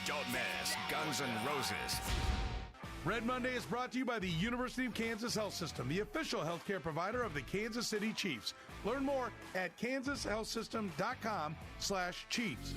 Don't miss Guns N' Roses. Red Monday is brought to you by the University of Kansas Health System, the official healthcare provider of the Kansas City Chiefs. Learn more at kansashealthsystem.com/Chiefs.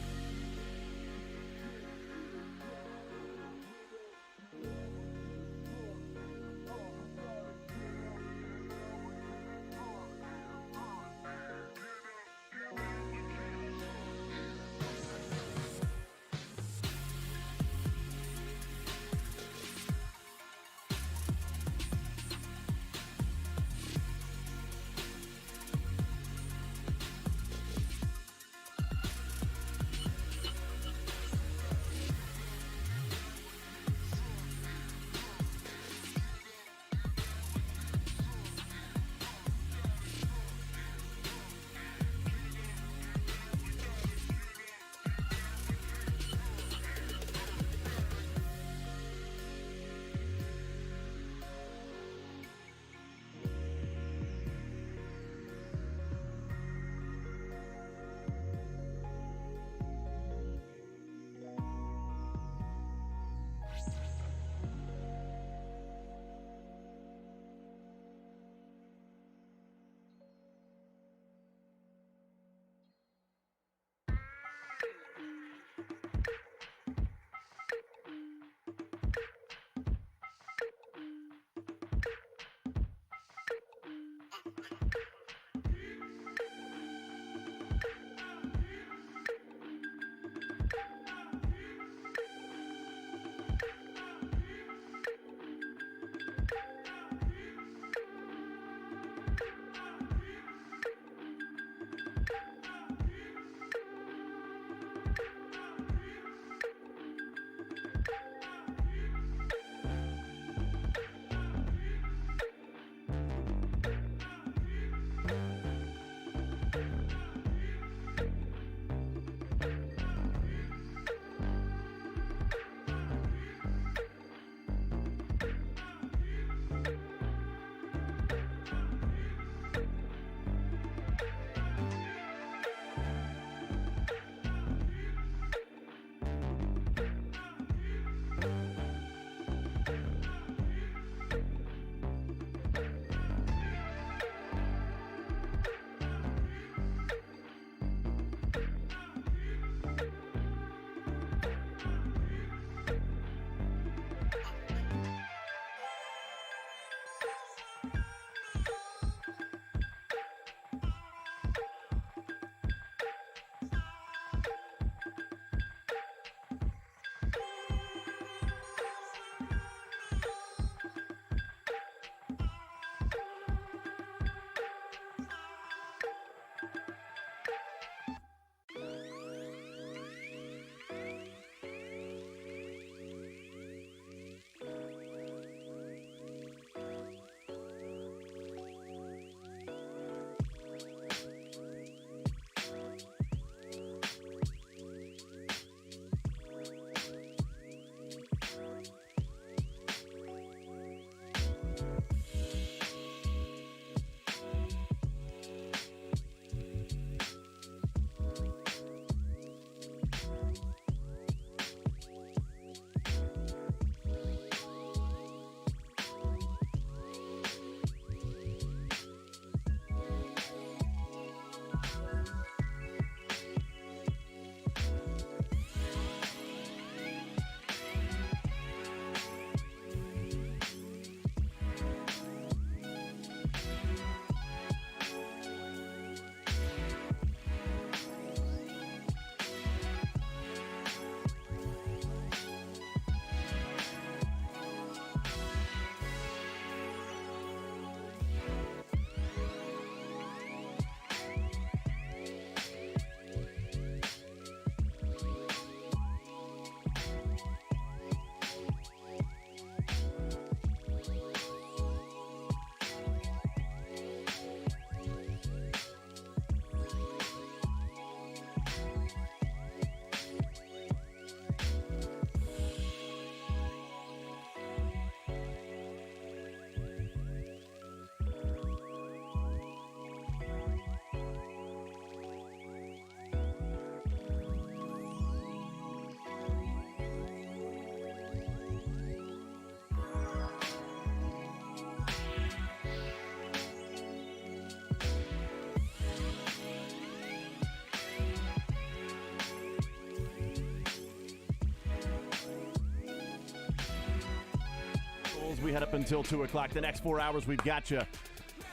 we head up until 2 o'clock. The next 4 hours, we've got you.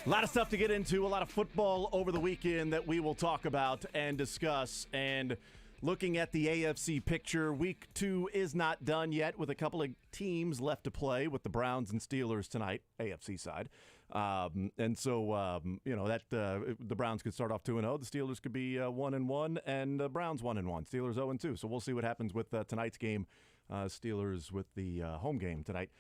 A lot of stuff to get into, a lot of football over the weekend that we will talk about and discuss. And looking at the AFC picture, week 2 is not done yet with a couple of teams left to play with the Browns and Steelers tonight, AFC side. And so, the Browns could start off 2-0. The Steelers could be 1-1, and the Browns 1-1. Steelers 0-2. So we'll see what happens with tonight's game. Steelers with the home game tonight.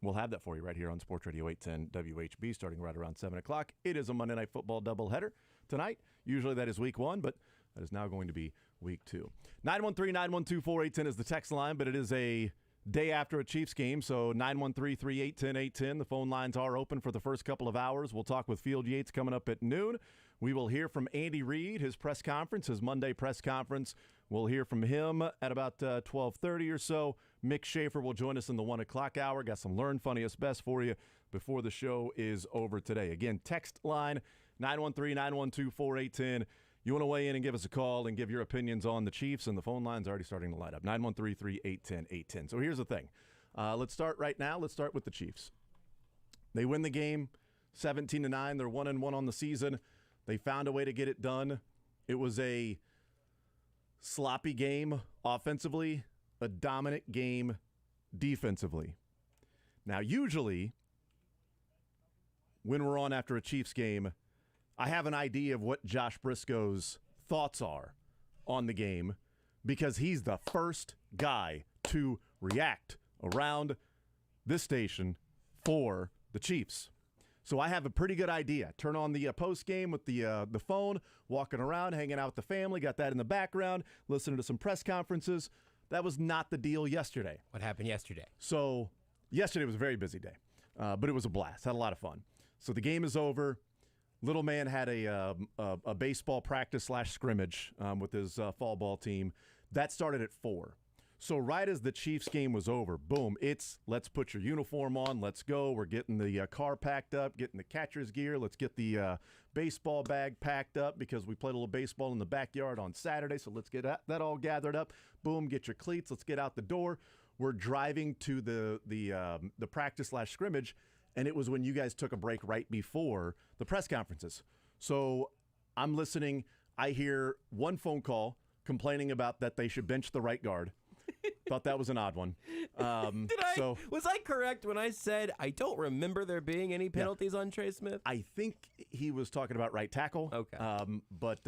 We'll have that for you right here on Sports Radio 810 WHB starting right around 7 o'clock. It is a Monday Night Football doubleheader tonight. Usually that is week 1, but that is now going to be week 2. 913-912-4810 is the text line, but it is a day after a Chiefs game, so 913-3810810. The phone lines are open for the first couple of hours. We'll talk with Field Yates coming up at noon. We will hear from Andy Reid, his press conference, his Monday press conference. We'll hear from him at about 12:30 or so. Mick Schaefer will join us in the 1 o'clock hour. Got some Learn Funniest Best for you before the show is over today. Again, text line 913-912-4810. You want to weigh in and give us a call and give your opinions on the Chiefs, and the phone line's already starting to light up. 913-381-0810. So here's the thing. Let's start right now. Let's start with the Chiefs. They win the game 17-9. They're 1-1 on the season. They found a way to get it done. It was a sloppy game offensively, a dominant game defensively. Now, usually, when we're on after a Chiefs game, I have an idea of what Josh Briscoe's thoughts are on the game because he's the first guy to react around this station for the Chiefs. So I have a pretty good idea. Turn on the post game with the phone, walking around, hanging out with the family, got that in the background, listening to some press conferences. That was not the deal yesterday. What happened yesterday? So yesterday was a very busy day, but it was a blast. Had a lot of fun. So the game is over. Little man had a baseball practice / scrimmage with his fall ball team. That started at 4. So right as the Chiefs game was over, boom, it's let's put your uniform on, let's go. We're getting the car packed up, getting the catcher's gear. Let's get the baseball bag packed up because we played a little baseball in the backyard on Saturday, so let's get that all gathered up. Boom, get your cleats, let's get out the door. We're driving to the practice / scrimmage, and it was when you guys took a break right before the press conferences. So I'm listening. I hear one phone call complaining about that they should bench the right guard. Thought that was an odd one. Was I correct when I said I don't remember there being any penalties on Trey Smith? I think he was talking about right tackle. Okay. But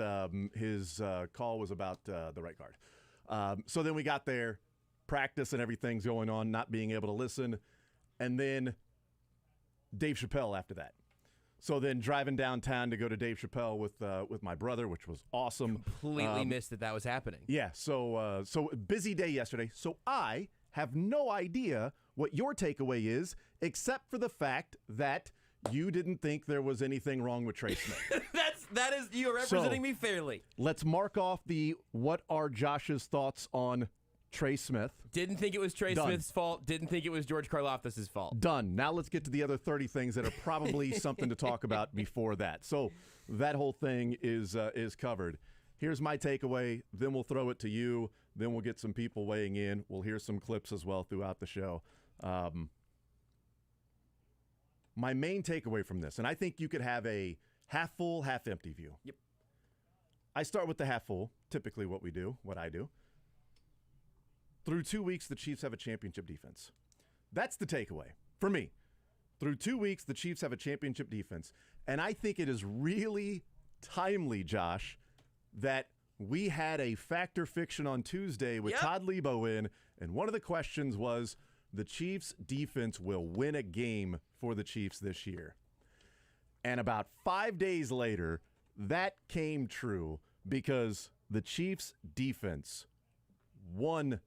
his call was about the right guard. So then we got there, practice and everything's going on, not being able to listen. And then Dave Chappelle after that. So then driving downtown to go to Dave Chappelle with my brother, which was awesome. Completely missed that was happening. Yeah, so busy day yesterday. So I have no idea what your takeaway is, except for the fact that you didn't think there was anything wrong with Trey Smith. that is you are representing me fairly. Let's mark off the what are Josh's thoughts on Trey Smith. Didn't think it was Trey Smith's fault. Didn't think it was George Karlaftis' fault. Done. Now let's get to the other 30 things that are probably something to talk about before that. So that whole thing is covered. Here's my takeaway. Then we'll throw it to you. Then we'll get some people weighing in. We'll hear some clips as well throughout the show. My main takeaway from this, and I think you could have a half full, half empty view. Yep. I start with the half full, typically what I do. Through 2 weeks, the Chiefs have a championship defense. That's the takeaway for me. Through 2 weeks, the Chiefs have a championship defense. And I think it is really timely, Josh, that we had a Fact or Fiction on Tuesday with Todd Lebo in, and one of the questions was, the Chiefs defense will win a game for the Chiefs this year. And about 5 days later, that came true because the Chiefs defense won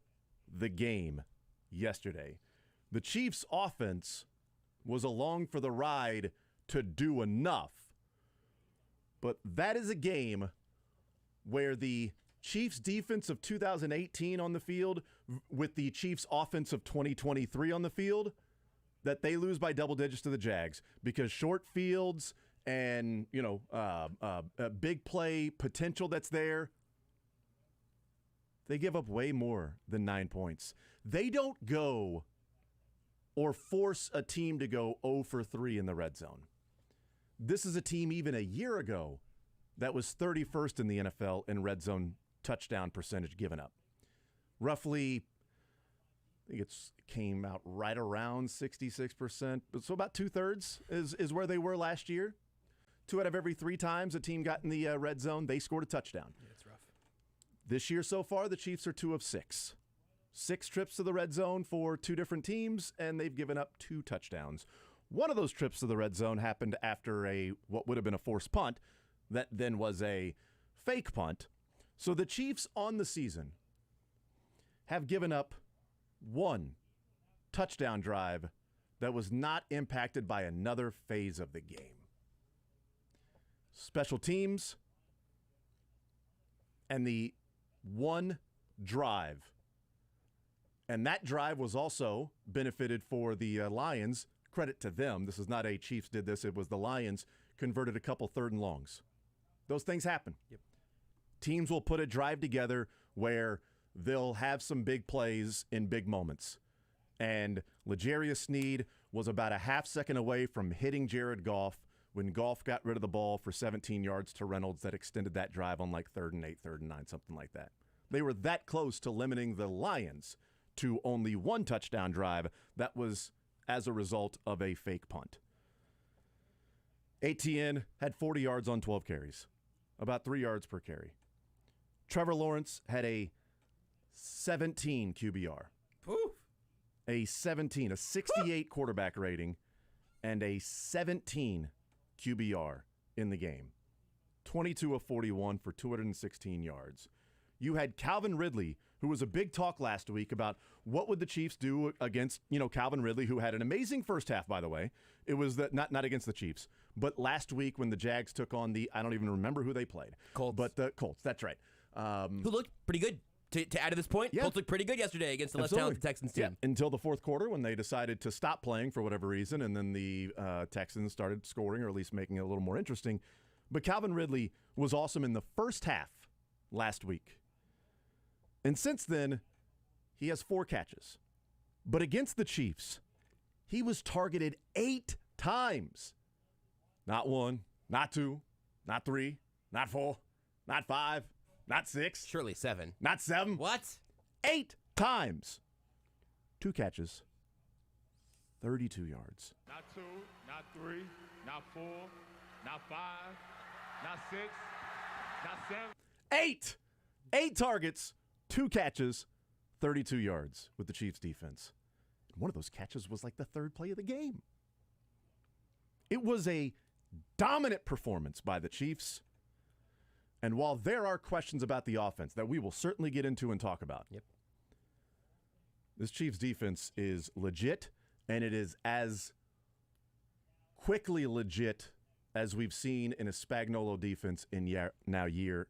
the game yesterday. The Chiefs offense was along for the ride to do enough. But that is a game where the Chiefs defense of 2018 on the field with the Chiefs offense of 2023 on the field, that they lose by double digits to the Jags because short fields and, big play potential that's there, they give up way more than 9 points. They don't go or force a team to go 0 for 3 in the red zone. This is a team even a year ago that was 31st in the NFL in red zone touchdown percentage given up. Roughly, I think it came out right around 66%. So about 2/3 is where they were last year. 2 out of every 3 times a team got in the red zone, they scored a touchdown. Yeah, it's rough. This year so far, the Chiefs are 2 of 6. 6 trips to the red zone for 2 different teams, and they've given up 2 touchdowns. One of those trips to the red zone happened after what would have been a forced punt that then was a fake punt. So the Chiefs on the season have given up 1 touchdown drive that was not impacted by another phase of the game. Special teams and the 1 drive. And that drive was also benefited for the Lions. Credit to them. This is not a Chiefs did this. It was the Lions converted a couple 3rd and longs. Those things happen. Yep. Teams will put a drive together where they'll have some big plays in big moments. And L'Jarius Sneed was about a half second away from hitting Jared Goff when Goff got rid of the ball for 17 yards to Reynolds that extended that drive on like 3rd and 8, 3rd and 9, something like that. They were that close to limiting the Lions to only 1 touchdown drive that was as a result of a fake punt. Etienne had 40 yards on 12 carries, about 3 yards per carry. Trevor Lawrence had a 17 QBR. Oof. A 68 quarterback rating, and a 17 QBR in the game. 22 of 41 for 216 yards. You had Calvin Ridley, who was a big talk last week about what would the Chiefs do against, Calvin Ridley, who had an amazing first half, by the way. It was not against the Chiefs, but last week when the Jags took on I don't even remember who they played. Colts. But the Colts, that's right. Who looked pretty good. To add to this point, Yeah. Colts looked pretty good yesterday against the less Absolutely. talented Texans team. Yeah, until the 4th quarter when they decided to stop playing for whatever reason, and then the Texans started scoring, or at least making it a little more interesting. But Calvin Ridley was awesome in the first half last week. And since then, he has 4 catches. But against the Chiefs, he was targeted 8 times. Not 1, not 2, not 3, not 4, not 5, not 6. Surely 7. Not 7. What? 8 times. 2 catches, 32 yards. Not 2, not 3, not 4, not 5, not 6, not 7. 8 targets, 2 catches, 32 yards with the Chiefs defense. And one of those catches was like the 3rd play of the game. It was a dominant performance by the Chiefs. And while there are questions about the offense that we will certainly get into and talk about, this Chiefs defense is legit, and it is as quickly legit as we've seen in a Spagnuolo defense in year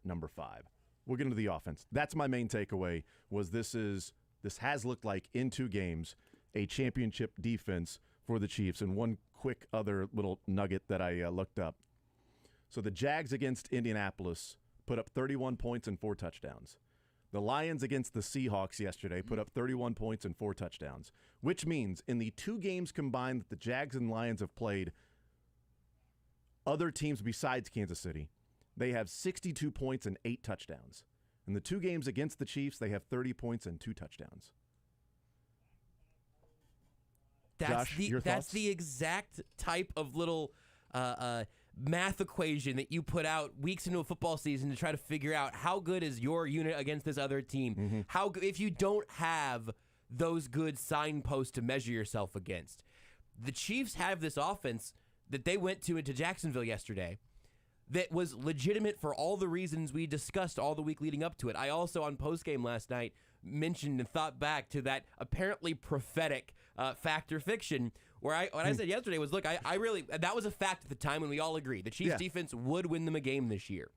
number 5. We'll get into the offense. That's my main takeaway, was this has looked like, in 2 games, a championship defense for the Chiefs. And one quick other little nugget that I looked up. So the Jags against Indianapolis put up 31 points and 4 touchdowns. The Lions against the Seahawks yesterday put up 31 points and 4 touchdowns, which means in the 2 games combined that the Jags and Lions have played other teams besides Kansas City, they have 62 points and 8 touchdowns. In the 2 games against the Chiefs, they have 30 points and 2 touchdowns. Josh, your thoughts? That's the exact type of little math equation that you put out weeks into a football season to try to figure out how good is your unit against this other team. Mm-hmm. How if you don't have those good signposts to measure yourself against. The Chiefs have this offense that they went to into Jacksonville yesterday that was legitimate for all the reasons we discussed all the week leading up to it. I also, on postgame last night, mentioned and thought back to that apparently prophetic fact or fiction where what I said yesterday was, look, I really, that was a fact at the time when we all agreed. The Chiefs defense would win them a game this year.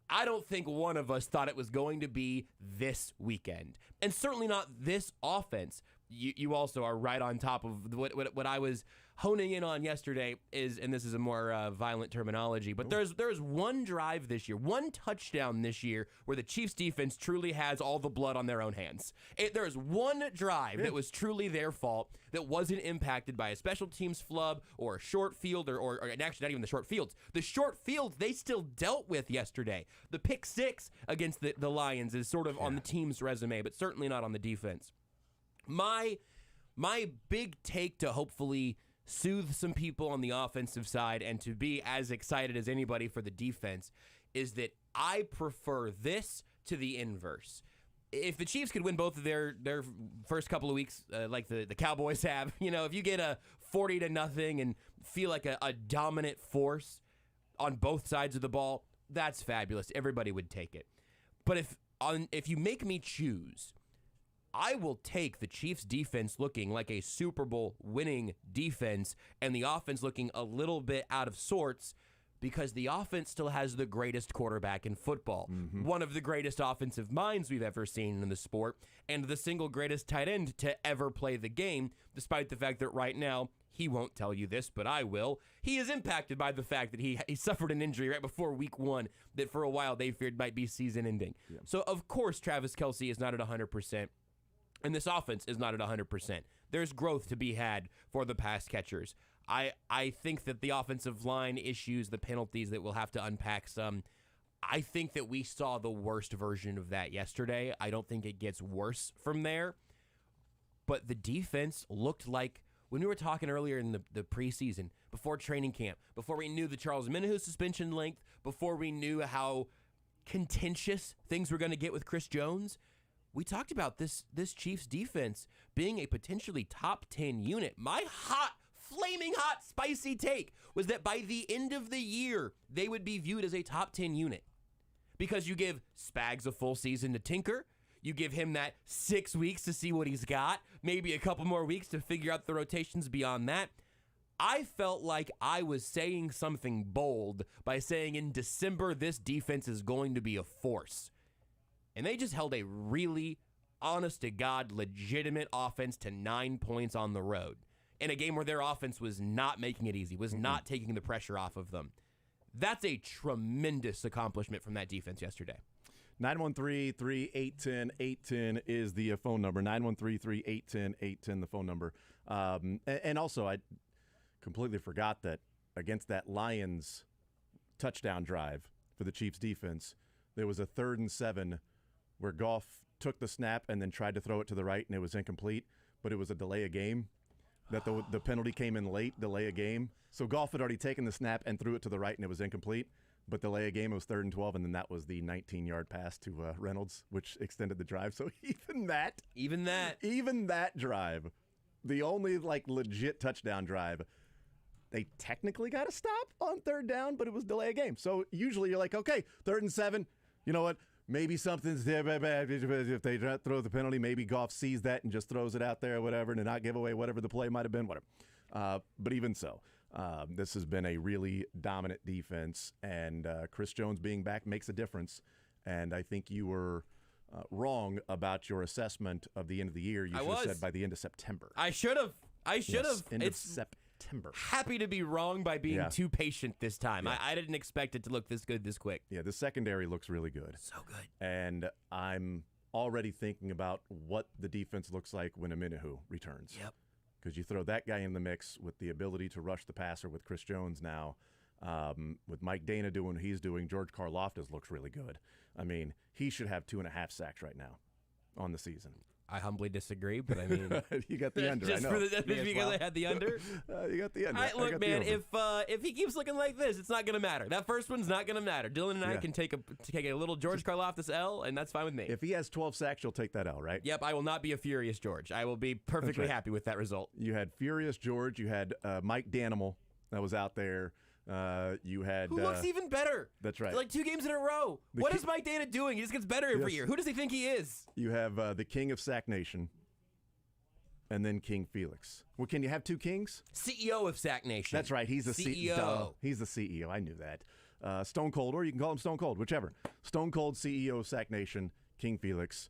I don't think one of us thought it was going to be this weekend. And certainly not this offense. You also are right on top of what I was honing in on yesterday is, and this is a more violent terminology, but there's one drive this year, one touchdown this year where the Chiefs defense truly has all the blood on their own hands. There's one drive that was truly their fault that wasn't impacted by a special teams flub or a short field or actually not even the short fields. The short fields they still dealt with yesterday. The pick six against the Lions is sort of on the team's resume, but certainly not on the defense. My big take to hopefully soothe some people on the offensive side and to be as excited as anybody for the defense is that I prefer this to the inverse. If the Chiefs could win both of their first couple of weeks like the Cowboys have, if you get a 40-0 and feel like a dominant force on both sides of the ball, that's fabulous. Everybody would take it. But if you make me choose, I will take the Chiefs' defense looking like a Super Bowl winning defense and the offense looking a little bit out of sorts because the offense still has the greatest quarterback in football, one of the greatest offensive minds we've ever seen in the sport, and the single greatest tight end to ever play the game, despite the fact that right now, he won't tell you this, but I will. He is impacted by the fact that he suffered an injury right before week 1 that for a while they feared might be season ending. Yeah. So, of course, Travis Kelce is not at 100%. And this offense is not at 100%. There's growth to be had for the pass catchers. I think that the offensive line issues, the penalties that we'll have to unpack some, I think that we saw the worst version of that yesterday. I don't think it gets worse from there. But the defense looked like, when we were talking earlier in the preseason, before training camp, before we knew the Charles Omenihu suspension length, before we knew how contentious things were going to get with Chris Jones, we talked about this Chiefs defense being a potentially top 10 unit. My flaming hot, spicy take was that by the end of the year, they would be viewed as a top 10 unit. Because you give Spags a full season to tinker, you give him that 6 weeks to see what he's got, maybe a couple more weeks to figure out the rotations beyond that. I felt like I was saying something bold by saying in December, this defense is going to be a force. And they just held a really, honest-to-God, legitimate offense to 9 points on the road in a game where their offense was not making it easy, was not taking the pressure off of them. That's a tremendous accomplishment from that defense yesterday. 913-3-810-810 is the phone number. 913-3-810-810, the phone number. And also, I completely forgot that against that Lions touchdown drive for the Chiefs defense, there was a 3rd and 7 where Goff took the snap and then tried to throw it to the right, and it was incomplete, but it was a delay of game. That the penalty came in late, delay of game. So Goff had already taken the snap and threw it to the right, and it was incomplete. But delay of game, it was 3rd and 12, and then that was the 19-yard pass to Reynolds, which extended the drive. So even that drive, the only legit touchdown drive, they technically got to stop on 3rd down, but it was delay of game. So usually you're like, okay, 3rd and 7, you know what? Maybe something's there. If they throw the penalty, maybe Goff sees that and just throws it out there or whatever, to not give away whatever the play might have been, whatever. But even so, this has been a really dominant defense, and Chris Jones being back makes a difference. And I think you were wrong about your assessment of the end of the year. You should have said by the end of September. I should have. End of September. Happy to be wrong by being too patient this time. Yeah. I didn't expect it to look this good this quick. Yeah, the secondary looks really good. So good. And I'm already thinking about what the defense looks like when Omenihu returns. Yep. Because you throw that guy in the mix with the ability to rush the passer with Chris Jones now, with Mike Dana doing what he's doing, George Karlaftis looks really good. I mean, he should have 2.5 sacks right now on the season. I humbly disagree, but I mean, you got the under. Just I know. Because I had the under. You got the under. Look, man, if he keeps looking like this, it's not going to matter. That first one's not going to matter. Dylan and I can take a little George Karlaftis L, and that's fine with me. If he has 12 sacks, you'll take that L, right? Yep, I will not be a furious George. I will be perfectly happy with that result. You had furious George. You had Mike Danimal that was out there. You had who looks even better. That's right. Like 2 games in a row. What is Mike Dana doing? He just gets better every year. Who does he think he is? You have the king of Sack Nation, and then King Felix. Well, can you have 2 kings? CEO of Sack Nation. That's right. He's the CEO. He's the CEO. I knew that. Stone Cold, or you can call him Stone Cold, whichever. Stone Cold CEO of Sack Nation, King Felix.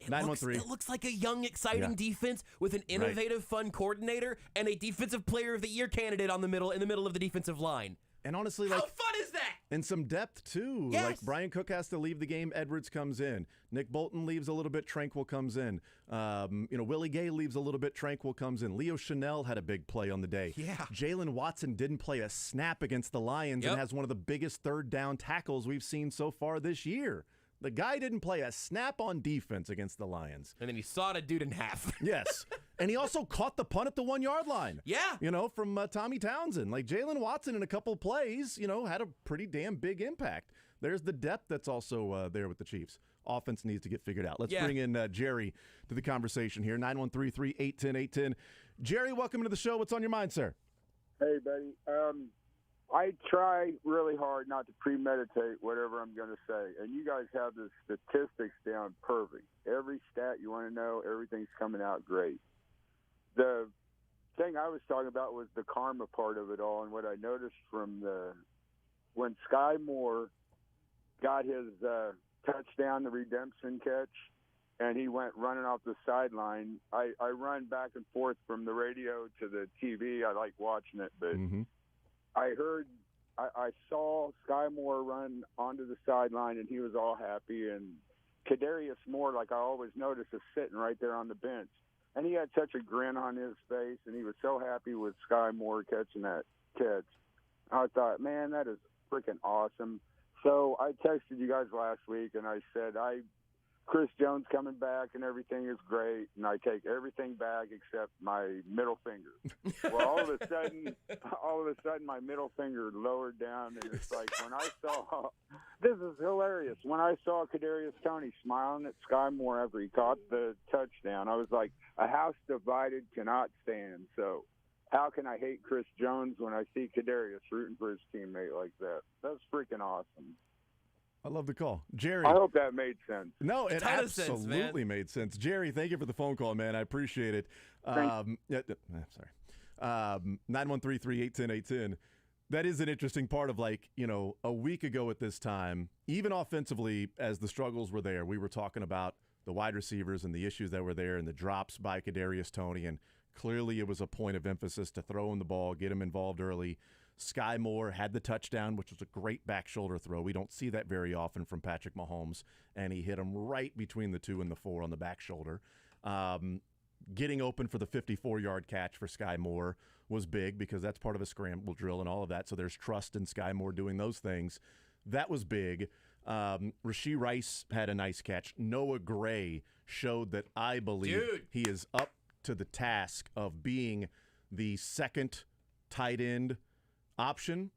913. It looks like a young, exciting defense with an innovative, fun coordinator and a Defensive Player of the Year candidate in the middle of the defensive line. And honestly, how fun is that? And some depth, too. Yes. Like, Brian Cook has to leave the game. Edwards comes in. Nick Bolton leaves a little bit. Tranquil comes in. Willie Gay leaves a little bit. Tranquil comes in. Leo Chanel had a big play on the day. Yeah. Jalen Watson didn't play a snap against the Lions and has one of the biggest third down tackles we've seen so far this year. The guy didn't play a snap on defense against the Lions. And then he sawed a dude in half. Yes. And he also caught the punt at the 1 yard line. Yeah. From Tommy Townsend. Like, Jalen Watson in a couple plays, had a pretty damn big impact. There's the depth that's also there with the Chiefs. Offense needs to get figured out. Let's bring in Jerry to the conversation here. 913-381-0810. Jerry, welcome to the show. What's on your mind, sir? Hey, buddy. I try really hard not to premeditate whatever I'm going to say, and you guys have the statistics down perfect. Every stat you want to know, everything's coming out great. The thing I was talking about was the karma part of it all, and what I noticed from when Sky Moore got his touchdown, the redemption catch, and he went running off the sideline, I run back and forth from the radio to the TV. I like watching it, but I saw Sky Moore run onto the sideline, and he was all happy. And Kadarius Moore, like I always notice, is sitting right there on the bench. And he had such a grin on his face, and he was so happy with Sky Moore catching that catch. I thought, man, that is freaking awesome. So I texted you guys last week, and I said, Chris Jones coming back and everything is great, and I take everything back except my middle finger. Well, all of a sudden, my middle finger lowered down, and it's like when I saw – this is hilarious. When I saw Kadarius Toney smiling at Sky Moore after he caught the touchdown, I was like, a house divided cannot stand. So how can I hate Chris Jones when I see Kadarius rooting for his teammate like that? That's freaking awesome. I love the call. Jerry. I hope that made sense. No, it absolutely made sense. Jerry, thank you for the phone call, man. I appreciate it. Sorry. 913-381-0810. That is an interesting part of, a week ago at this time, even offensively, as the struggles were there, we were talking about the wide receivers and the issues that were there and the drops by Kadarius Toney, and clearly it was a point of emphasis to throw him the ball, get him involved early. Sky Moore had the touchdown, which was a great back shoulder throw. We don't see that very often from Patrick Mahomes, and he hit him right between the 2 and the 4 on the back shoulder. Getting open for the 54-yard catch for Sky Moore was big because that's part of a scramble drill and all of that, so there's trust in Sky Moore doing those things. That was big. Rashee Rice had a nice catch. Noah Gray showed that I believe he is up to the task of being the second tight end option,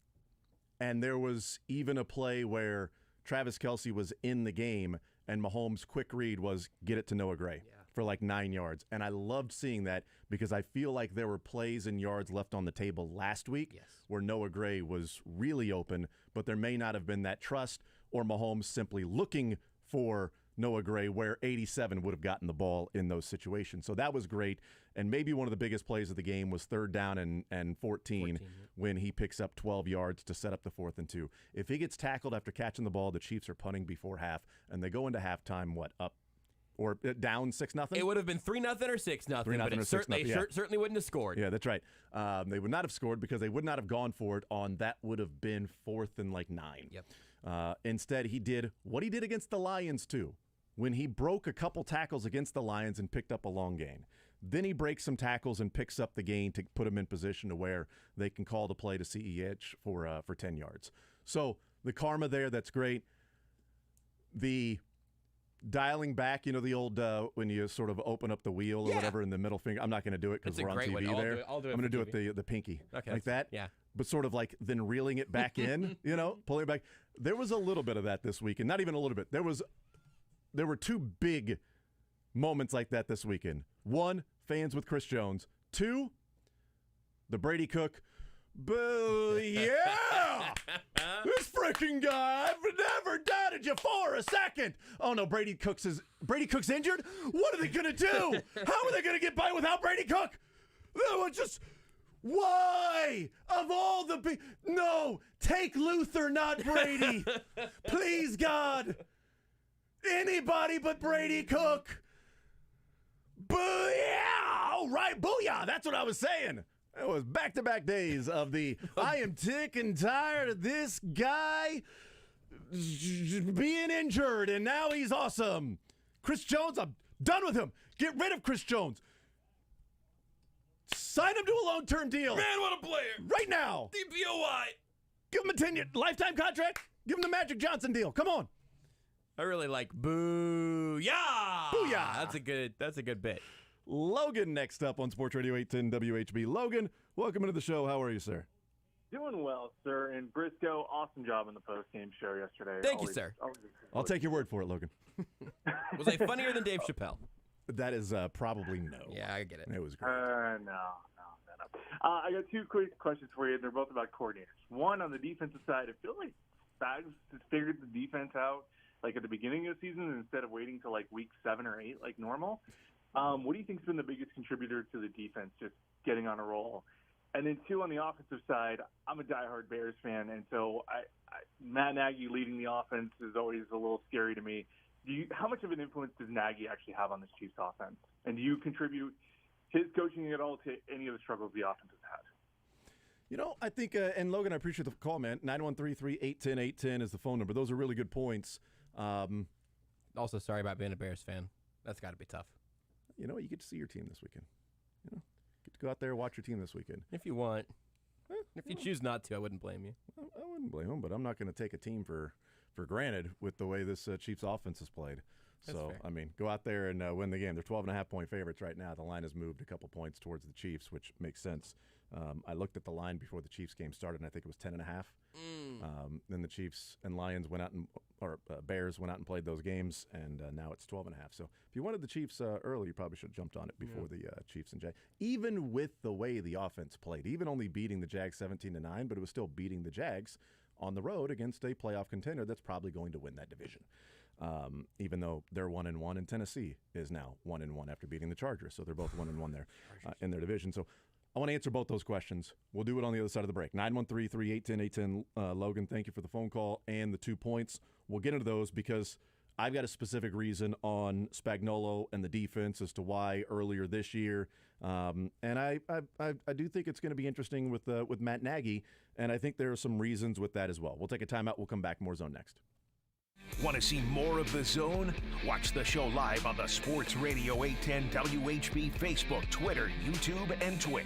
and there was even a play where Travis Kelce was in the game and Mahomes' quick read was get it to Noah Gray for 9 yards, and I loved seeing that because I feel like there were plays and yards left on the table last week where Noah Gray was really open, but there may not have been that trust or Mahomes simply looking for Noah Gray where 87 would have gotten the ball in those situations. So that was great. And maybe one of the biggest plays of the game was 3rd down and 14 when he picks up 12 yards to set up the 4th and 2. If he gets tackled after catching the ball, the Chiefs are punting before half, and they go into halftime, up or down 6-0? It would have been 3-0 or 6-0, but certainly wouldn't have scored. Yeah, that's right. They would not have scored because they would not have gone for it on that would have been 4th and 9. Yep. Instead, he did what he did against the Lions, too. When he broke a couple tackles against the Lions and picked up a long gain. Then he breaks some tackles and picks up the gain to put him in position to where they can call the play to CEH for 10 yards. So the karma there, that's great. The dialing back, the old when you sort of open up the wheel or whatever in the middle finger. I'm not going to do it because we're on TV there. I'll do it I'm going to do TV. it the pinky like that. Yeah. But sort of then reeling it back in, pulling it back. There was a little bit of that this week, and not even a little bit. There were 2 big moments like that this weekend. 1, fans with Chris Jones. 2, the Brady Cook. Yeah! This freaking guy, I've never doubted you for a second. Oh, no, Brady Cook's injured? What are they going to do? How are they going to get by without Brady Cook? Why? Of all the no, take Luther, not Brady. Please, God. Anybody but Brady Cook. Booyah! All right, booyah! That's what I was saying. It was back-to-back days of the I am sick and tired of this guy being injured, and now he's awesome. Chris Jones, I'm done with him. Get rid of Chris Jones. Sign him to a long-term deal. Man, what a player. Right now. DPOY. Give him a 10-year lifetime contract. Give him the Magic Johnson deal. Come on. I really like booyah. Booyah. That's a good bit. Logan next up on Sports Radio 810 WHB. Logan, welcome into the show. How are you, sir? Doing well, sir. And Brisco, awesome job on the post-game show yesterday. Thank you, sir. I'll take your word for it, Logan. Was I funnier than Dave Chappelle? That is probably no. Yeah, I get it. It was great. No. I got two quick questions for you, and they're both about coordinators. One, on the defensive side, I feel like Spags has figured the defense out like at the beginning of the season instead of waiting till like week 7 or 8 like normal. What do you think's been the biggest contributor to the defense just getting on a roll? And then two, on the offensive side, I'm a diehard Bears fan, and so Matt Nagy leading the offense is always a little scary to me. How much of an influence does Nagy actually have on this Chiefs offense? And do you contribute his coaching at all to any of the struggles the offense has had? You know, I think, and Logan, I appreciate the call, man. 913-3810810 is the phone number. Those are really good points. Also, sorry about being a Bears fan. That's got to be tough. You know, you get to see your team this weekend. You know, get to go out there and watch your team this weekend. If you want. If you choose not to, I wouldn't blame you. I wouldn't blame them, but I'm not going to take a team for granted with the way this Chiefs offense is played. That's So, fair. I mean, go out there and win the game. They're 12.5-point favorites right now. The line has moved a couple points towards the Chiefs, which makes sense. I looked at the line before the Chiefs game started, and I think it was 10.5. Then the Chiefs and Lions went out or Bears went out and played those games, and now it's 12.5. So if you wanted the Chiefs early, you probably should have jumped on it before the Chiefs and Jags. Even with the way the offense played, even only beating the Jags 17-9, but it was still beating the Jags on the road against a playoff contender that's probably going to win that division. Even though they're 1-1, and Tennessee is now 1-1 after beating the Chargers, so they're both 1-1 there in their division. So I want to answer both those questions. We'll do it on the other side of the break. 913-3810810. Logan, thank you for the phone call and the 2 points. We'll get into those because I've got a specific reason on Spagnuolo and the defense as to why earlier this year. And I do think it's going to be interesting with Matt Nagy, and I think there are some reasons with that as well. We'll take a timeout. We'll come back. More Zone next. Want to see more of The Zone? Watch the show live on the Sports Radio 810 WHB Facebook, Twitter, YouTube, and Twitch.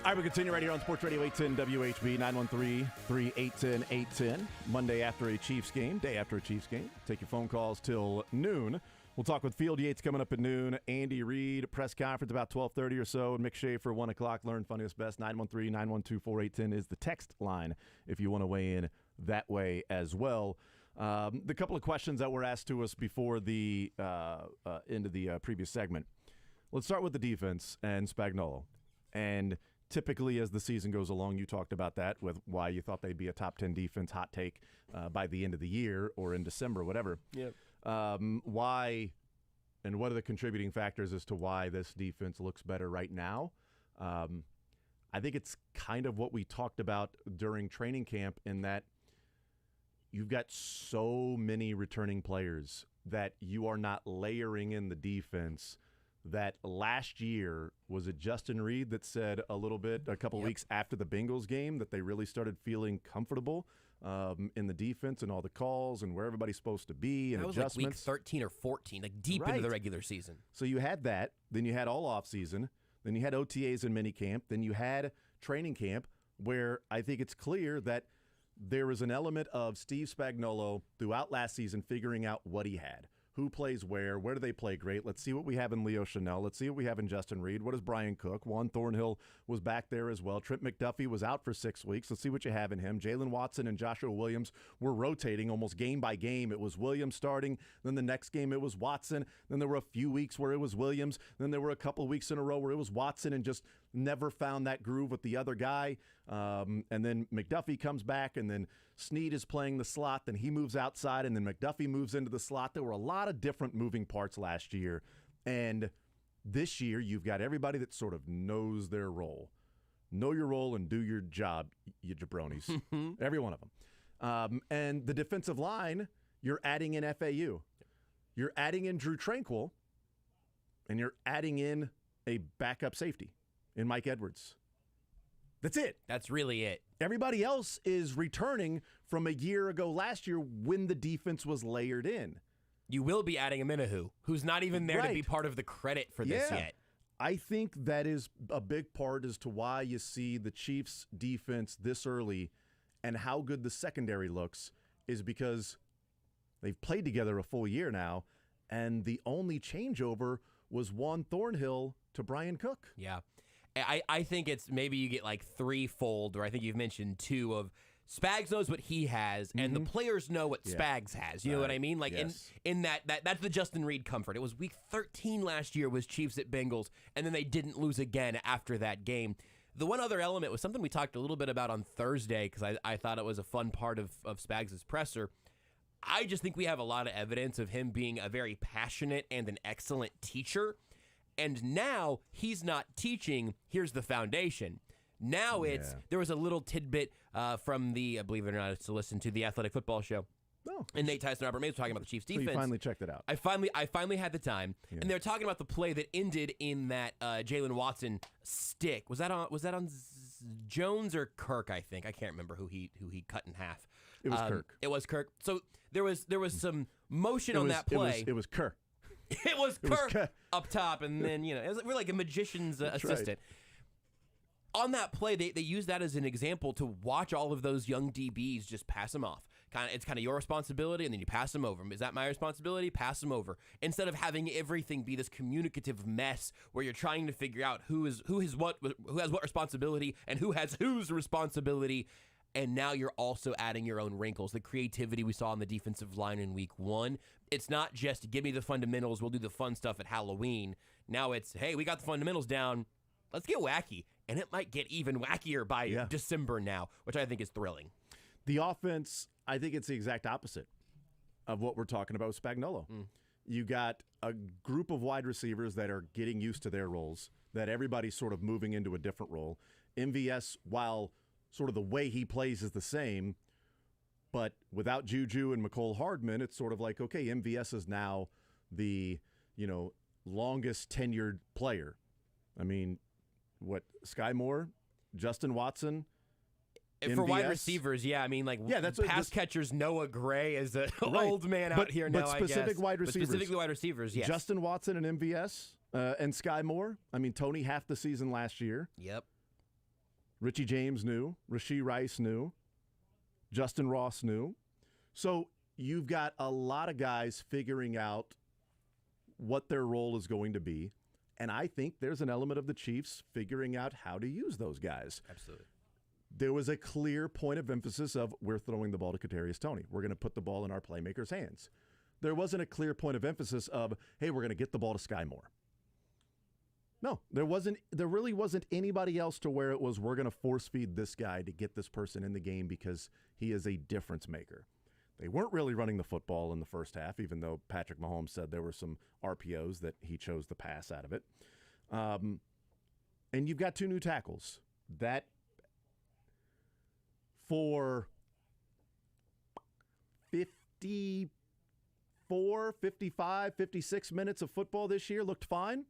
All right, we continue right here on Sports Radio 810 WHB, 913-381-810. Monday after a Chiefs game, day after a Chiefs game. Take your phone calls till noon. We'll talk with Field Yates coming up at noon. Andy Reid, press conference about 12:30 or so. And Mick Schaefer, 1 o'clock. Learn Funniest Best. 913-912-4810 is the text line if you want to weigh in that way as well. The couple of questions that were asked to us before the end of the previous segment. Let's start with the defense and Spagnuolo. And typically, as the season goes along, you talked about that with why you thought they'd be a top 10 defense, hot take, by the end of the year or in December, whatever. Yep. Why and what are the contributing factors as to why this defense looks better right now? I think it's kind of what we talked about during training camp in that you've got so many returning players that you are not layering in the defense. That last year, was it Justin Reid that said a couple weeks after the Bengals game that they really started feeling comfortable in the defense and all the calls and where everybody's supposed to be and that was adjustments. Like week 13 or 14, like deep into the regular season. So you had that. Then you had all offseason. Then you had OTAs and minicamp. Then you had training camp where I think it's clear that there was an element of Steve Spagnuolo throughout last season figuring out what he had. Who plays where do they play great? Let's see what we have in Leo Chenal. Let's see what we have in Justin Reid. What is Brian Cook? Juan Thornhill was back there as well. Trent McDuffie was out for 6 weeks. Let's see what you have in him. Jalen Watson and Joshua Williams were rotating almost game by game. It was Williams starting. Then the next game it was Watson. Then there were a few weeks where it was Williams. Then there were a couple weeks in a row where it was Watson and just never found that groove with the other guy. And then McDuffie comes back, and then Snead is playing the slot. Then he moves outside, and then McDuffie moves into the slot. There were a lot of different moving parts last year. And this year, you've got everybody that sort of knows their role. Know your role and do your job, you jabronis. Every one of them. And the defensive line, you're adding in FAU. You're adding in Drew Tranquill, and you're adding in a backup safety in Mike Edwards. That's it. That's really it. Everybody else is returning from a year ago last year when the defense was layered in. You will be adding a Minahu, who's not even there to be part of the credit for this yet. I think that is a big part as to why you see the Chiefs' defense this early and how good the secondary looks is because they've played together a full year now, and the only changeover was Juan Thornhill to Brian Cook. Yeah. I think it's maybe you get like threefold, or I think you've mentioned two of Spags knows what he has, and the players know what Spags has. You know what I mean? Like in that's the Justin Reid comfort. It was week 13 last year was Chiefs at Bengals, and then they didn't lose again after that game. The one other element was something we talked a little bit about on Thursday because I thought it was a fun part of Spags' presser. I just think we have a lot of evidence of him being a very passionate and an excellent teacher. And now he's not teaching, here's the foundation. Now there was a little tidbit from the, believe it or not, it's to listen to the Athletic Football Show. Oh, and Nate Tyson Robert Mays was talking about the Chiefs defense. So you finally checked it out. I finally had the time. Yeah. And they were talking about the play that ended in that Jalen Watson stick. Was that on Jones or Kirk, I think? I can't remember who he cut in half. It was Kirk. It was Kirk. So there was some motion on that play. It was Kirk. It was Kirk up top, and then, we're like a magician's assistant. Right. On that play, they used that as an example to watch all of those young DBs just pass them off. It's kind of your responsibility, and then you pass them over. Is that my responsibility? Pass them over. Instead of having everything be this communicative mess where you're trying to figure out who has what responsibility and who has whose responsibility. And now you're also adding your own wrinkles. The creativity we saw on the defensive line in week 1. It's not just give me the fundamentals, we'll do the fun stuff at Halloween. Now it's, hey, we got the fundamentals down. Let's get wacky. And it might get even wackier by December now, which I think is thrilling. The offense, I think it's the exact opposite of what we're talking about with Spagnuolo. You got a group of wide receivers that are getting used to their roles, that everybody's sort of moving into a different role. MVS, while sort of the way he plays is the same, but without Juju and McCole Hardman, it's sort of like, okay, MVS is now the, longest tenured player. I mean, Sky Moore, Justin Watson, MVS. For wide receivers, that's pass catchers. Noah Gray is an old man out here now, I guess. Specifically wide receivers, yes. Justin Watson and MVS and Sky Moore. I mean, Tony half the season last year. Yep. Richie James knew. Rashee Rice knew. Justin Ross knew. So you've got a lot of guys figuring out what their role is going to be. And I think there's an element of the Chiefs figuring out how to use those guys. Absolutely. There was a clear point of emphasis of we're throwing the ball to Kadarius Toney. We're going to put the ball in our playmakers' hands. There wasn't a clear point of emphasis of, hey, we're going to get the ball to Sky Moore. No, there really wasn't anybody else to where it was we're going to force feed this guy to get this person in the game because he is a difference maker. They weren't really running the football in the first half, even though Patrick Mahomes said there were some RPOs that he chose to pass out of it. And you've got 2 new tackles. That for 54, 55, 56 minutes of football this year looked fine.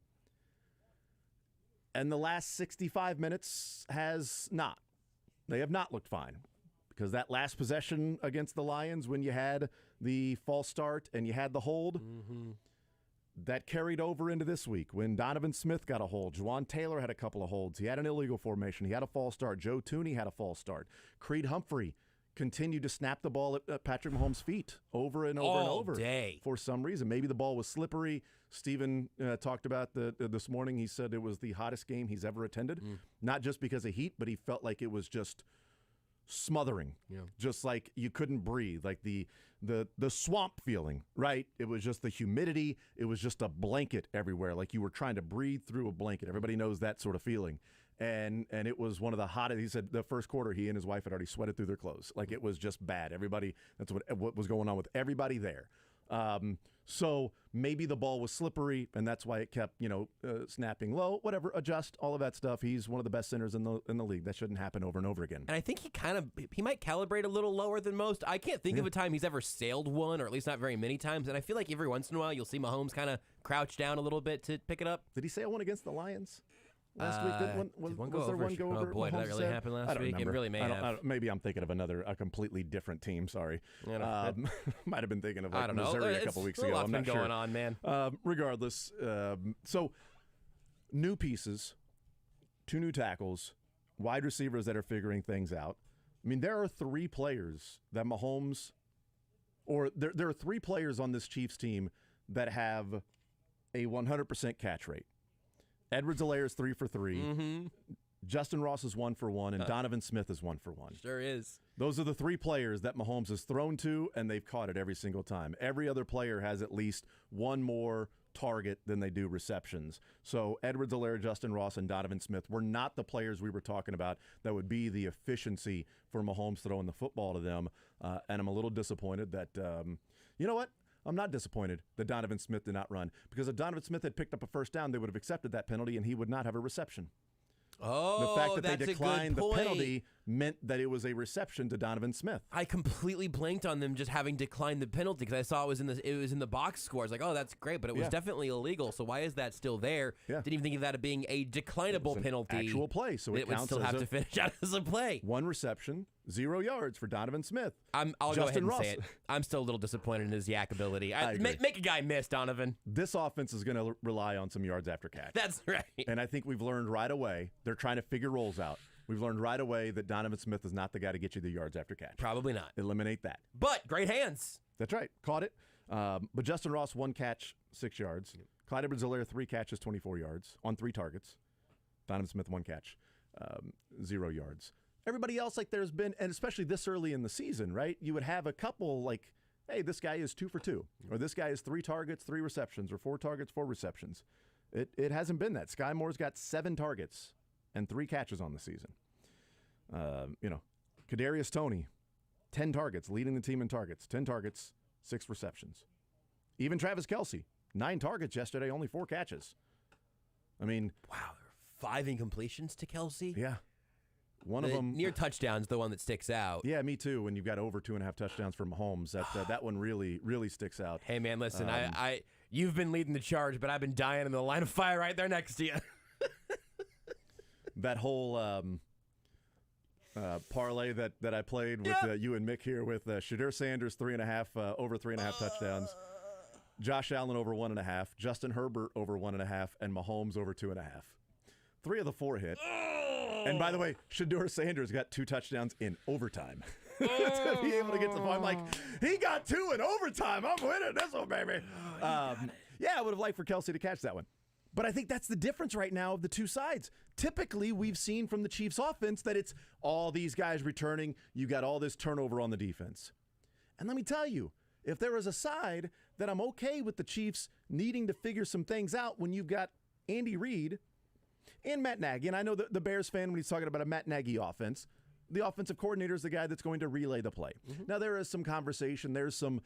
And the last 65 minutes has not. They have not looked fine. Because that last possession against the Lions, when you had the false start and you had the hold, that carried over into this week. When Donovan Smith got a hold, Juwan Taylor had a couple of holds. He had an illegal formation. He had a false start. Joe Thuney had a false start. Creed Humphrey continued to snap the ball at Patrick Mahomes' feet over and over All and over. day. For some reason. Maybe the ball was slippery. Steven talked about this morning. He said it was the hottest game he's ever attended. Not just because of heat, but he felt like it was just smothering. Just like you couldn't breathe. Like the swamp feeling, right? It was just the humidity. It was just a blanket everywhere. Like you were trying to breathe through a blanket. Everybody knows that sort of feeling. And it was one of the hottest. He said the first quarter, he and his wife had already sweated through their clothes. Like it was just bad. Everybody, that's what was going on with everybody there. So maybe the ball was slippery, and that's why it kept, snapping low. Whatever, adjust all of that stuff. He's one of the best centers in the league. That shouldn't happen over and over again. And I think he might calibrate a little lower than most. I can't think of a time he's ever sailed one, or at least not very many times. And I feel like every once in a while you'll see Mahomes kind of crouch down a little bit to pick it up. Did he sail one against the Lions? Last week, did one go over? Oh boy, did that really happen last week? Remember. It really may have. Maybe I'm thinking of a completely different team. Sorry, might have been thinking of Missouri a couple weeks ago. I'm not sure. Going on, man. Regardless, so new pieces, 2 new tackles, wide receivers that are figuring things out. I mean, there are 3 players that Mahomes, or there are 3 players on this Chiefs team that have a 100% catch rate. Edwards-Helaire is 3 for 3. Justin Ross is 1 for 1, and Donovan Smith is 1 for 1. Sure is. Those are the 3 players that Mahomes has thrown to, and they've caught it every single time. Every other player has at least 1 more target than they do receptions. So Edwards-Helaire, Justin Ross, and Donovan Smith were not the players we were talking about that would be the efficiency for Mahomes throwing the football to them. And I'm a little disappointed that, you know what? I'm not disappointed that Donovan Smith did not run, because if Donovan Smith had picked up a first down, they would have accepted that penalty and he would not have a reception. Oh, the fact that that's they declined a good the point. penalty meant that it was a reception to Donovan Smith. I completely blanked on them just having declined the penalty because I saw it was in the box score. I was like, oh, that's great, but it was definitely illegal. So why is that still there? Didn't even think of that as being a declinable penalty. Actual play, so it would counts still as have to finish out as a play. 1 reception, 0 yards for Donovan Smith. I'll go ahead and say it. I'm still a little disappointed in his yak ability. Make a guy miss, Donovan. This offense is going to rely on some yards after catch. That's right. And I think we've learned right away. They're trying to figure roles out. We've learned right away that Donovan Smith is not the guy to get you the yards after catch. Probably not. Eliminate that. But great hands. That's right. Caught it. But Justin Ross, 1 catch, 6 yards. Clyde Edwards-Helaire, 3 catches, 24 yards on 3 targets. Donovan Smith, 1 catch, 0 yards. Everybody else, like there's been, and especially this early in the season, right? You would have a couple like, hey, this guy is 2 for 2, or this guy is 3 targets, 3 receptions, or 4 targets, 4 receptions. It hasn't been that. Sky Moore's got 7 targets and 3 catches on the season. Kadarius Toney, 10 targets, leading the team in targets. 10 targets, 6 receptions. Even Travis Kelce, 9 targets yesterday, only 4 catches. I mean, wow, there are 5 incompletions to Kelce. Yeah. One of them near touchdown's the one that sticks out. Yeah, me too. When you've got over 2.5 touchdowns for Mahomes, that one really, really sticks out. Hey man, listen, you've been leading the charge, but I've been dying in the line of fire right there next to you. That whole parlay that I played with you and Mick here with Shadur Sanders 3.5 over 3.5 touchdowns, Josh Allen over 1.5, Justin Herbert over 1.5, and Mahomes over 2.5. 3 of the 4 hit. And by the way, Shedeur Sanders got 2 touchdowns in overtime. To be able to get to the point. I'm like, he got 2 in overtime. I'm winning this one, baby. Yeah, I would have liked for Kelsey to catch that one. But I think that's the difference right now of the two sides. Typically, we've seen from the Chiefs offense that it's all these guys returning. You got all this turnover on the defense. And let me tell you, if there was a side that I'm okay with the Chiefs needing to figure some things out when you've got Andy Reid and Matt Nagy, and I know the Bears fan, when he's talking about a Matt Nagy offense, the offensive coordinator is the guy that's going to relay the play. Mm-hmm. Now, there is some conversation. There's some,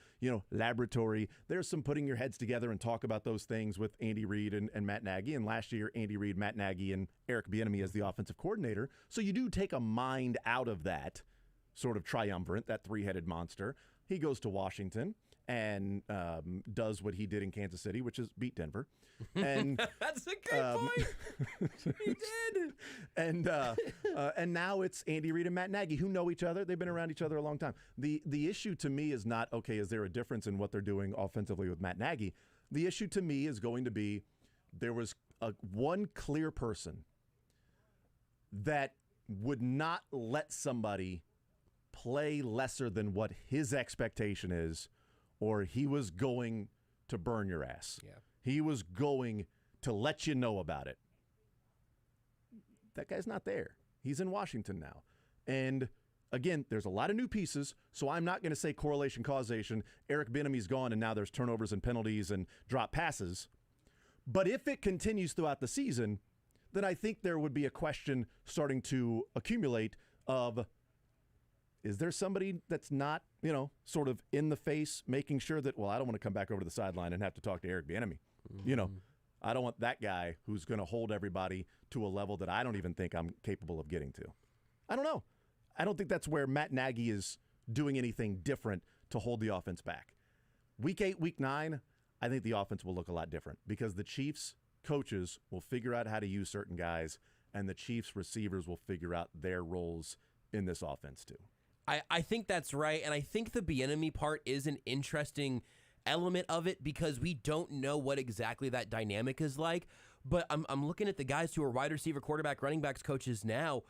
laboratory. There's some putting your heads together and talk about those things with Andy Reid and Matt Nagy. And last year, Andy Reid, Matt Nagy, and Eric Bieniemy as the offensive coordinator. So you do take a mind out of that sort of triumvirate, that three-headed monster. He goes to Washington and does what he did in Kansas City, which is beat Denver. And that's a great point. He did. And now it's Andy Reid and Matt Nagy, who know each other. They've been around each other a long time. The issue to me is not, okay, is there a difference in what they're doing offensively with Matt Nagy? The issue to me is going to be there was one clear person that would not let somebody play lesser than what his expectation is, or he was going to burn your ass. Yeah. He was going to let you know about it. That guy's not there. He's in Washington now. And again, there's a lot of new pieces, so I'm not going to say correlation, causation. Eric Bieniemy's gone, and now there's turnovers and penalties and drop passes. But if it continues throughout the season, then I think there would be a question starting to accumulate of, is there somebody that's not, sort of in the face, making sure that, well, I don't want to come back over to the sideline and have to talk to Eric Bieniemy. Mm-hmm. I don't want that guy who's going to hold everybody to a level that I don't even think I'm capable of getting to. I don't know. I don't think that's where Matt Nagy is doing anything different to hold the offense back. Week 8, Week 9, I think the offense will look a lot different because the Chiefs coaches will figure out how to use certain guys, and the Chiefs receivers will figure out their roles in this offense too. I think that's right, and I think the Bieniemy part is an interesting element of it because we don't know what exactly that dynamic is like. But I'm looking at the guys who are wide receiver, quarterback, running backs coaches now.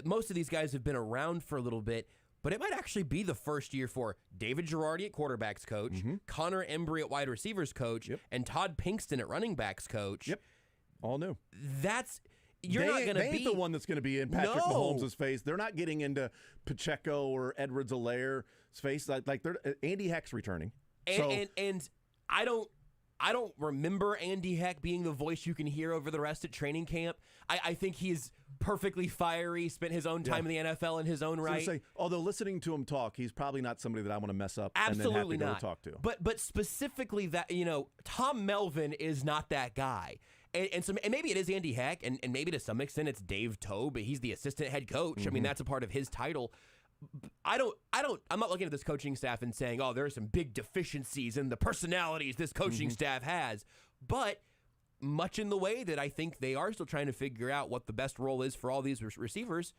Most of these guys have been around for a little bit, but it might actually be the first year for David Girardi at quarterbacks coach, mm-hmm. Connor Embry at wide receivers coach, yep. and Todd Pinkston at running backs coach. Yep, all new. You're not going to be... They ain't the one that's going to be in Patrick Mahomes' face. They're not getting into Pacheco or Edwards-Helaire face. Like they're Andy Heck's returning. And I don't remember Andy Heck being the voice you can hear over the rest at training camp. I think he's perfectly fiery, spent his own time in the NFL in his own right. Say, although listening to him talk, he's probably not somebody that I want to mess up Absolutely and then have not. to go talk to. But specifically that, Tom Melvin is not that guy. And maybe it is Andy Heck, and maybe to some extent it's Dave Tobe, but he's the assistant head coach. Mm-hmm. I mean, that's a part of his title. I'm not looking at this coaching staff and saying, oh, there are some big deficiencies in the personalities this coaching mm-hmm. staff has. But much in the way that I think they are still trying to figure out what the best role is for all these receivers,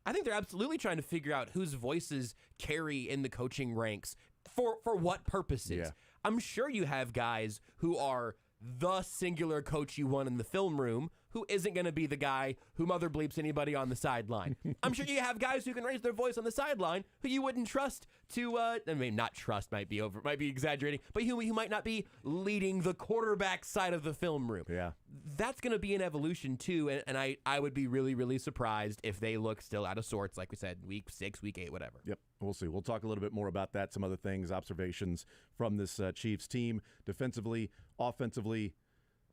I think they're absolutely trying to figure out whose voices carry in the coaching ranks for what purposes. Yeah. I'm sure you have guys who are the singular coach you want in the film room who isn't going to be the guy who mother bleeps anybody on the sideline. I'm sure you have guys who can raise their voice on the sideline who you wouldn't trust to, not trust might be exaggerating, but who might not be leading the quarterback side of the film room. Yeah. That's going to be an evolution too, and I would be really, really surprised if they look still out of sorts, like we said, week 6, week 8, whatever. Yep, we'll see. We'll talk a little bit more about that, some other things, observations from this Chiefs team, defensively, offensively,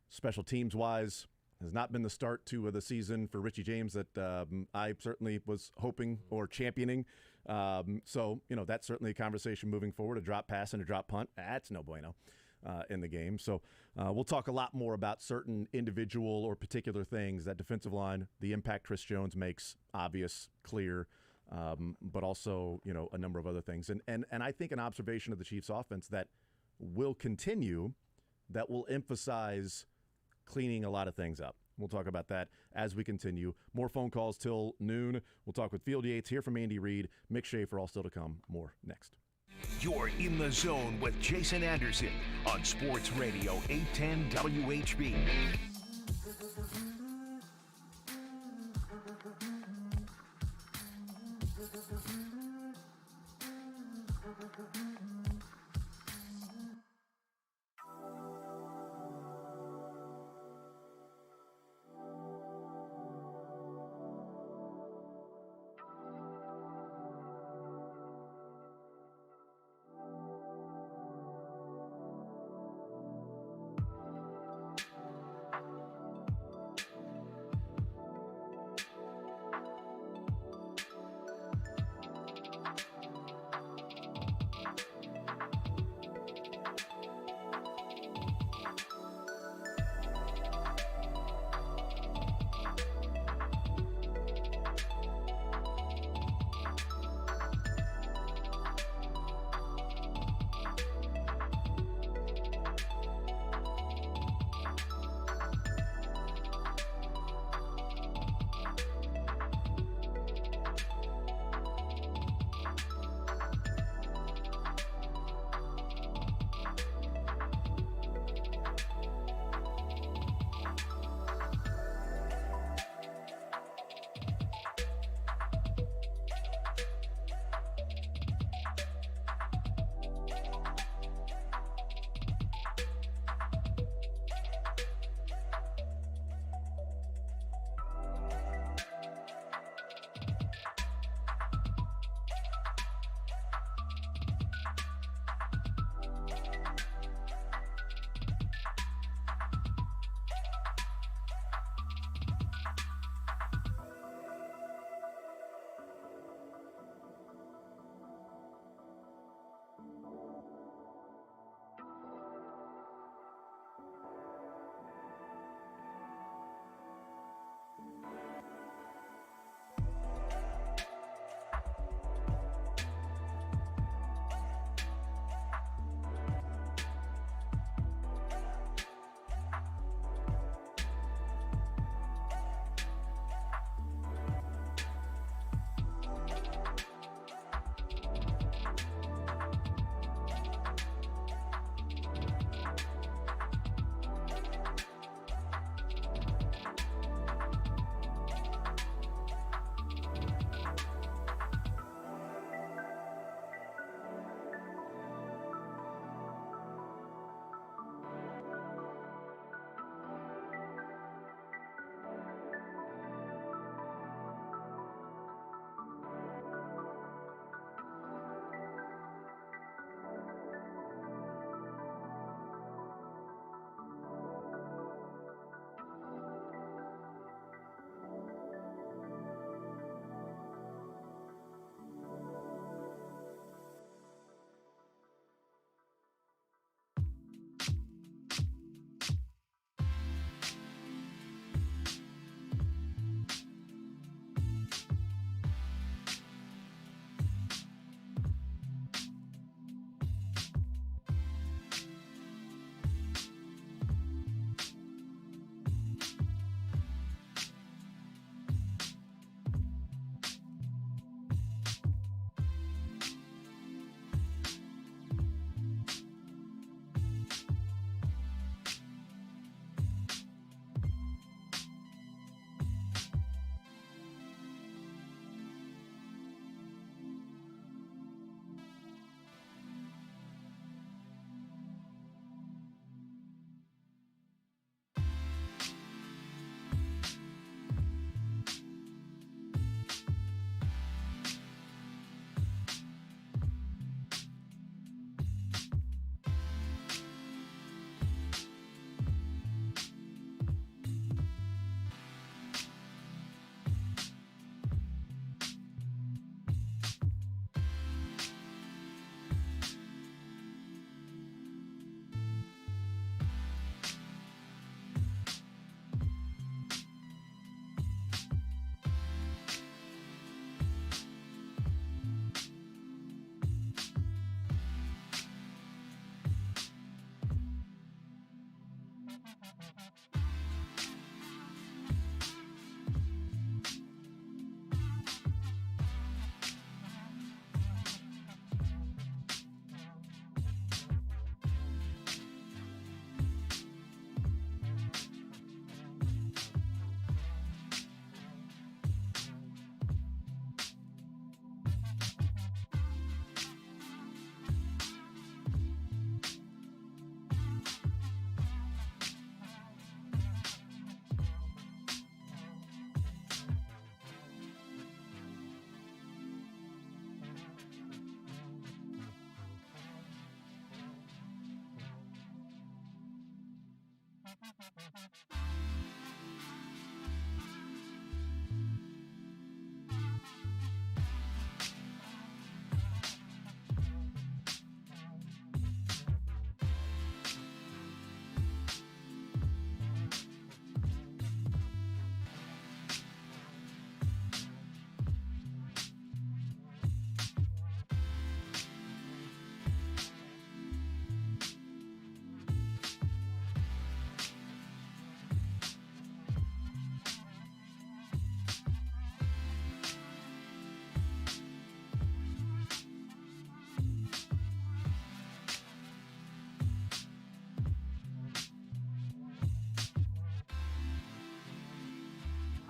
special teams-wise. Has not been the start to the season for Richie James that I certainly was hoping or championing. So, that's certainly a conversation moving forward. A drop pass and a drop punt, that's no bueno in the game. So we'll talk a lot more about certain individual or particular things. That defensive line, the impact Chris Jones makes, obvious, clear, but also, a number of other things. And I think an observation of the Chiefs offense that will continue, that will emphasize cleaning a lot of things up. We'll talk about that as we continue. More phone calls till noon. We'll talk with Field Yates, hear from Andy Reid, Mick Schaefer, all still to come. More next. You're in the zone with Jason Anderson on Sports Radio 810 WHB.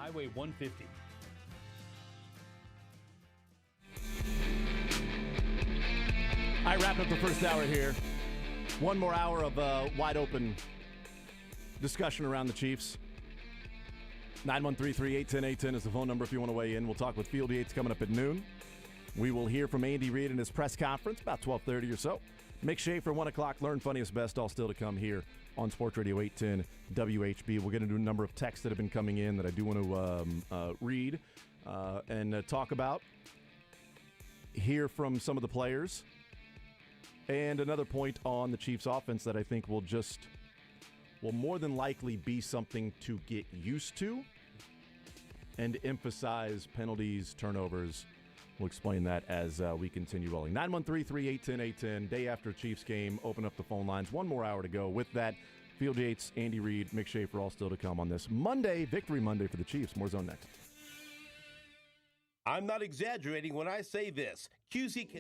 Highway 150. All right, wrapping up the first hour here. One more hour of wide open discussion around the Chiefs. 913-381-810 is the phone number if you want to weigh in. We'll talk with Field Yates coming up at noon. We will hear from Andy Reid in his press conference about 12:30 or so. Mick Schaefer, 1 o'clock. Learn Funniest Best, all still to come here on Sports Radio 810 WHB. We'll get into a number of texts that have been coming in that I do want to read and talk about. Hear from some of the players. And another point on the Chiefs offense that I think will more than likely be something to get used to and emphasize penalties, turnovers. We'll explain that as we continue rolling. 913-381-810, day after Chiefs game. Open up the phone lines. One more hour to go. With that, Field Yates, Andy Reid, Mick Schaefer, all still to come on this Monday, Victory Monday for the Chiefs. More Zone next. I'm not exaggerating when I say this. QZ can...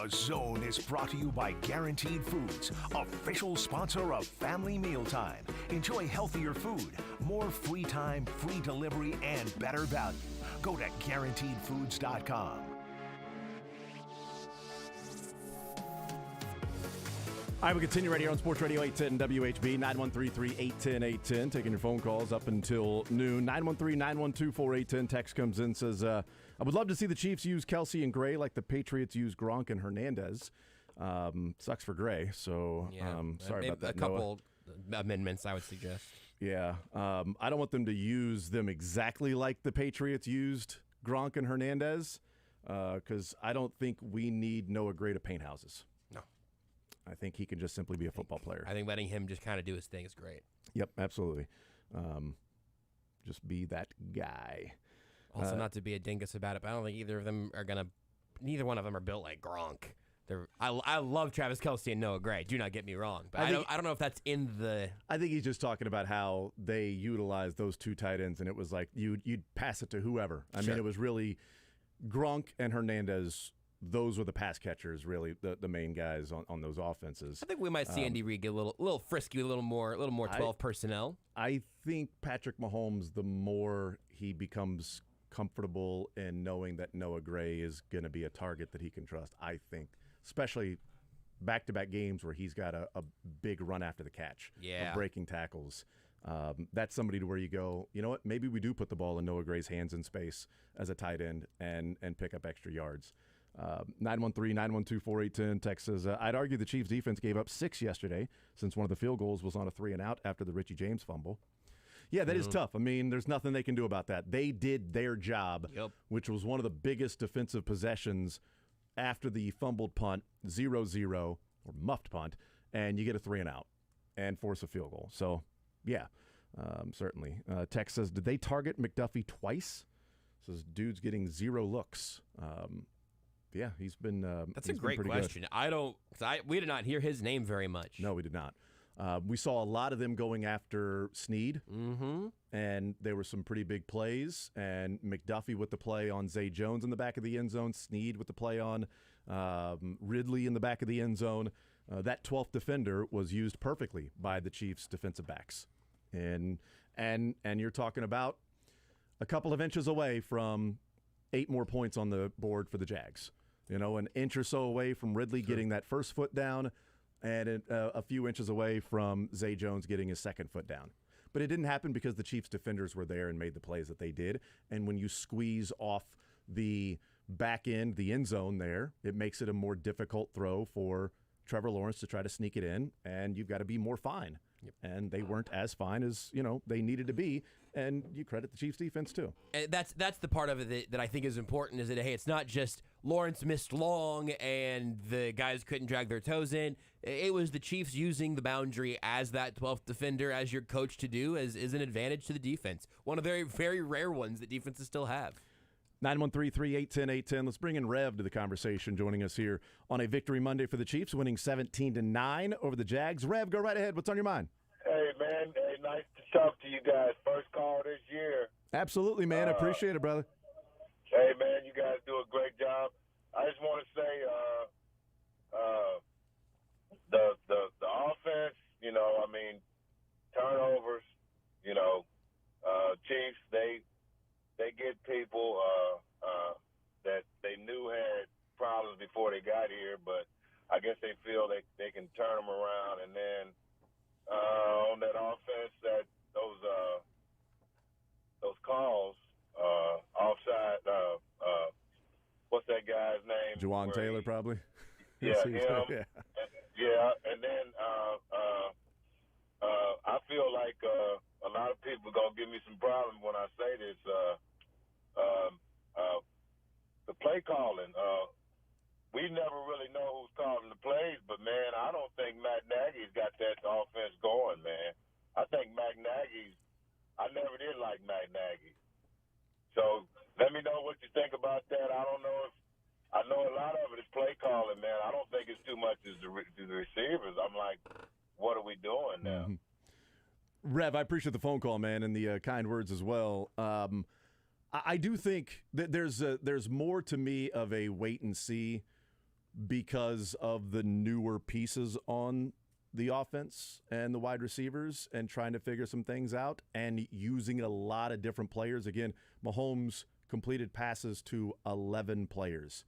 The Zone is brought to you by Guaranteed Foods, official sponsor of Family Mealtime. Enjoy healthier food, more free time, free delivery, and better value. Go to GuaranteedFoods.com. All right, we continue right here on Sports Radio 810 WHB, 913-381-0810. Taking your phone calls up until noon. 913-912-4810. Text comes in, says, I would love to see the Chiefs use Kelsey and Gray like the Patriots use Gronk and Hernandez. Sucks for Gray, so sorry about that, A couple amendments, I would suggest. Yeah. I don't want them to use them exactly like the Patriots used Gronk and Hernandez because I don't think we need Noah Gray to paint houses. I think he can just simply be a football player. I think letting him just kind of do his thing is great. Yep, absolutely. Just be that guy. Also, not to be a dingus about it, but I don't think either one of them are built like Gronk. I love Travis Kelce and Noah Gray. Do not get me wrong, but I don't know if that's in the. I think he's just talking about how they utilize those two tight ends, and it was like you'd pass it to whoever. I mean, it was really Gronk and Hernandez. Those were the pass catchers, really, the main guys on those offenses. I think we might see Andy Reid get a little frisky, a little more 12 personnel. I think Patrick Mahomes, the more he becomes comfortable in knowing that Noah Gray is going to be a target that he can trust, I think, especially back-to-back games where he's got a big run after the catch, of breaking tackles. That's somebody to where you go, you know what, maybe we do put the ball in Noah Gray's hands in space as a tight end and pick up extra yards. 913-912-4810 text says, I'd argue the Chiefs defense gave up 6 yesterday since one of the field goals was on a 3-and-out after the Richie James fumble. Yeah, that is tough. I mean, there's nothing they can do about that. They did their job, which was one of the biggest defensive possessions after the fumbled punt, 0-0, or muffed punt, and you get a 3-and-out and force a field goal. So, yeah, certainly. Text says, did they target McDuffie twice? Says, dude's getting 0 looks. Yeah, he's been. That's a great question. Good. We did not hear his name very much. No, we did not. We saw a lot of them going after Snead, and there were some pretty big plays. And McDuffie with the play on Zay Jones in the back of the end zone, Snead with the play on Ridley in the back of the end zone. That 12th defender was used perfectly by the Chiefs' defensive backs, and you're talking about a couple of inches away from 8 more points on the board for the Jags. You know, an inch or so away from Ridley getting that first foot down, and a few inches away from Zay Jones getting his second foot down. But it didn't happen because the Chiefs defenders were there and made the plays that they did. And when you squeeze off the back end, the end zone there, it makes it a more difficult throw for Trevor Lawrence to try to sneak it in, and you've got to be more fine. And they weren't as fine as, they needed to be. And you credit the Chiefs defense too. And that's the part of it that I think is important, is that, hey, it's not just Lawrence missed long and the guys couldn't drag their toes in. It was the Chiefs using the boundary as that 12th defender, as your coach to do, is an advantage to the defense. One of the very, very rare ones that defenses still have. 913-381-0810. Let's bring in Rev to the conversation, joining us here on a Victory Monday for the Chiefs, winning 17-9 over the Jags. Rev, go right ahead. What's on your mind? Hey, man. Hey, nice to talk to you guys. First call this year. Absolutely, man. I appreciate it, brother. Hey, man, you guys do a great job. I just want to say the offense, turnovers, Chiefs, they get people that they knew had problems before they got here, but I guess they feel they can turn them around. And then on that offense, those calls, offside, what's that guy's name? Juwan Taylor, probably. Yeah, him. Yeah, and then I feel like a lot of people are going to give me some problems when I say this. The play calling, we never really know who's calling the plays, but, man, I don't think Matt Nagy's got that offense going, man. I think I never did like Matt Nagy. So let me know what you think about that. I don't know I know a lot of it is play calling, man. I don't think it's too much as the receivers. I'm like, what are we doing now? Rev, I appreciate the phone call, man, and the kind words as well. I do think that there's more to me of a wait and see because of the newer pieces on the offense and the wide receivers and trying to figure some things out and using a lot of different players. Again, Mahomes completed passes to 11 players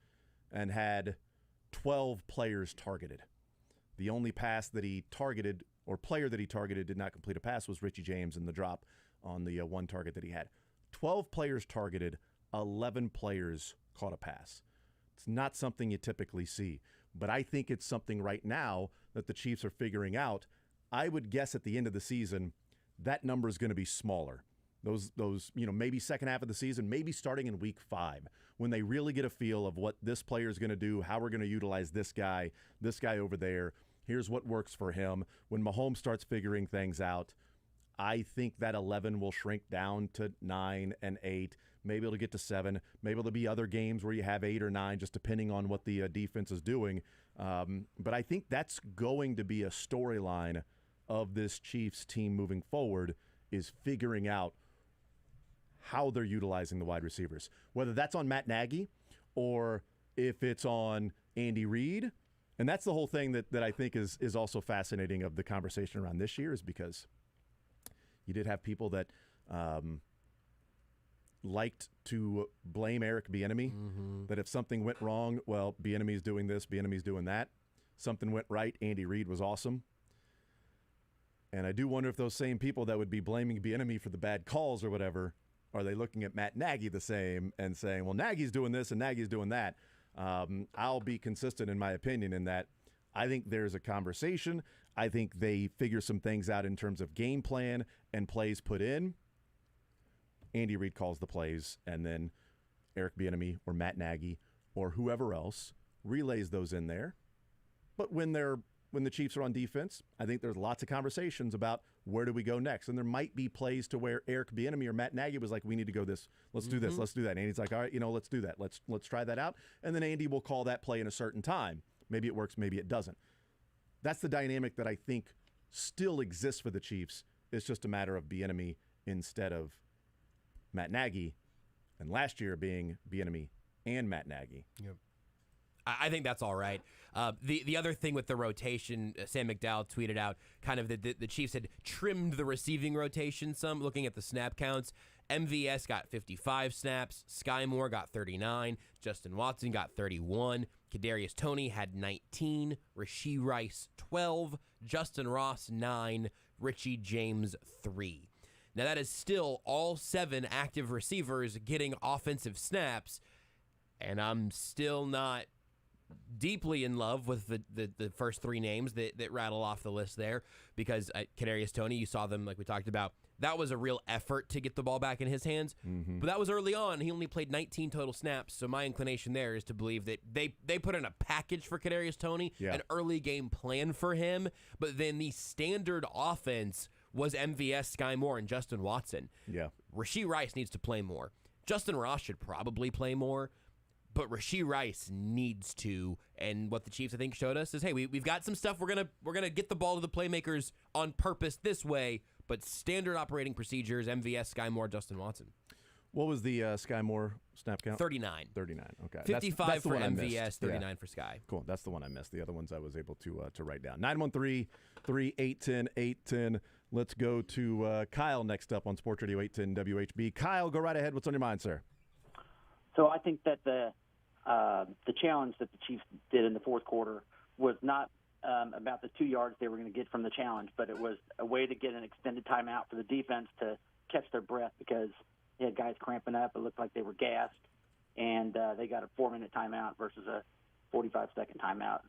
and had 12 players targeted. The only pass that he targeted or player that he targeted did not complete a pass was Richie James in the drop on the one target that he had. 12 players targeted, 11 players caught a pass. It's not something you typically see, but I think it's something right now that the Chiefs are figuring out. I would guess at the end of the season, that number is going to be smaller. Those, maybe second half of the season, maybe starting in week 5, when they really get a feel of what this player is going to do, how we're going to utilize this guy over there. Here's what works for him. When Mahomes starts figuring things out, I think that 11 will shrink down to 9 and 8. Maybe it'll get to 7. Maybe there'll be other games where you have 8 or 9, just depending on what the defense is doing. But I think that's going to be a storyline of this Chiefs team moving forward, is figuring out how they're utilizing the wide receivers. Whether that's on Matt Nagy or if it's on Andy Reid. And that's the whole thing that I think is also fascinating of the conversation around this year, is because you did have people that liked to blame Eric Bieniemy, that if something went wrong, well, Bieniemy's doing this, Bieniemy's doing that. Something went right, Andy Reid was awesome. And I do wonder if those same people that would be blaming Bieniemy for the bad calls or whatever, are they looking at Matt Nagy the same and saying, well, Nagy's doing this and Nagy's doing that? I'll be consistent in my opinion in that I think there's a conversation. I think they figure some things out in terms of game plan and plays put in. Andy Reid calls the plays, and then Eric Bieniemy or Matt Nagy or whoever else relays those in there. But when the Chiefs are on defense, I think there's lots of conversations about where do we go next. And there might be plays to where Eric Bieniemy or Matt Nagy was like, we need to go this. Let's do this. Let's do that. And Andy's like, all right, let's do that. Let's try that out. And then Andy will call that play in a certain time. Maybe it works, maybe it doesn't. That's the dynamic that I think still exists for the Chiefs. It's just a matter of Bieniemy instead of Matt Nagy, and last year being Bieniemy and Matt Nagy. Yep. I think that's all right. The other thing with the rotation, Sam McDowell tweeted out kind of the Chiefs had trimmed the receiving rotation some, looking at the snap counts. MVS got 55 snaps. Sky Moore got 39. Justin Watson got 31. Kadarius Toney had 19. Rashee Rice, 12. Justin Ross, 9. Richie James, 3. Now, that is still all 7 active receivers getting offensive snaps, and I'm still not deeply in love with the first 3 names that rattle off the list there, because Kadarius Toney, you saw them like we talked about. That was a real effort to get the ball back in his hands, but that was early on. He only played 19 total snaps, so my inclination there is to believe that they put in a package for Kadarius Toney, an early game plan for him, but then the standard offense was MVS, Sky Moore, and Justin Watson. Yeah. Rashee Rice needs to play more. Justin Ross should probably play more, but Rashee Rice needs to. And what the Chiefs, I think, showed us is, hey, we've got some stuff. We're gonna get the ball to the playmakers on purpose this way, but standard operating procedures, MVS, Sky Moore, Justin Watson. What was the Sky Moore snap count? 39. 39, okay. 55 that's the for one I MVS, missed. 39 for Sky. Cool, that's the one I missed. The other ones I was able to write down. 913-3-810-810. Let's go to Kyle next up on Sports Radio 810 WHB. Kyle, go right ahead. What's on your mind, sir? So I think that the challenge that the Chiefs did in the fourth quarter was not about the 2 yards they were going to get from the challenge, but it was a way to get an extended timeout for the defense to catch their breath, because they had guys cramping up. It looked like they were gassed, and they got a 4-minute timeout versus a 45-second timeout.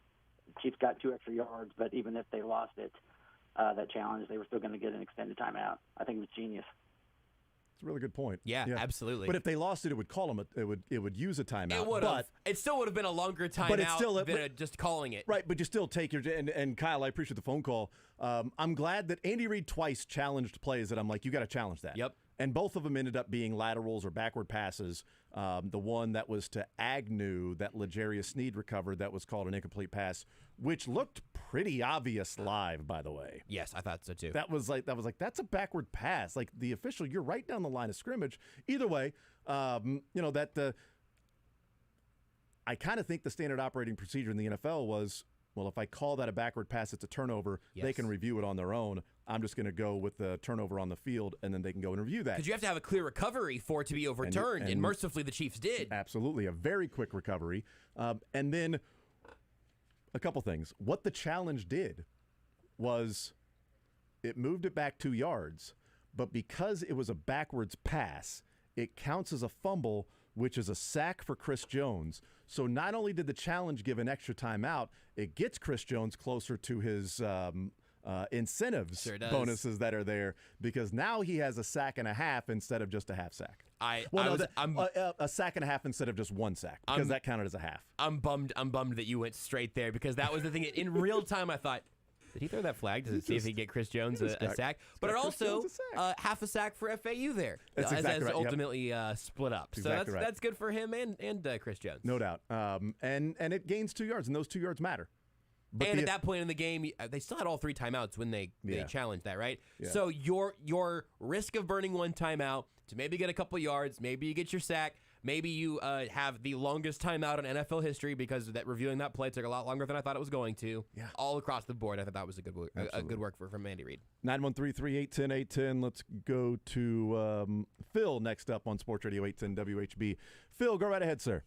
The Chiefs got 2 extra yards, but even if they lost it, that challenge, they were still going to get an extended timeout. I think it was genius. It's a really good point. Yeah, absolutely. But if they lost it, it would call them. It would use a timeout. It would have. It still would have been a longer timeout than just calling it. Right, but you still take your and Kyle, I appreciate the phone call. I'm glad that Andy Reid twice challenged plays that I'm like, you got to challenge that. Yep. And both of them ended up being laterals or backward passes. The one that was to Agnew that L'Jarius Sneed recovered, that was called an incomplete pass, which looked pretty obvious live, by the way. Yes, I thought so too. That was like that's a backward pass. Like the official, you're right down the line of scrimmage. Either way, I I kind of think the standard operating procedure in the NFL was, well, if I call that a backward pass, it's a turnover. Yes. They can review it on their own. I'm just going to go with the turnover on the field, and then they can go and review that. Because you have to have a clear recovery for it to be overturned, and mercifully the Chiefs did. Absolutely, a very quick recovery. And then a couple things. What the challenge did was it moved it back 2 yards, but because it was a backwards pass, it counts as a fumble, which is a sack for Chris Jones. So not only did the challenge give an extra timeout, it gets Chris Jones closer to his incentives, bonuses that are there, because now he has a sack and a half instead of just a half sack. A sack and a half instead of just one sack, because that counted as a half. I'm bummed that you went straight there, because that was the thing. In real time, I thought, did he throw that flag to see if he get Chris Jones a sack? But it also half a sack for FAU there. That's exactly right. Ultimately split up. Exactly so that's good for him and Chris Jones. No doubt. And it gains 2 yards, and those 2 yards matter. But at that point in the game, they still had all 3 timeouts when they challenged that, right? Yeah. So your risk of burning 1 timeout to maybe get a couple yards, maybe you get your sack, maybe you have the longest timeout in NFL history because reviewing that play took a lot longer than I thought it was going to. Yeah. All across the board, I thought that was a good work from Andy Reid. 913-381-0810. Let's go to Phil next up on Sports Radio 810 WHB. Phil, go right ahead, sir.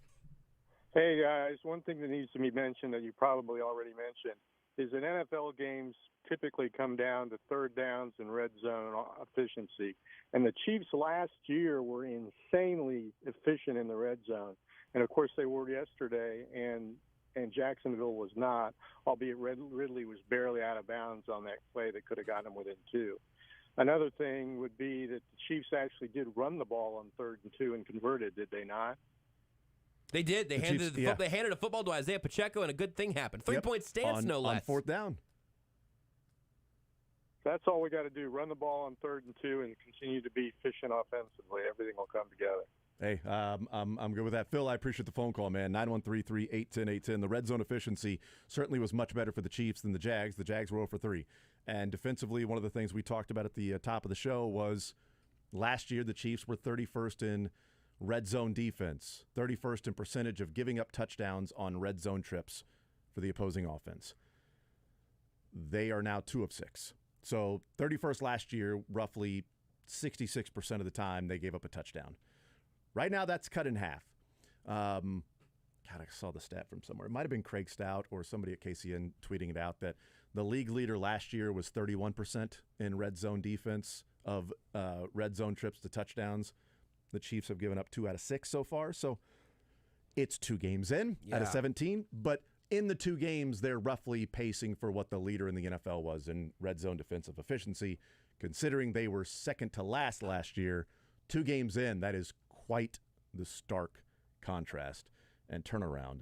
Hey, guys, one thing that needs to be mentioned that you probably already mentioned is that NFL games typically come down to third downs and red zone efficiency. And the Chiefs last year were insanely efficient in the red zone. And, of course, they were yesterday, and Jacksonville was not, albeit Ridley was barely out of bounds on that play that could have gotten them within 2. Another thing would be that the Chiefs actually did run the ball on 3rd and 2 and converted, did they not? They did. They handed a football to Isaiah Pacheco, and a good thing happened. 3-point stance, no less. On 4th down. That's all we got to do. Run the ball on 3rd and 2 and continue to be efficient offensively. Everything will come together. Hey, I'm good with that. Phil, I appreciate the phone call, man. 913-381-0810. The red zone efficiency certainly was much better for the Chiefs than the Jags. The Jags were 0 for 3. And defensively, one of the things we talked about at the top of the show was last year the Chiefs were 31st in red zone defense, 31st in percentage of giving up touchdowns on red zone trips for the opposing offense. They are now 2 of 6. So 31st last year, roughly 66% of the time they gave up a touchdown. Right now that's cut in half. God, I saw the stat from somewhere. It might have been Craig Stout or somebody at KCN tweeting it out that the league leader last year was 31% in red zone defense of red zone trips to touchdowns. The Chiefs have given up 2 out of 6 so far, so it's 2 games in out of 17. But in the 2 games, they're roughly pacing for what the leader in the NFL was in red zone defensive efficiency. Considering they were second to last year, 2 games in, that is quite the stark contrast and turnaround.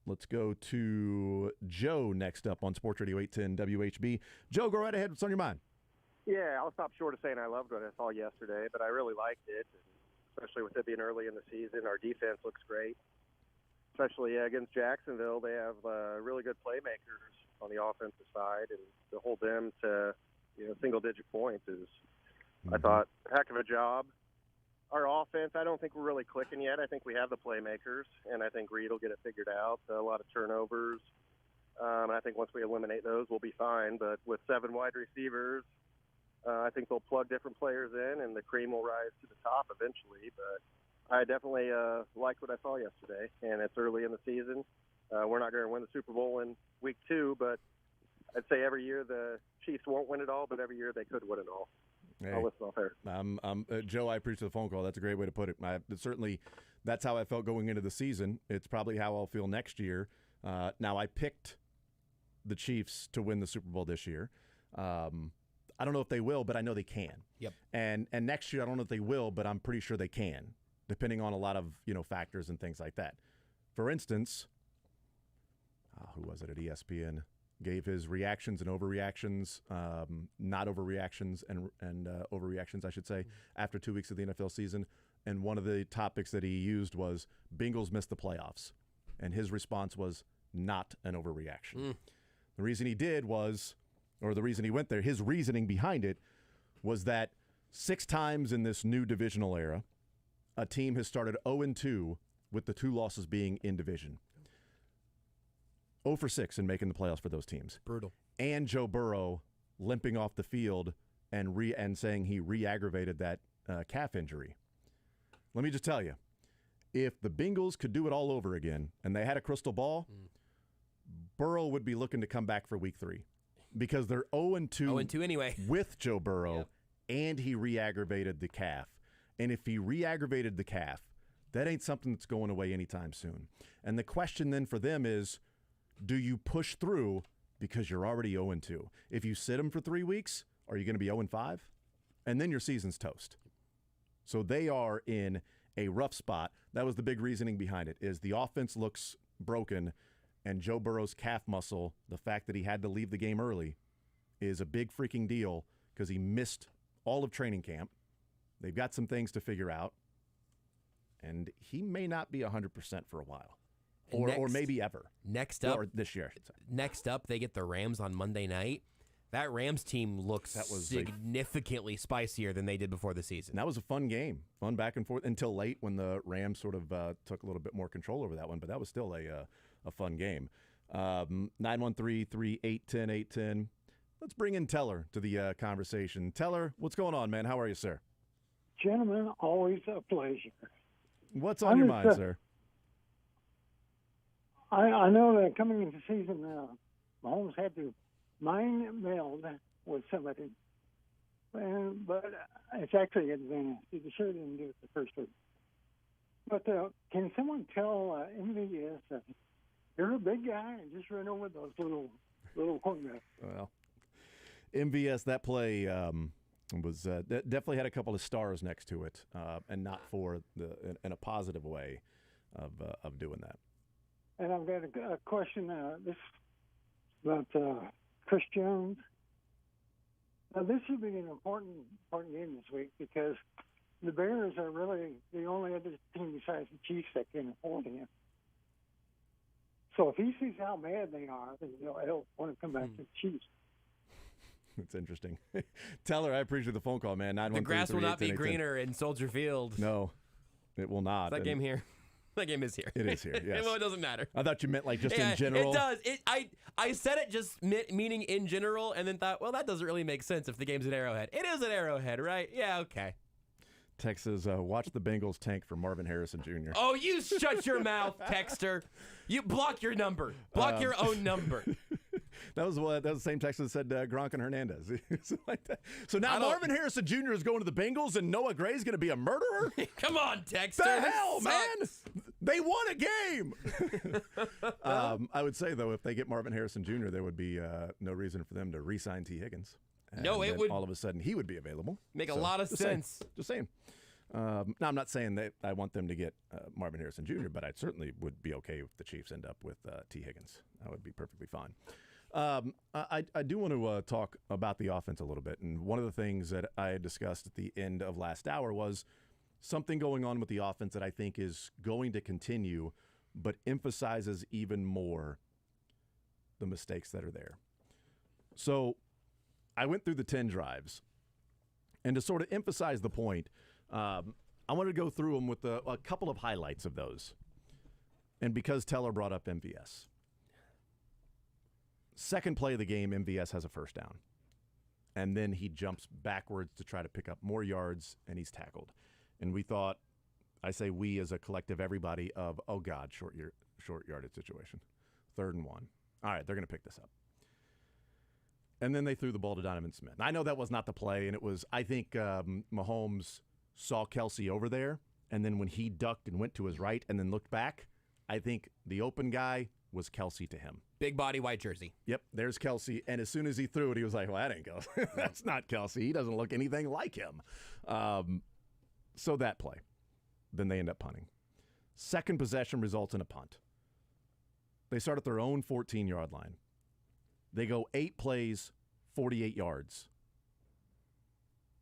Let's go to Joe next up on Sports Radio 810 WHB. Joe, go right ahead. What's on your mind? Yeah, I'll stop short of saying I loved what I saw yesterday, but I really liked it, especially with it being early in the season. Our defense looks great, especially against Jacksonville. They have really good playmakers on the offensive side, and to hold them to single-digit points is, I thought, a heck of a job. Our offense, I don't think we're really clicking yet. I think we have the playmakers, and I think Reed will get it figured out. A lot of turnovers. I think once we eliminate those, we'll be fine. But with 7 wide receivers, I think they'll plug different players in, and the cream will rise to the top eventually. But I definitely liked what I saw yesterday, and it's early in the season. We're not going to win the Super Bowl in week 2, but I'd say every year the Chiefs won't win it all, but every year they could win it all. Hey, I'll listen off here. Joe, I appreciate the phone call. That's a great way to put it. Certainly, that's how I felt going into the season. It's probably how I'll feel next year. Now, I picked the Chiefs to win the Super Bowl this year. I don't know if they will, but I know they can. Yep. And next year, I don't know if they will, but I'm pretty sure they can, depending on a lot of factors and things like that. For instance, who was it at ESPN? Gave his reactions and overreactions, not overreactions and overreactions, I should say, after 2 weeks of the NFL season. And one of the topics that he used was Bengals missed the playoffs. And his response was not an overreaction. The reason he did was, or the reason he went there, his reasoning behind it was that 6 times in this new divisional era, a team has started 0-2 with the 2 losses being in division. 0 for 6 in making the playoffs for those teams. Brutal. And Joe Burrow limping off the field and saying he re-aggravated that calf injury. Let me just tell you, if the Bengals could do it all over again and they had a crystal ball, Burrow would be looking to come back for week 3 because they're 0-2 0-2 anyway with Joe Burrow, and he re-aggravated the calf. And if he re-aggravated the calf, that ain't something that's going away anytime soon. And the question then for them is, do you push through because you're already 0-2? If you sit him for 3 weeks, are you going to be 0-5? And then your season's toast. So they are in a rough spot. That was the big reasoning behind it, is the offense looks broken, and Joe Burrow's calf muscle, the fact that he had to leave the game early, is a big freaking deal because he missed all of training camp. They've got some things to figure out, and he may not be 100% for a while. Or maybe ever. Next up, or this year, I should say. Next up, they get the Rams on Monday night. That Rams team looks significantly spicier than they did before the season. And that was a fun game, fun back and forth until late when the Rams sort of took a little bit more control over that one. But that was still a fun game. 913-388-10-810. Let's bring in Teller to the conversation. Teller, what's going on, man? How are you, sir? Gentlemen, always a pleasure. What's on your mind, sir? I know that coming into the season, Mahomes had to mind meld with somebody, but it's actually advanced. He sure didn't do it the first week. But can someone tell MVS that you're a big guy and just run over those little quarterbacks? Well, MVS, that play was definitely had a couple of stars next to it, and not for in a positive way of doing that. And I've got a question this about Chris Jones. Now, this should be an important game this week because the Bears are really the only other team besides the Chiefs that can hold him. So if he sees how bad they are, then he'll want to come back to the Chiefs. It's interesting. Teller, I appreciate the phone call, man. The grass will not be greener in Soldier Field. No, it will not. Is that game here? That game is here. It is here, yes. Well, it doesn't matter. I thought you meant like just in general. It does. I said it just meaning in general and then thought, well, that doesn't really make sense if the game's at Arrowhead. It is at Arrowhead, right? Yeah, okay. Texas, watch the Bengals tank for Marvin Harrison Jr. Oh, you shut your mouth, Texter. You block your number. Block your own number. That was the same text that said Gronk and Hernandez. Like that. So now Marvin Harrison Jr. is going to the Bengals and Noah Gray's going to be a murderer? Come on, Texter. The hell, man? They won a game. I would say, though, if they get Marvin Harrison Jr., there would be no reason for them to re-sign T. Higgins. No, it would. All of a sudden, he would be available. Make a lot of sense. Just saying. Now, I'm not saying that I want them to get Marvin Harrison Jr., but I certainly would be okay if the Chiefs end up with T. Higgins. That would be perfectly fine. I do want to talk about the offense a little bit. And one of the things that I had discussed at the end of last hour was something going on with the offense that I think is going to continue, but emphasizes even more the mistakes that are there. So I went through the 10 drives. And to sort of emphasize the point, I wanted to go through them with a couple of highlights of those. And because Teller brought up MVS. Second play of the game, MVS has a first down. And then he jumps backwards to try to pick up more yards, and he's tackled. And we thought, I say we as a collective, everybody, of, oh, God, short yardage situation. 3rd and 1. All right, they're going to pick this up. And then they threw the ball to Donovan Smith. I know that was not the play, and it was, I think Mahomes saw Kelsey over there, and then when he ducked and went to his right and then looked back, I think the open guy was Kelsey to him. Big body, white jersey. Yep, there's Kelsey. And as soon as he threw it, he was like, well, that ain't Kelsey. That's not Kelsey. He doesn't look anything like him. So that play. Then they end up punting. Second possession results in a punt. They start at their own 14-yard line. They go 8 plays, 48 yards.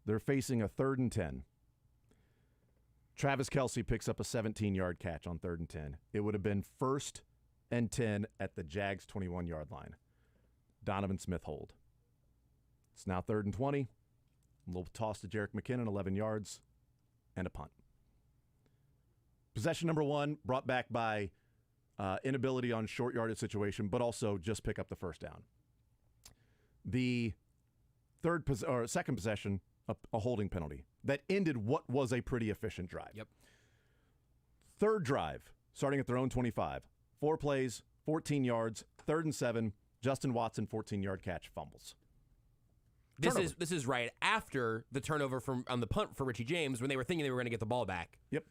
They're facing a 3rd and 10. Travis Kelsey picks up a 17-yard catch on 3rd and 10. It would have been 1st and 10 at the Jags' 21-yard line. Donovan Smith hold. It's now 3rd and 20. A little toss to Jerick McKinnon, 11 yards, and a punt. Possession number 1 brought back by inability on short yardage situation, but also just pick up the first down. The second possession, a holding penalty that ended what was a pretty efficient drive. Yep. Third drive, starting at their own 25. 4 plays, 14 yards, 3rd and 7. Justin Watson, 14-yard catch, fumbles. This is right after the turnover on the punt for Richie James when they were thinking they were going to get the ball back. Yep.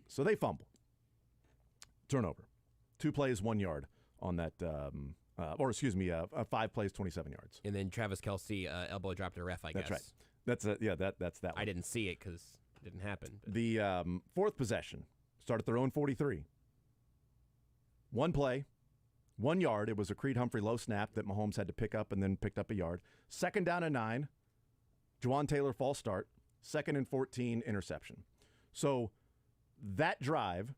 So they fumble. Turnover. 2 plays, 1 yard on that. 5 plays, 27 yards. And then Travis Kelce elbow dropped a ref. I guess that's right. That's that one. I didn't see it because it didn't happen. But. The fourth possession started at their own 43. 1 play, 1 yard. It was a Creed Humphrey low snap that Mahomes had to pick up and then picked up a yard. 2nd down and 9. Juwan Taylor false start. 2nd and 14 interception. So that drive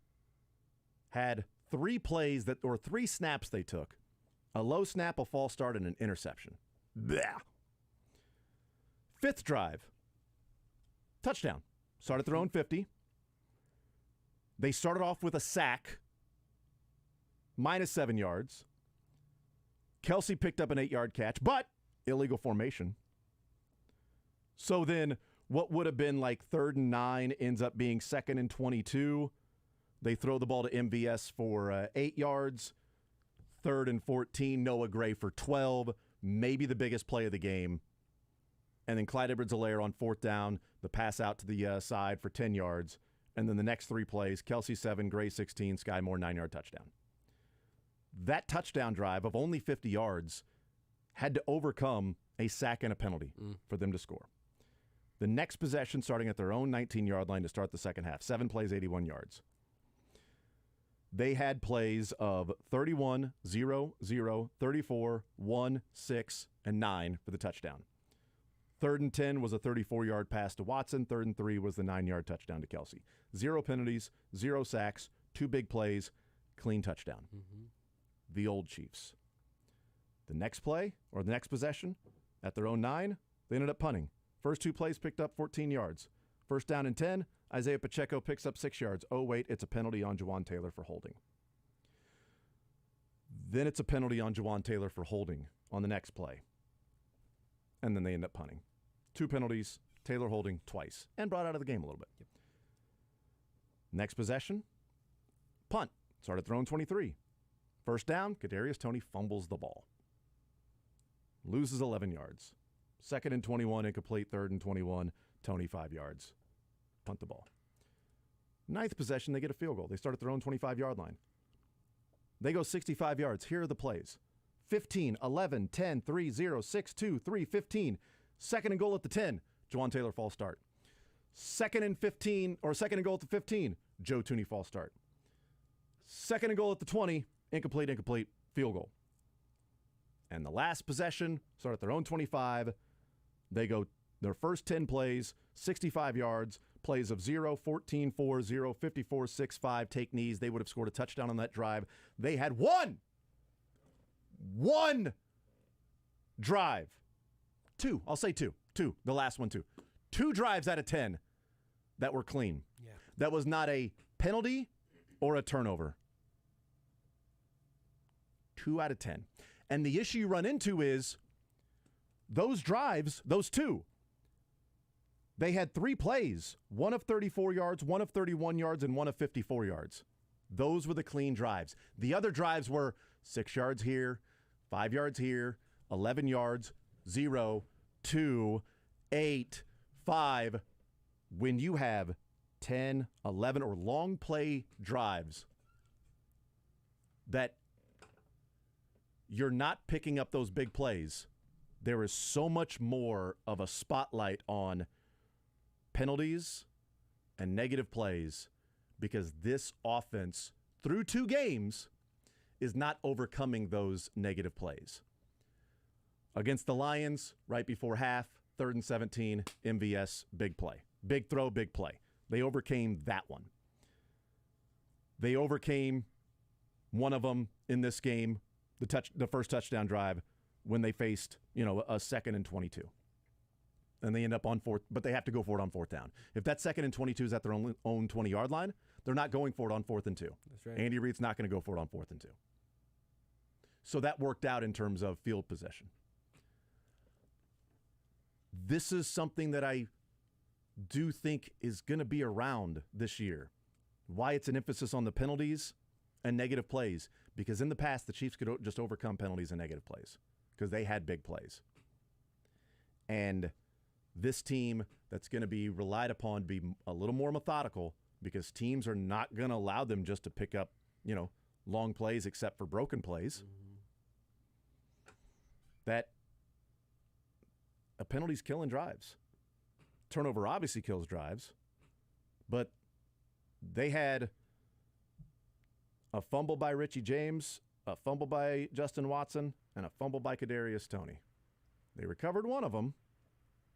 had 3 plays 3 snaps they took. A low snap, a false start, and an interception. Blah. 5th drive. Touchdown. Started at their own 50. They started off with a sack. -7 yards. Kelce picked up an 8-yard catch, but illegal formation. So then what would have been like 3rd and 9 ends up being 2nd and 22. They throw the ball to MVS for 8 yards. 3rd and 14, Noah Gray for 12. Maybe the biggest play of the game. And then Clyde Edwards-Helaire on 4th down, the pass out to the side for 10 yards. And then the next 3 plays, Kelce 7, Gray 16, Sky Moore 9-yard touchdown. That touchdown drive of only 50 yards had to overcome a sack and a penalty for them to score. The next possession starting at their own 19-yard line to start the second half. 7 plays, 81 yards. They had plays of 31, 0, 0, 34, 1, 6, and 9 for the touchdown. 3rd and 10 was a 34-yard pass to Watson. 3rd and 3 was the 9-yard touchdown to Kelce. 0 penalties, 0 sacks, 2 big plays, clean touchdown. The old Chiefs. The next play, or the next possession, at their own 9, they ended up punting. First 2 plays picked up 14 yards. 1st down and 10, Isaiah Pacheco picks up 6 yards. Oh, wait, it's a penalty on Juwan Taylor for holding. Then it's a penalty on Juwan Taylor for holding on the next play. And then they end up punting. 2 penalties, Taylor holding twice, and brought out of the game a little bit. Next possession, punt. Started at their own 23. 1st down, Kadarius Toney fumbles the ball. Loses 11 yards. 2nd and 21, incomplete. 3rd and 21, Toney 5 yards. Punt the ball. 9th possession, they get a field goal. They start at their own 25-yard line. They go 65 yards. Here are the plays. 15, 11, 10, 3, 0, 6, 2, 3, 15. 2nd and goal at the 10. Juwan Taylor false start. 2nd and 15, or 2nd and goal at the 15. Joe Tooney false start. 2nd and goal at the 20. Incomplete, field goal. And the last possession, start at their own 25. They go their first 10 plays, 65 yards, plays of 0, 14, 4, 0, 54, 6, 5, take knees. They would have scored a touchdown on that drive. They had one drive. 2, I'll say 2. 2, the last one 2. 2 drives out of 10 that were clean. Yeah. That was not a penalty or a turnover. 2 out of 10. And the issue you run into is those drives, those 2, they had 3 plays, 1 of 34 yards, 1 of 31 yards, and 1 of 54 yards. Those were the clean drives. The other drives were 6 yards here, 5 yards here, 11 yards, 0, 2, 8, 5. When you have 10, 11, or long play drives that you're not picking up those big plays, there is so much more of a spotlight on penalties and negative plays because this offense, through 2 games, is not overcoming those negative plays. Against the Lions, right before half, 3rd and 17, MVS, big play. Big throw, big play. They overcame that one. They overcame one of them in this game, the first touchdown drive, when they faced, a 2nd and 22. and they end up on fourth, but they have to go for it on fourth down. If that 2nd and 22 is at their own 20-yard line, they're not going for it on 4th and 2. That's right. Andy Reid's not going to go for it on 4th and 2. So that worked out in terms of field possession. This is something that I do think is going to be around this year. Why it's an emphasis on the penalties and negative plays, because in the past the Chiefs could just overcome penalties and negative plays because they had big plays. And this team that's going to be relied upon to be a little more methodical because teams are not going to allow them just to pick up, long plays except for broken plays. That a penalty's killing drives. Turnover obviously kills drives, but they had a fumble by Richie James, a fumble by Justin Watson, and a fumble by Kadarius Toney. They recovered one of them,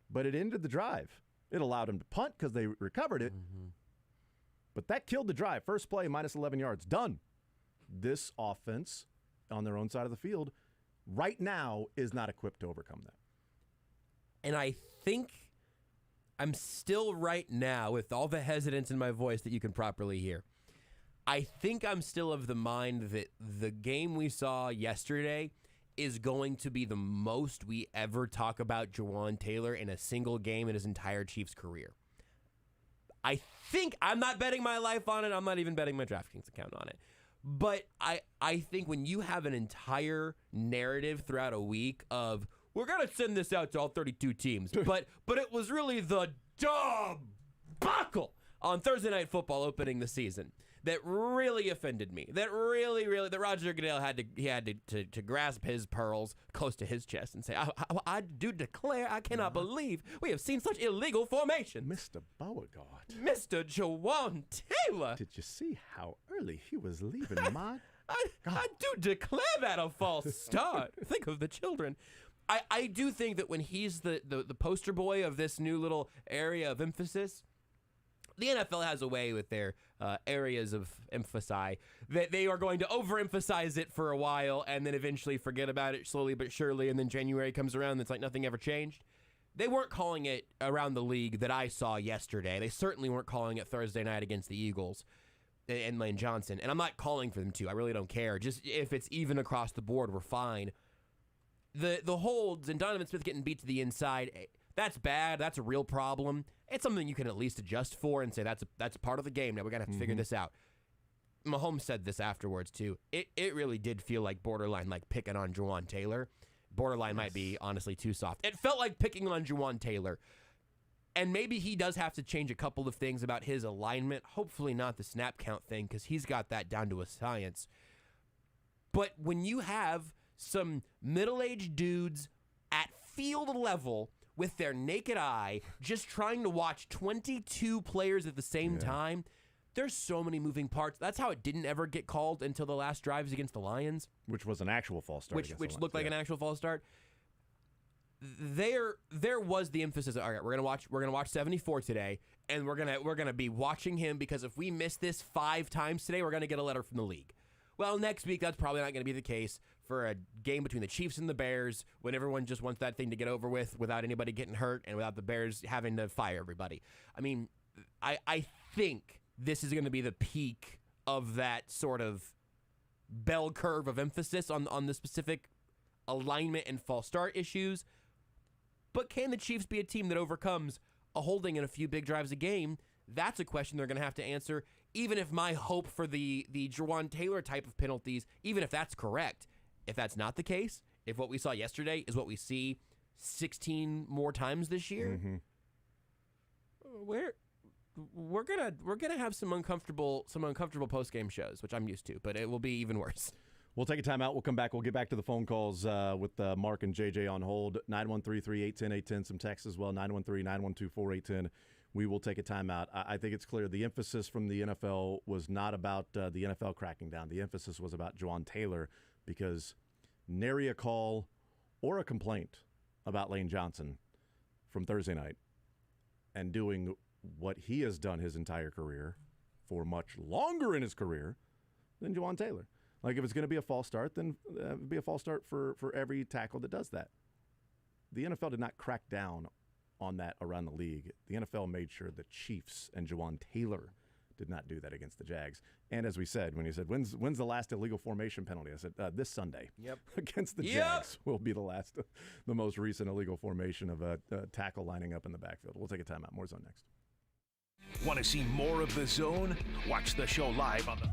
but it ended the drive. It allowed them to punt because they recovered it, but that killed the drive. First play, minus 11 yards. Done. This offense on their own side of the field right now is not equipped to overcome that. And I think I'm still right now, with all the hesitance in my voice that you can properly hear, I think I'm still of the mind that the game we saw yesterday is going to be the most we ever talk about Jawan Taylor in a single game in his entire Chiefs career. I think, I'm not betting my life on it. I'm not even betting my DraftKings account on it. But I think when you have an entire narrative throughout a week of, we're going to send this out to all 32 teams, but it was really the debacle on Thursday Night Football opening the season that really offended me. That really, that Roger Goodell had to grasp his pearls close to his chest and say, I do declare, I cannot believe we have seen such illegal formation. Mr. Beauregard. Mr. Jawan Taylor. Did you see how early he was leaving my I do declare that a false start. Think of the children. I do think that when he's the poster boy of this new little area of emphasis, the NFL has a way with their areas of emphasis that they are going to overemphasize it for a while and then eventually forget about it slowly but surely, and then January comes around and it's like nothing ever changed. They weren't calling it around the league that I saw yesterday. They certainly weren't calling it Thursday night against the Eagles and Lane Johnson. And I'm not calling for them to. I really don't care. Just if it's even across the board, we're fine. The holds and Donovan Smith getting beat to the inside, that's bad. That's a real problem. It's something you can at least adjust for and say that's part of the game. Now we're going to have to figure this out. Mahomes said this afterwards, too. It really did feel like borderline like picking on Jawan Taylor. Borderline might be honestly too soft. It felt like picking on Jawan Taylor. And maybe he does have to change a couple of things about his alignment. Hopefully not the snap count thing, because he's got that down to a science. But when you have some middle-aged dudes at field level with their naked eye just trying to watch 22 players at the same time, there's so many moving parts. That's how it didn't ever get called until the last drives against the Lions. Which was an actual false start. Which looked like an actual false start. There was the emphasis. All right, we're gonna watch 74 today, and we're gonna be watching him because if we miss this 5 times today, we're gonna get a letter from the league. Well, next week that's probably not gonna be the case for a game between the Chiefs and the Bears when everyone just wants that thing to get over with without anybody getting hurt and without the Bears having to fire everybody. I mean, I think this is gonna be the peak of that sort of bell curve of emphasis on the specific alignment and false start issues. But can the Chiefs be a team that overcomes a holding in a few big drives a game? That's a question they're going to have to answer, even if my hope for the Jawan Taylor type of penalties, even if that's correct. If that's not the case, if what we saw yesterday is what we see 16 more times this year, we're gonna have some uncomfortable post-game shows, which I'm used to, but it will be even worse. We'll take a timeout. We'll come back. We'll get back to the phone calls with Mark and JJ on hold. 913-381-810. Some texts as well. 913-912-4810. We will take a timeout. I think it's clear the emphasis from the NFL was not about the NFL cracking down. The emphasis was about Jawan Taylor because nary a call or a complaint about Lane Johnson from Thursday night and doing what he has done his entire career for much longer in his career than Jawan Taylor. Like, if it's going to be a false start, then it would be a false start for every tackle that does that. The NFL did not crack down on that around the league. The NFL made sure the Chiefs and Jawan Taylor did not do that against the Jags. And as we said, when you said, when's the last illegal formation penalty? I said, this Sunday. Yep. Against the Jags will be the most recent illegal formation of a tackle lining up in the backfield. We'll take a timeout. More Zone next. Want to see more of The Zone? Watch the show live on the...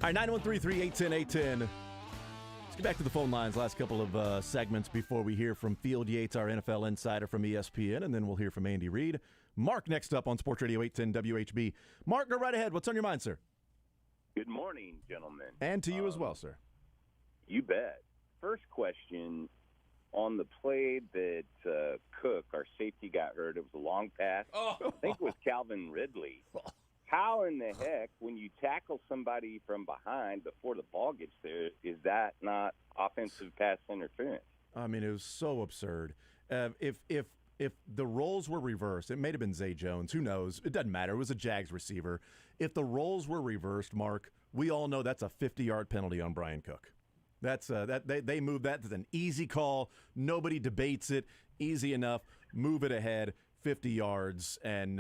All right, 913-381-0810. Let's get back to the phone lines. Last couple of segments before we hear from Field Yates, our NFL insider from ESPN, and then we'll hear from Andy Reid. Mark next up on Sports Radio 810 WHB. Mark, go right ahead. What's on your mind, sir? Good morning, gentlemen. And to you as well, sir. You bet. First question, on the play that Cook, our safety, got hurt, it was a long pass. I think it was Calvin Ridley. How in the heck, when you tackle somebody from behind before the ball gets there, is that not offensive pass interference? I mean, it was so absurd. If the roles were reversed, it may have been Zay Jones. Who knows? It doesn't matter. It was a Jags receiver. If the roles were reversed, Mark, we all know that's a 50-yard penalty on Brian Cook. That's they moved that to an easy call. Nobody debates it. Easy enough. Move it ahead 50 yards and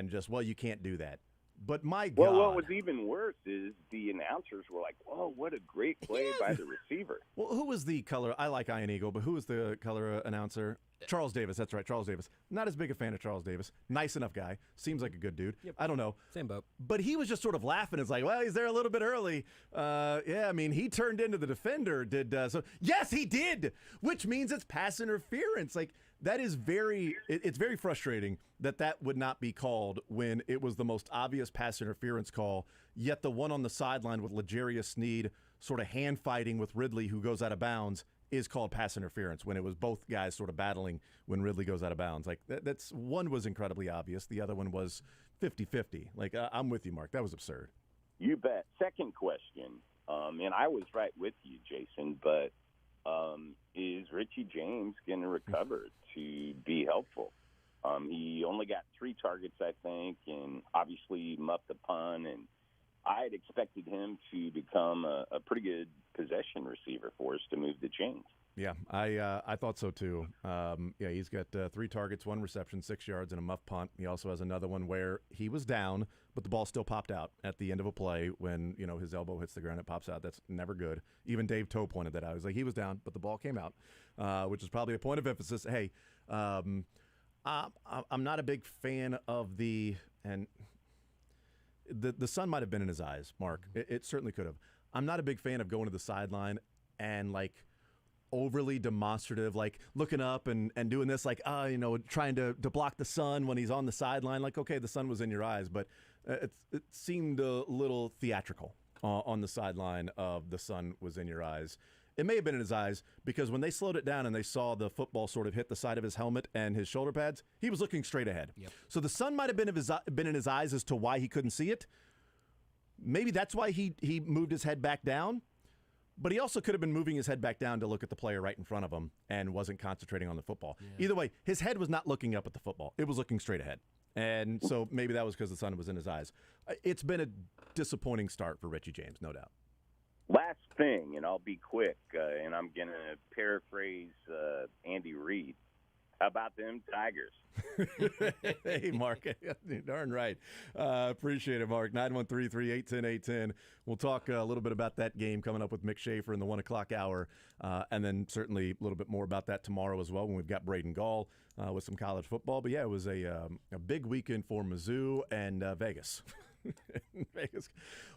just, well, you can't do that. But my God. Well, what was even worse is the announcers were like, whoa, what a great play by the receiver. Well, who was the color? I like Ian Eagle, but who was the color announcer? Charles Davis. That's right, Charles Davis. Not as big a fan of Charles Davis. Nice enough guy. Seems like a good dude. Yep. I don't know. Same boat. But he was just sort of laughing. It's like, well, he's there a little bit early. Yeah, I mean, he turned into the defender. So yes, he did, which means it's pass interference. Like, that is it's very frustrating that would not be called when it was the most obvious pass interference call, yet the one on the sideline with L'Jarius Sneed sort of hand fighting with Ridley, who goes out of bounds, is called pass interference when it was both guys sort of battling when Ridley goes out of bounds. Like, that's one was incredibly obvious. The other one was 50-50. Like, I'm with you, Mark. That was absurd. You bet. Second question, and I was right with you, Jason, but is Richie James going to recover to be helpful? He only got 3 targets, I think, and obviously muffed the punt, and I had expected him to become a pretty good possession receiver for us to move the chains. Yeah, I thought so too. Yeah, he's got 3 targets, 1 reception, 6 yards, and a muff punt. He also has another one where he was down, but the ball still popped out at the end of a play when, his elbow hits the ground, it pops out. That's never good. Even Dave Toe pointed that out. He was like, he was down, but the ball came out, which is probably a point of emphasis. Hey, I'm not a big fan of the sun might have been in his eyes, Mark. It certainly could have. I'm not a big fan of going to the sideline and, like, overly demonstrative, like looking up and doing this, like, trying to block the sun when he's on the sideline. Like, okay, the sun was in your eyes, but it seemed a little theatrical on the sideline of the sun was in your eyes. It may have been in his eyes because when they slowed it down and they saw the football sort of hit the side of his helmet and his shoulder pads, he was looking straight ahead. Yep. So the sun might have been in his eyes as to why he couldn't see it. Maybe that's why he moved his head back down. But he also could have been moving his head back down to look at the player right in front of him and wasn't concentrating on the football. Yeah. Either way, his head was not looking up at the football. It was looking straight ahead. And so maybe that was because the sun was in his eyes. It's been a disappointing start for Richie James, no doubt. Last thing, and I'll be quick, and I'm going to paraphrase Andy Reid. How about them Tigers? Hey, Mark. Darn right. Appreciate it, Mark. 913-381-0810. We'll talk a little bit about that game coming up with Mick Schaefer in the 1 o'clock hour, and then certainly a little bit more about that tomorrow as well when we've got Braden Gall with some college football. But, yeah, it was a big weekend for Mizzou and Vegas. Vegas.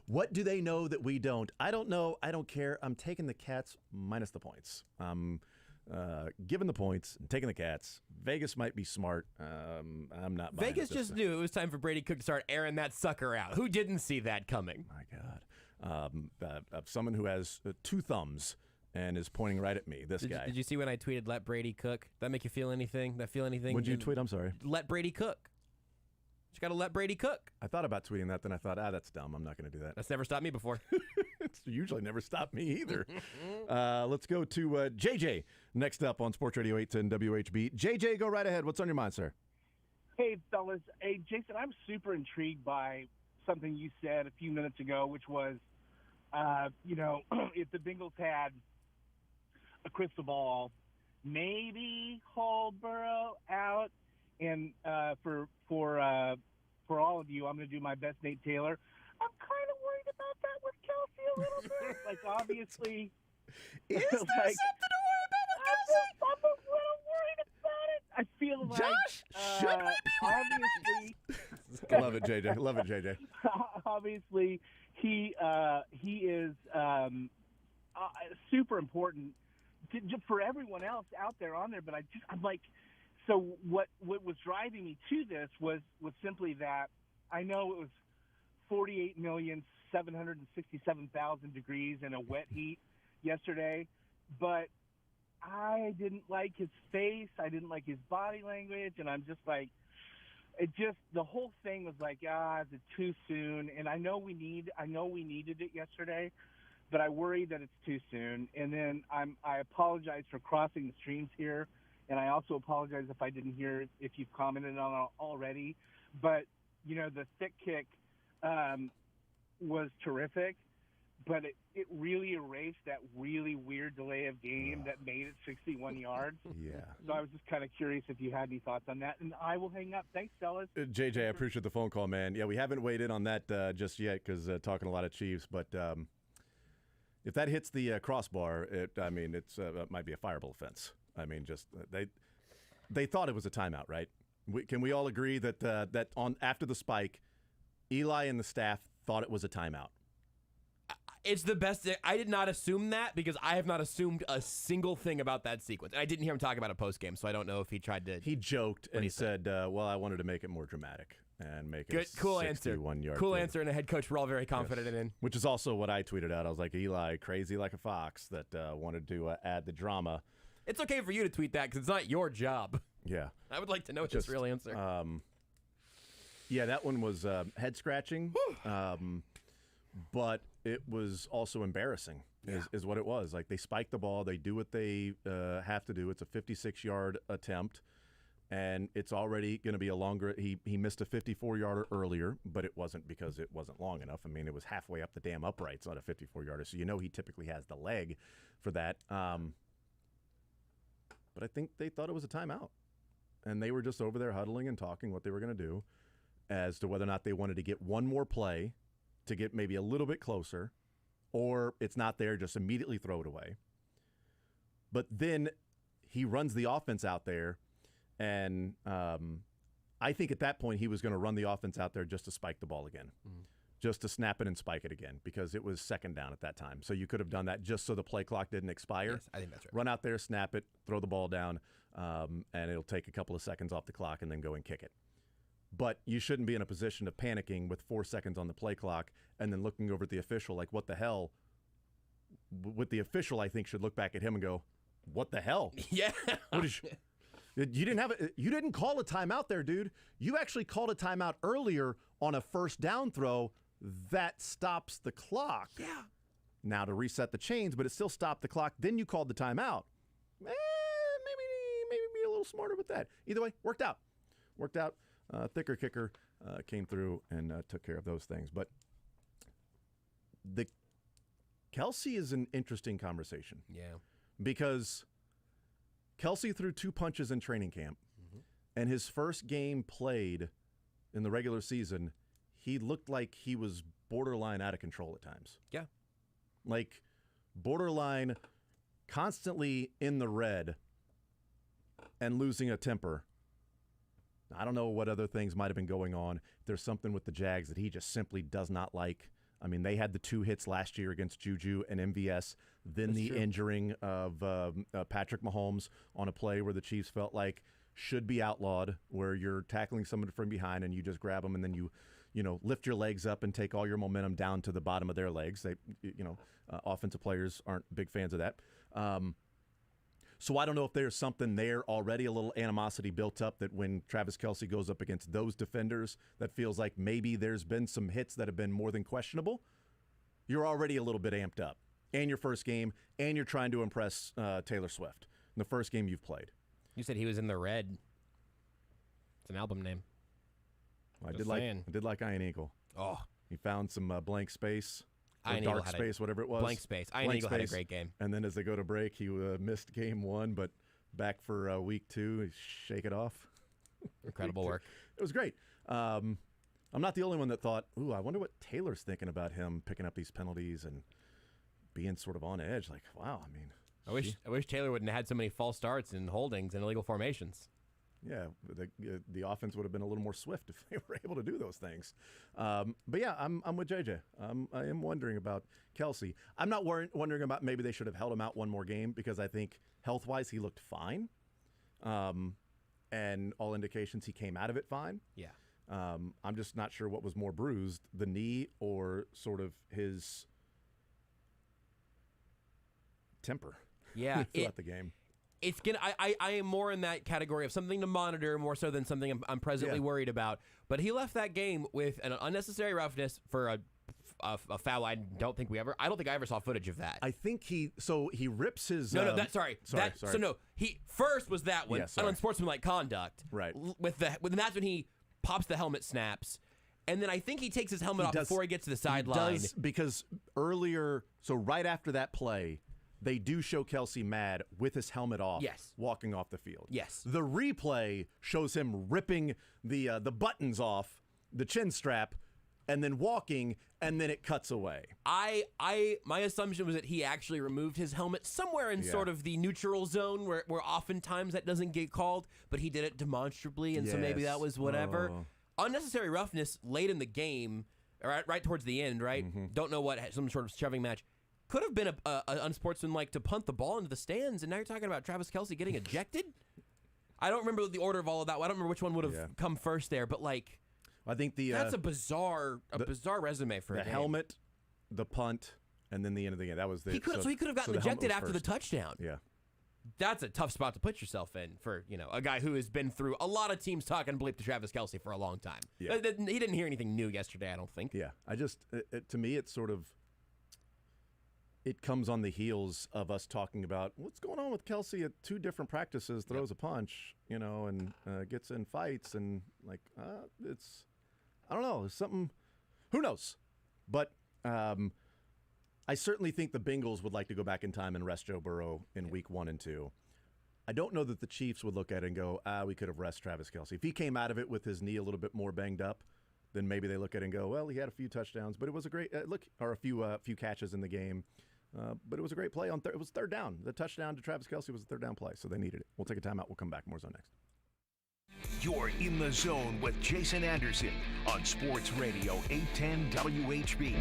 What do they know that we don't? I don't know. I don't care. I'm taking the Cats minus the points. Given the points and taking the Cats, Vegas might be smart. I'm not buying Vegas just knew it was time for Brady Cook to start airing that sucker out. Who didn't see that coming? My God. Someone who has 2 thumbs and is pointing right at me, this guy. Did you see when I tweeted, let Brady cook? That make you feel anything? That feel anything? Would you tweet? I'm sorry. Let Brady cook. You got to let Brady cook. I thought about tweeting that, then I thought, that's dumb. I'm not going to do that. That's never stopped me before. It's usually never stopped me either. Let's go to JJ next up on Sports Radio 810 WHB. JJ, go right ahead. What's on your mind, sir? Hey, fellas. Hey, Jason, I'm super intrigued by something you said a few minutes ago, which was, if the Bengals had a crystal ball, maybe hold Burrow out. And for all of you, I'm going to do my best, Nate Taylor. I'm kind of worried about that with Kelsey a little bit. Like, obviously. Is there something to worry about with Kelsey? I'm a little worried about it. I feel like. Josh, should we be worried obviously. about it? Love it, JJ. Love it, JJ. Obviously, he is super important for everyone else out there on there. But I'm like, so what was driving me to this was simply that I know it was 48,767,000 degrees in a wet heat yesterday, but I didn't like his face. I didn't like his body language, and I'm just like, the whole thing was like, is it too soon? And I know we needed it yesterday, but I worry that it's too soon. And then I apologize for crossing the streams here, and I also apologize if I didn't hear if you've commented on it already. But the thick kick was terrific, but it really erased that really weird delay of game that made it 61 yards. Yeah. So I was just kind of curious if you had any thoughts on that, and I will hang up. Thanks, fellas. JJ, I appreciate the phone call, man. Yeah, we haven't weighed in on that just yet because talking a lot of Chiefs, but if that hits the crossbar, it might be a fireable offense. I mean, just they thought it was a timeout, right? Can we all agree that after the spike, Eli and the staff thought it was a timeout? It's the best. I did not assume that because I have not assumed a single thing about that sequence. And I didn't hear him talk about it post-game, so I don't know if he tried to. He joked and he said, well, I wanted to make it more dramatic and make it a cool answer. 61-yard Cool answer, and a head coach we're all very confident in. Which is also what I tweeted out. I was like, Eli, crazy like a fox, that wanted to add the drama. It's okay for you to tweet that because it's not your job. Yeah. I would like to know his real answer. Yeah, that one was head-scratching. But it was also embarrassing, is what it was. Like, they spike the ball. They do what they have to do. It's a 56-yard attempt, and it's already going to be a longer – he missed a 54-yarder earlier, but it wasn't because it wasn't long enough. I mean, it was halfway up the damn uprights on a 54-yarder, so he typically has the leg for that. But I think they thought it was a timeout, and they were just over there huddling and talking what they were going to do as to whether or not they wanted to get one more play to get maybe a little bit closer, or it's not there, just immediately throw it away. But then he runs the offense out there, and I think at that point he was going to run the offense out there just to spike the ball again, just to snap it and spike it again, because it was second down at that time. So you could have done that just so the play clock didn't expire. Yes, I think that's right. Run out there, snap it, throw the ball down, and it'll take a couple of seconds off the clock and then go and kick it. But you shouldn't be in a position of panicking with 4 seconds on the play clock and then looking over at the official like, what the hell? With the official, I think, should look back at him and go, what the hell? Yeah. You didn't call a timeout there, dude. You actually called a timeout earlier on a first down throw that stops the clock. Yeah. Now to reset the chains, but it still stopped the clock. Then you called the timeout. Maybe be a little smarter with that. Either way, worked out. Thicker kicker came through and took care of those things. But the Kelsey is an interesting conversation. Yeah. Because Kelsey threw 2 punches in training camp, and his first game played in the regular season, he looked like he was borderline out of control at times. Yeah. Like borderline constantly in the red and losing a temper. I don't know what other things might have been going on. There's something with the Jags that he just simply does not like. I mean, they had the 2 hits last year against Juju and MVS, then the injuring of Patrick Mahomes on a play where the Chiefs felt like should be outlawed, where you're tackling someone from behind and you just grab them and then you lift your legs up and take all your momentum down to the bottom of their legs. They, offensive players aren't big fans of that. So I don't know if there's something there already, a little animosity built up that when Travis Kelce goes up against those defenders, that feels like maybe there's been some hits that have been more than questionable. You're already a little bit amped up. And your first game, and you're trying to impress Taylor Swift in the first game you've played. You said he was in the red. It's an album name. I did like Iron Eagle. Oh. He found some blank space. Iron dark space, whatever it was. Blank space. Iron Eagle had a great game. And then as they go to break, he missed game 1, but back for week 2, shake it off. Incredible work. It was great. I'm not the only one that thought, I wonder what Taylor's thinking about him picking up these penalties and being sort of on edge. Like, wow, I mean. I wish Taylor wouldn't have had so many false starts and holdings and illegal formations. Yeah, the offense would have been a little more swift if they were able to do those things. But yeah, I'm with JJ. I am wondering about Kelsey. I'm not wondering about maybe they should have held him out one more game because I think health-wise he looked fine. And all indications he came out of it fine. Yeah. I'm just not sure what was more bruised, the knee or sort of his temper. Yeah, throughout the game. It's gonna. I am more in that category of something to monitor more so than something I'm presently worried about. But he left that game with an unnecessary roughness for a foul. I don't think I ever saw footage of that. I think he rips his. Sorry. So no, he first was that one, unsportsmanlike conduct. Right. And that's when he pops the helmet snaps. And then I think he takes his helmet off before he gets to the sideline. Because earlier, so right after that play, they do show Kelsey mad with his helmet off, walking off the field. Yes. The replay shows him ripping the buttons off the chin strap and then walking, and then it cuts away. My assumption was that he actually removed his helmet somewhere in sort of the neutral zone where oftentimes that doesn't get called, but he did it demonstrably, and so maybe that was whatever. Unnecessary roughness late in the game, right towards the end, right? Mm-hmm. Don't know what, some sort of shoving match. Could have been a unsportsmanlike to punt the ball into the stands, and now you're talking about Travis Kelce getting ejected? I don't remember the order of all of that. I don't remember which one would have come first there, but like, I think that's a bizarre resume for the helmet, the punt, and then the end of the game. That was the he could have gotten ejected after the touchdown. Yeah, that's a tough spot to put yourself in for a guy who has been through a lot of teams talking bleep to Travis Kelce for a long time. Yeah. He didn't hear anything new yesterday, I don't think. Yeah, I just to me it's sort of. It comes on the heels of us talking about what's going on with Kelsey at 2 different practices, throws a punch, and gets in fights, and it's, I don't know, something, who knows? But I certainly think the Bengals would like to go back in time and rest Joe Burrow in week 1 and 2. I don't know that the Chiefs would look at it and go, we could have rested Travis Kelce. If he came out of it with his knee a little bit more banged up, then maybe they look at it and go, well, he had a few touchdowns, but it was a great a few catches in the game. But it was a great play on it was third down. The touchdown to Travis Kelce was a third down play, so they needed it. We'll take a timeout. We'll come back. More Zone next. You're in the zone with Jason Anderson on Sports Radio 810 WHB.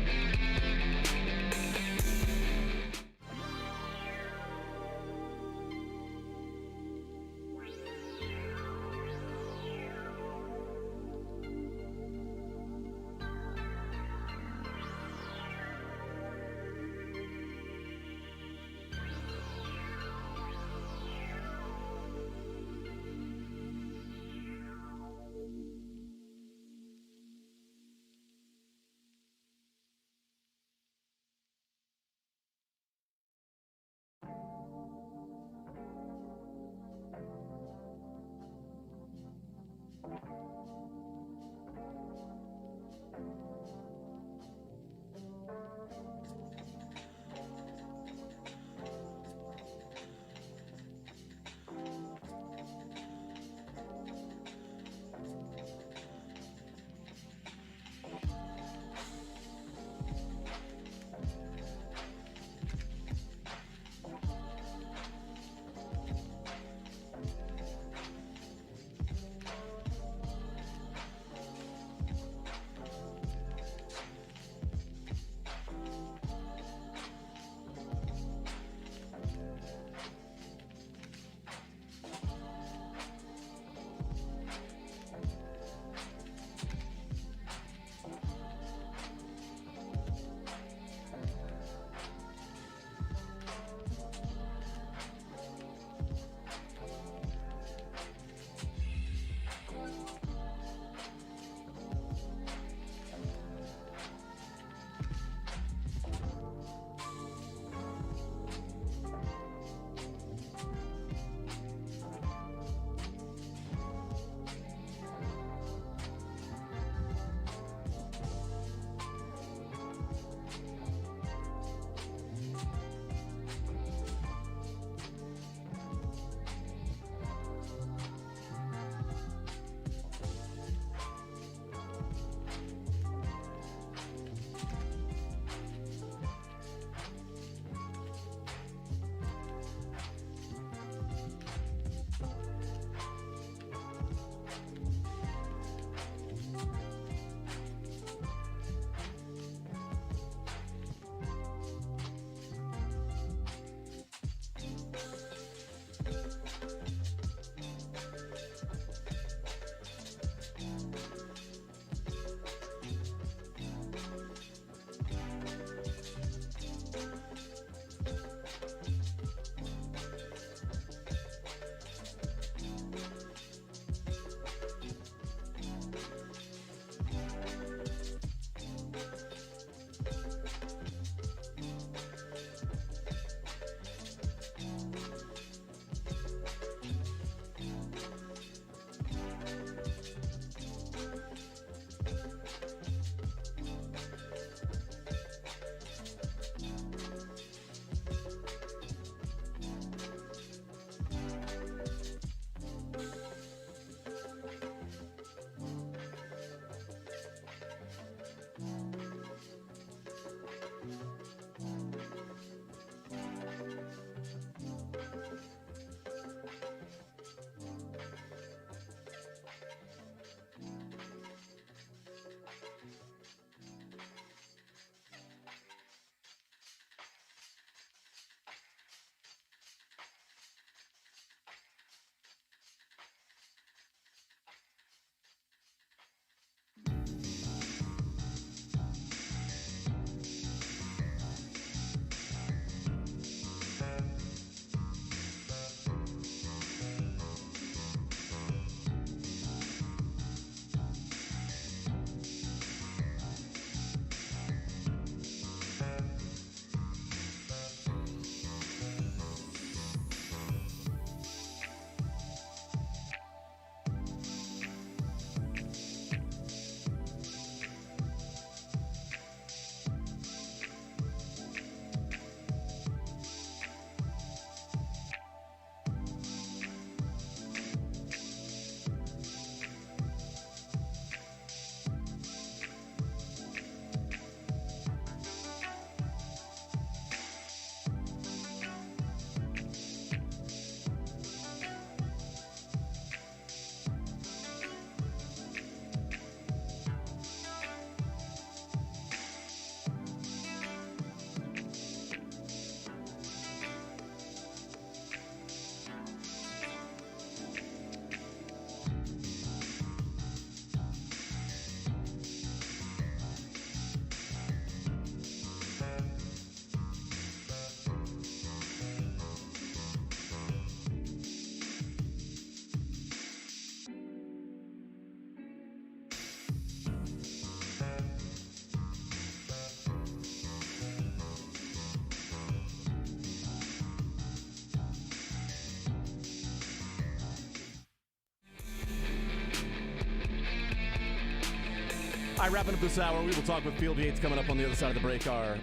All right, wrapping up this hour, we will talk with Field Yates coming up on the other side of the break. Our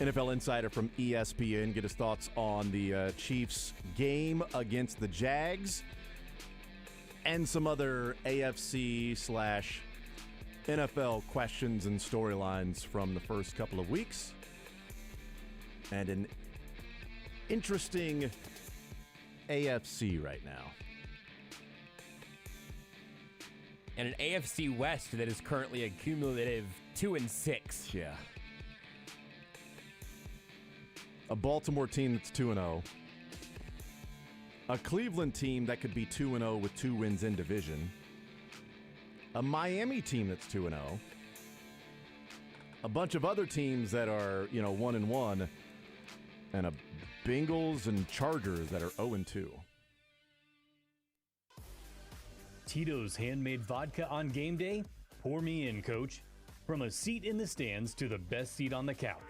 NFL insider from ESPN, get his thoughts on the Chiefs game against the Jags and some other AFC/NFL questions and storylines from the first couple of weeks. And an interesting AFC right now. And an AFC West that is currently a cumulative 2-6. Yeah. A Baltimore team that's 2-0. A Cleveland team that could be 2-0 with 2 wins in division. A Miami team that's 2-0. A bunch of other teams that are, 1-1. And a Bengals and Chargers that are 0-2. Tito's handmade vodka on game day? Pour me in, coach. From a seat in the stands to the best seat on the couch.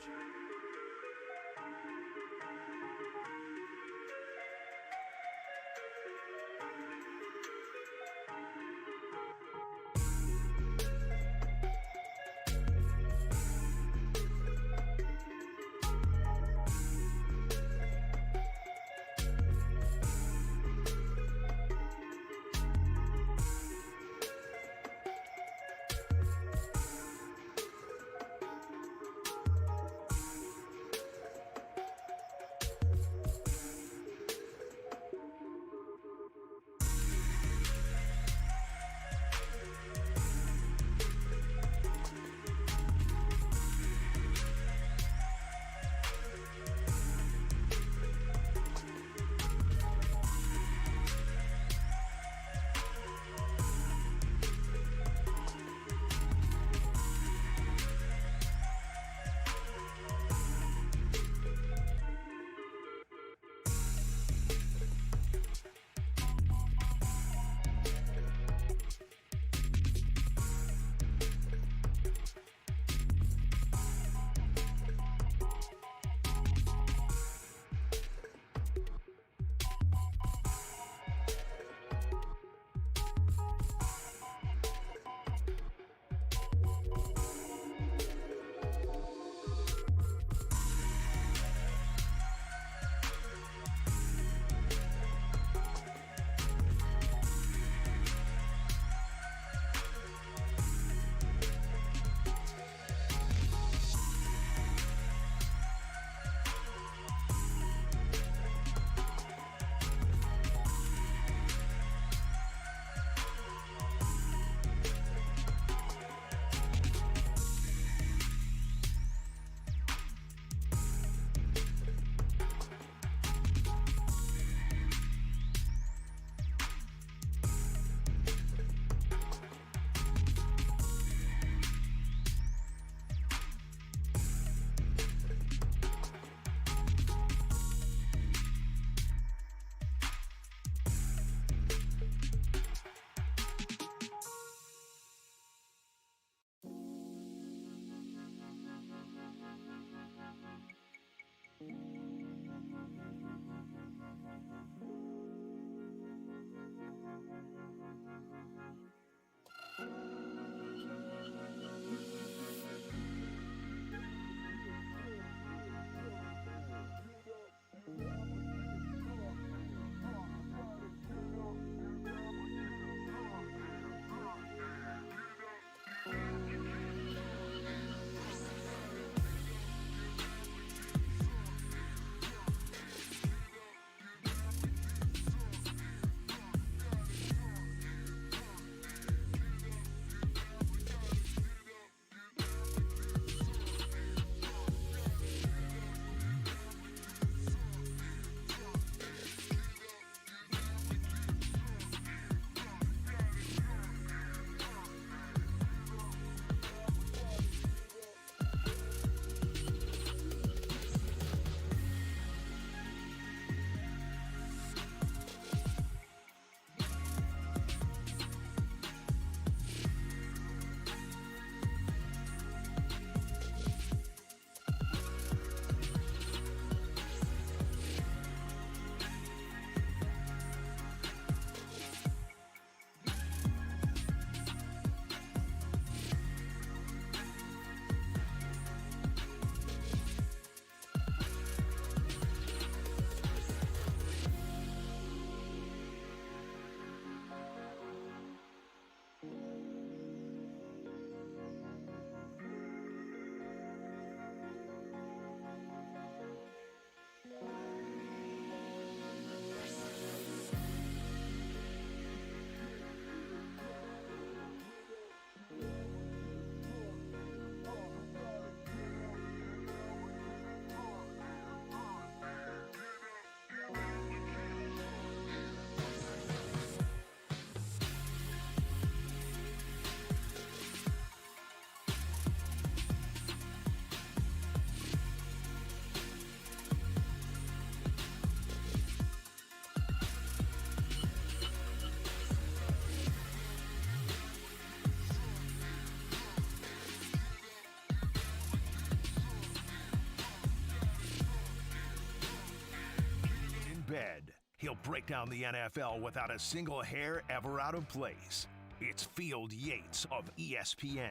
break down the NFL without a single hair ever out of place. It's Field Yates of ESPN.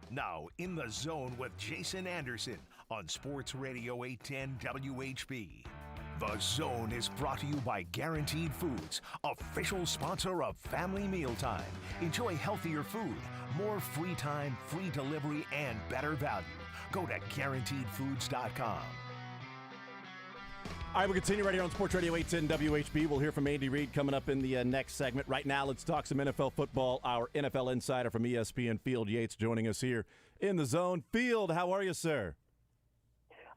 Now in the zone with Jason Anderson on Sports Radio 810 WHB. The Zone is brought to you by Guaranteed Foods, official sponsor of Family Mealtime. Enjoy healthier food, more free time, free delivery, and better value. Go to GuaranteedFoods.com. All right, we'll continue right here on Sports Radio 810 WHB. We'll hear from Andy Reid coming up in the next segment. Right now, let's talk some NFL football. Our NFL insider from ESPN, Field Yates, joining us here in the Zone. Field, how are you, sir?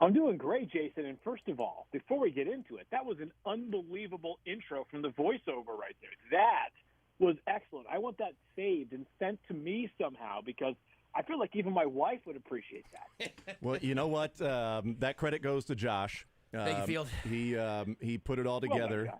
I'm doing great, Jason. And first of all, before we get into it, that was an unbelievable intro from the voiceover right there. That was excellent. I want that saved and sent to me somehow because I feel like even my wife would appreciate that. Well, you know what? That credit goes to Josh. Thank you, Field. He put it all together.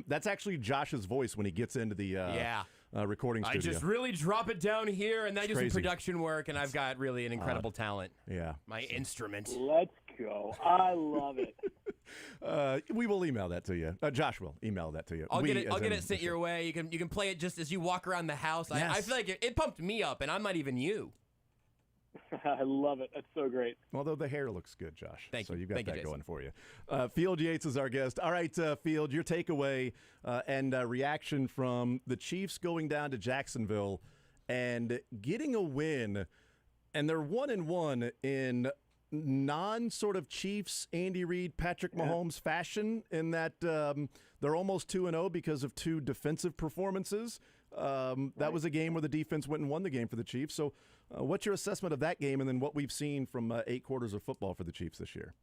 That's actually Josh's voice when he gets into the recording studio. I just really drop it down here, and then I do some crazy. Production work, and I've got really an incredible talent. Yeah. My instrument. Let's go. I love it. We will email that to you. Josh will email that to you. I'll get it sent your way. You can play it just as you walk around the house. Yes. I feel like it pumped me up, and I'm not even you. I love it. That's so great. Although the hair looks good, Josh. Thank you. So you've got Thank you, that Jason. going for you. Field Yates is our guest. All right, Field, your takeaway and reaction from the Chiefs going down to Jacksonville and getting a win, and they're 1-1 in non-sort of Chiefs, Andy Reid, Patrick Mahomes fashion in that they're almost 2-0 because of two defensive performances. That was a game where the defense went and won the game for the Chiefs. So what's your assessment of that game and then what we've seen from 8 quarters of football for the Chiefs this year?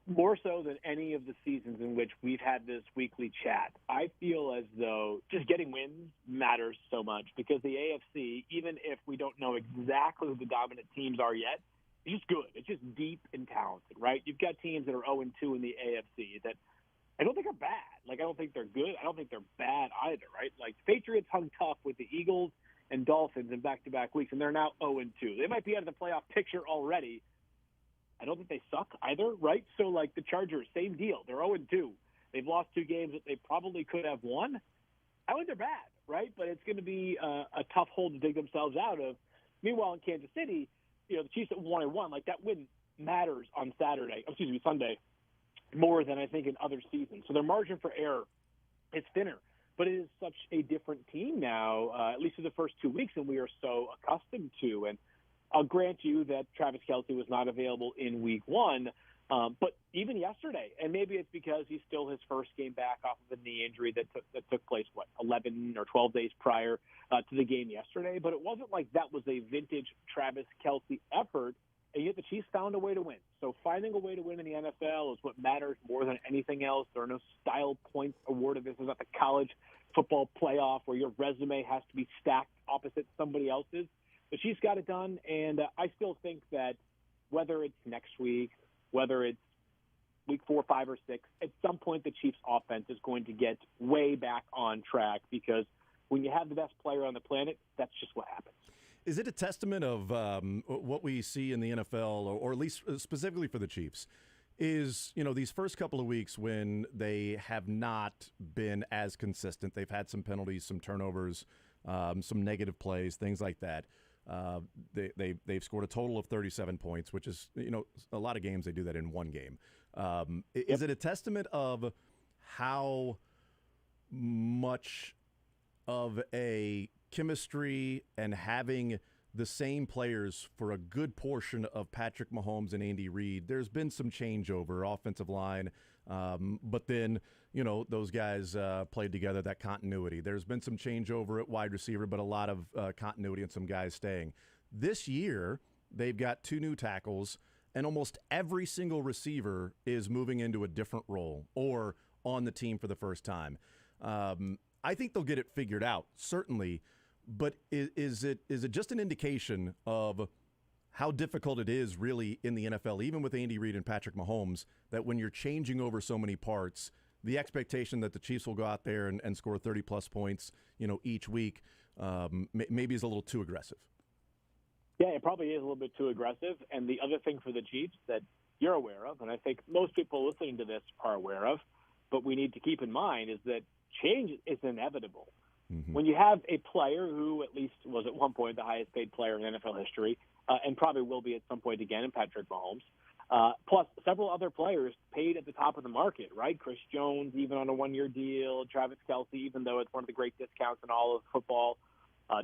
More so than any of the seasons in which we've had this weekly chat, I feel as though just getting wins matters so much because the AFC, even if we don't know exactly who the dominant teams are yet, it's just good. It's just deep and talented, right? You've got teams that are 0-2 in the AFC that I don't think are bad. Like, I don't think they're good. I don't think they're bad either, right? Like, the Patriots hung tough with the Eagles and Dolphins in back-to-back weeks, and they're now 0-2. They might be out of the playoff picture already. I don't think they suck either, right? So, like, the Chargers, same deal. They're 0-2. They've lost 2 games that they probably could have won. I don't think they're bad, right? But it's going to be a tough hole to dig themselves out of. Meanwhile, in Kansas City, you know, the Chiefs at 1-1, like, that win matters on Sunday, more than I think in other seasons. So their margin for error is thinner. But it is such a different team now, at least for the first 2 weeks, than we are so accustomed to. And I'll grant you that Travis Kelce was not available in week 1, but even yesterday, and maybe it's because he's still his first game back off of a knee injury that took place, 11 or 12 days prior to the game yesterday. But it wasn't like that was a vintage Travis Kelce effort. And yet the Chiefs found a way to win. So finding a way to win in the NFL is what matters more than anything else. There are no style points awarded. This is not the college football playoff where your resume has to be stacked opposite somebody else's. The Chiefs got it done, and I still think that whether it's next week, whether it's week 4, 5, or 6, at some point the Chiefs' offense is going to get way back on track because when you have the best player on the planet, that's just what happens. Is it a testament of what we see in the NFL, or at least specifically for the Chiefs, is, you know, these first couple of weeks when they have not been as consistent, they've had some penalties, some turnovers, some negative plays, things like that. They've scored a total of 37 points, which is, you know, a lot of games they do that in one game. Is it a testament of how much of a chemistry and having the same players for a good portion of Patrick Mahomes and Andy Reid? There's been some changeover, offensive line, but then, you know, those guys played together, that continuity. There's been some changeover at wide receiver, but a lot of continuity and some guys staying. This year, they've got 2 new tackles, and almost every single receiver is moving into a different role or on the team for the first time. I think they'll get it figured out, certainly. But is it just an indication of how difficult it is really in the NFL, even with Andy Reid and Patrick Mahomes, that when you're changing over so many parts, the expectation that the Chiefs will go out there and score 30-plus points, you know, each week, maybe is a little too aggressive? Yeah, it probably is a little bit too aggressive. And the other thing for the Chiefs that you're aware of, and I think most people listening to this are aware of, but we need to keep in mind is that change is inevitable. Mm-hmm. When you have a player who at least was at one point the highest paid player in NFL history, and probably will be at some point again in Patrick Mahomes, plus several other players paid at the top of the market, right? Chris Jones, even on a one-year deal, Travis Kelce, even though it's one of the great discounts in all of football.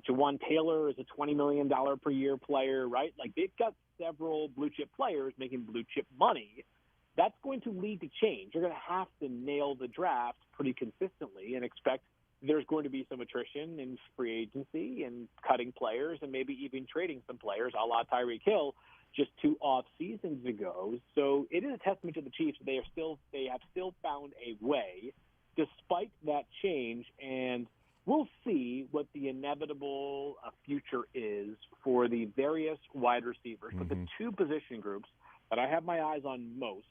Jawan Taylor is a $20 million per year player, right? Like, they've got several blue-chip players making blue-chip money. That's going to lead to change. You're going to have to nail the draft pretty consistently and expect there's going to be some attrition in free agency and cutting players and maybe even trading some players, a la Tyreek Hill, just 2 off seasons ago. So it is a testament to the Chiefs that they have still found a way despite that change, and we'll see what the inevitable future is for the various wide receivers. Mm-hmm. But the 2 position groups that I have my eyes on most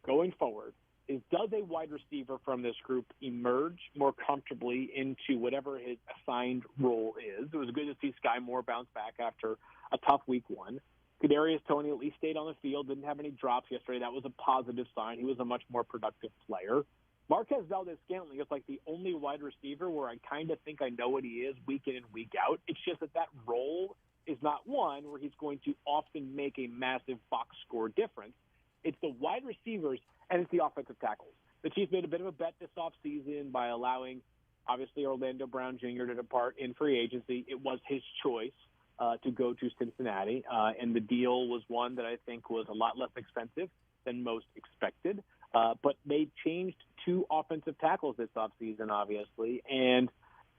going forward is, does a wide receiver from this group emerge more comfortably into whatever his assigned role is? It was good to see Sky Moore bounce back after a tough week 1. Kadarius Toney at least stayed on the field, didn't have any drops yesterday. That was a positive sign. He was a much more productive player. Marquez Valdez-Scantling is like the only wide receiver where I kind of think I know what he is week in and week out. It's just that role is not one where he's going to often make a massive box score difference. It's the wide receivers, and it's the offensive tackles. The Chiefs made a bit of a bet this offseason by allowing, obviously, Orlando Brown Jr. to depart in free agency. It was his choice to go to Cincinnati, and the deal was one that I think was a lot less expensive than most expected. But they changed 2 offensive tackles this offseason, obviously, and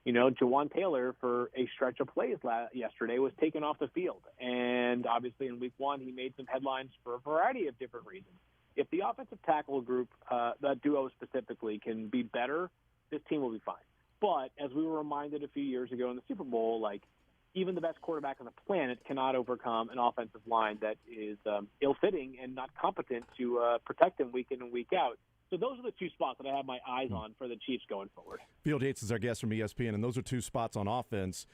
Jawan Taylor, for a stretch of plays yesterday, was taken off the field. And obviously in week 1, he made some headlines for a variety of different reasons. If the offensive tackle group, that duo specifically, can be better, this team will be fine. But as we were reminded a few years ago in the Super Bowl, like, even the best quarterback on the planet cannot overcome an offensive line that is ill-fitting and not competent to protect them week in and week out. So those are the 2 spots that I have my eyes on for the Chiefs going forward. Field Yates is our guest from ESPN, and those are 2 spots on offense.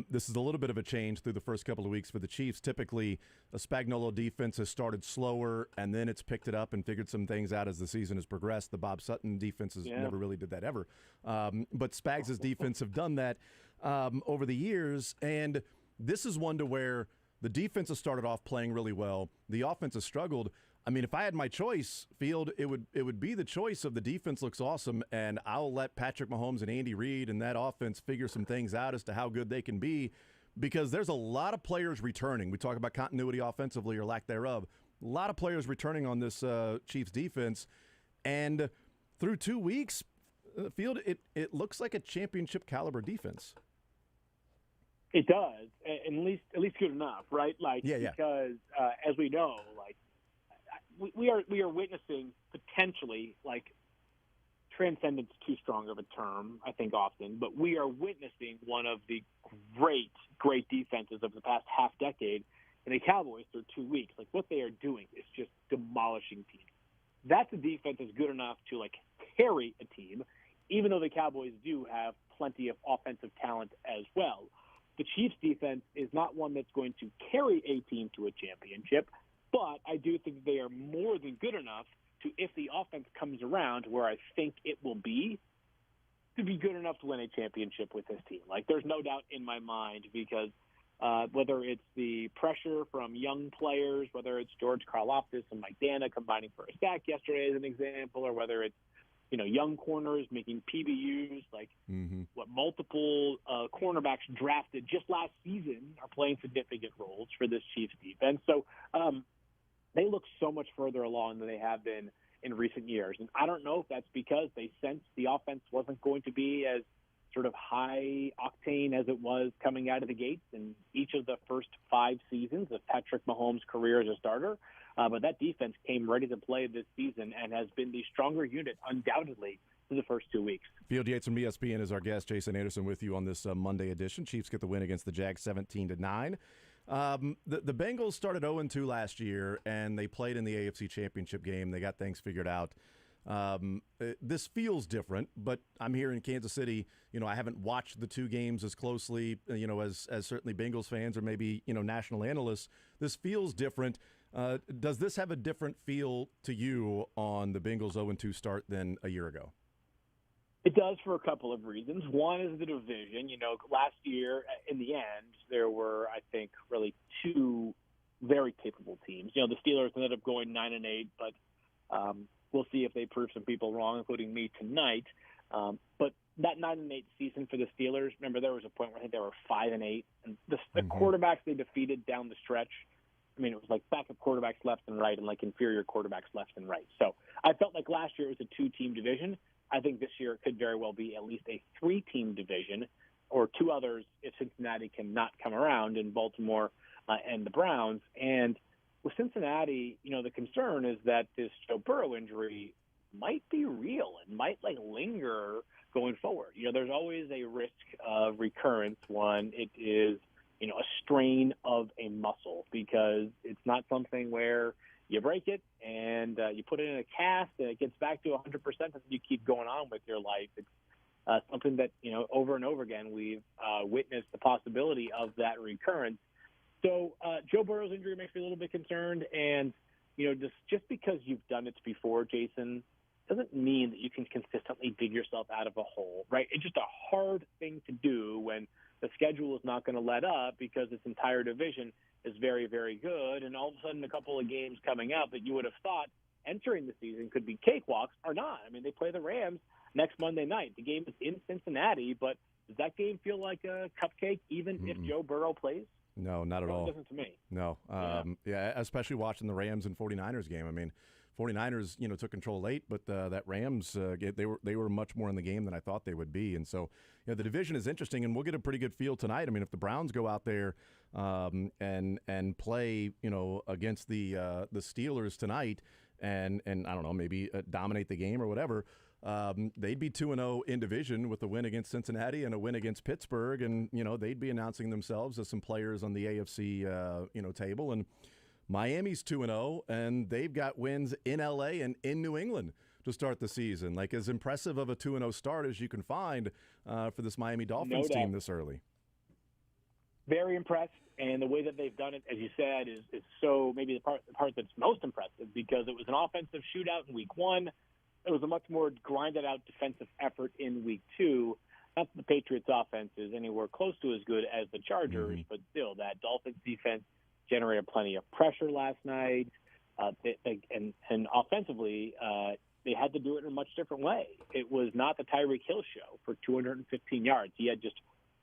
This is a little bit of a change through the first couple of weeks for the Chiefs. Typically, a Spagnuolo defense has started slower, and then it's picked it up and figured some things out as the season has progressed. The Bob Sutton defenses never really did that ever. But Spags' defense have done that over the years, and this is one to where the defense has started off playing really well. The offense has struggled. I mean, if I had my choice, Field, it would be the choice of the defense looks awesome, and I'll let Patrick Mahomes and Andy Reid and that offense figure some things out as to how good they can be, because there's a lot of players returning. We talk about continuity offensively or lack thereof. A lot of players returning on this Chiefs defense, and through 2 weeks, Field, it looks like a championship caliber defense. It does, and at least good enough, right? Like, because as we know, like, we are witnessing potentially, like, transcendence too strong of a term, I think, often, but we are witnessing one of the great defenses of the past half decade in the Cowboys through 2 weeks. Like, what they are doing is just demolishing teams. That's a defense that's good enough to, like, carry a team, even though the Cowboys do have plenty of offensive talent as well. The Chiefs defense is not one that's going to carry a team to a championship, but I do think they are more than good enough to, if the offense comes around where I think it will be, to be good enough to win a championship with this team. Like, there's no doubt in my mind, because whether it's the pressure from young players, whether it's George Karlaftis and Mike Dana combining for a sack yesterday as an example, or whether it's young corners making PBUs, like what multiple cornerbacks drafted just last season are playing significant roles for this Chiefs defense. So they look so much further along than they have been in recent years. And I don't know if that's because they sensed the offense wasn't going to be as sort of high octane as it was coming out of the gates in each of the first 5 seasons of Patrick Mahomes' career as a starter. But that defense came ready to play this season and has been the stronger unit, undoubtedly, for the first 2 weeks. Field Yates from ESPN is our guest. Jason Anderson with you on this Monday edition. Chiefs get the win against the Jags 17-9. The Bengals started 0-2 last year, and they played in the AFC Championship game. They got things figured out. This feels different, but I'm here in Kansas City. I haven't watched the 2 games as closely, as certainly Bengals fans or maybe, national analysts. This feels different. Does this have a different feel to you on the Bengals 0-2 start than a year ago? It does for a couple of reasons. One is the division. Last year, in the end, there were, I think, really two very capable teams. The Steelers ended up going 9-8, but we'll see if they prove some people wrong, including me tonight. But that 9-8 season for the Steelers, remember there was a point where I think they were 5-8, and the quarterbacks they defeated down the stretch, it was like backup quarterbacks left and right and like inferior quarterbacks left and right. So I felt like last year it was a 2-team division. I think this year it could very well be at least a 3-team division, or two others if Cincinnati cannot come around, in Baltimore and the Browns. And with Cincinnati, the concern is that this Joe Burrow injury might be real and might linger going forward. There's always a risk of recurrence when it is, a strain of a muscle, because it's not something where you break it and you put it in a cast and it gets back to 100% and you keep going on with your life. It's something that, over and over again, we've witnessed the possibility of that recurrence. So Joe Burrow's injury makes me a little bit concerned. And, just because you've done it before, Jason, doesn't mean that you can consistently dig yourself out of a hole, right? It's just a hard thing to do when the schedule is not going to let up, because this entire division is very, very good. And all of a sudden, a couple of games coming up that you would have thought entering the season could be cakewalks are not. They play the Rams next Monday night. The game is in Cincinnati, but does that game feel like a cupcake even if Joe Burrow plays? No, not at all. It doesn't to me. No. Yeah, especially watching the Rams and 49ers game. 49ers, took control late, but that Rams, they were much more in the game than I thought they would be. And so, the division is interesting, and we'll get a pretty good feel tonight. If the Browns go out there and play, against the Steelers tonight, and I don't know, maybe dominate the game or whatever, they'd be 2-0 in division with a win against Cincinnati and a win against Pittsburgh, and they'd be announcing themselves as some players on the AFC table. And Miami's 2-0, and they've got wins in LA and in New England to start the season. As impressive of a 2-0 start as you can find for this Miami Dolphins team this early. Very impressed, and the way that they've done it, as you said, is so maybe the part that's most impressive, because it was an offensive shootout in week 1. It was a much more grinded-out defensive effort in week 2. Not that the Patriots' offense is anywhere close to as good as the Chargers, but still, that Dolphins defense generated plenty of pressure last night, and offensively, they had to do it in a much different way. It was not the Tyreek Hill show for 215 yards. He had just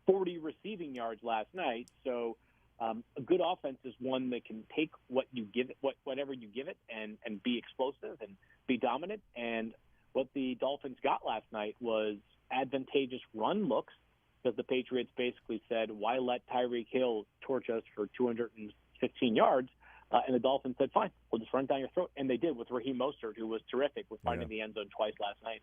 40 receiving yards last night. So a good offense is one that can take what you give it, whatever you give it, and be explosive and be dominant. And what the Dolphins got last night was advantageous run looks, because the Patriots basically said, why let Tyreek Hill torch us for 215 yards? And the Dolphins said, fine, we'll just run down your throat. And they did, with Raheem Mostert, who was terrific with finding the end zone twice last night.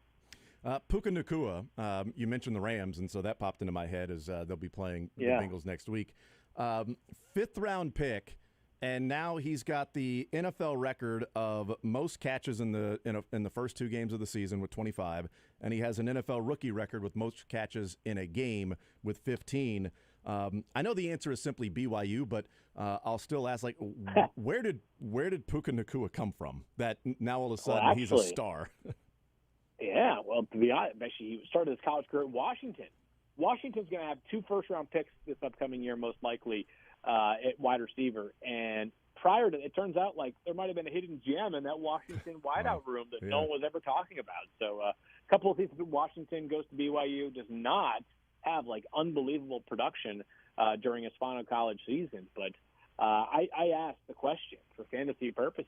Puka Nacua, you mentioned the Rams, and so that popped into my head as they'll be playing the Bengals next week. 5th-round pick, and now he's got the NFL record of most catches in the first 2 games of the season with 25, and he has an NFL rookie record with most catches in a game with 15. I know the answer is simply BYU, but I'll still ask, where did Puka Nacua come from? That now all of a sudden he's a star. Yeah, well, to be honest, actually, he started his college career at Washington. Washington's going to have 2 first-round picks this upcoming year, most likely, at wide receiver. And prior to it turns out there might have been a hidden gem in that Washington wideout room that no one was ever talking about. So a couple of seasons Washington goes to BYU, does not have unbelievable production during his final college season. But I asked the question for fantasy purposes,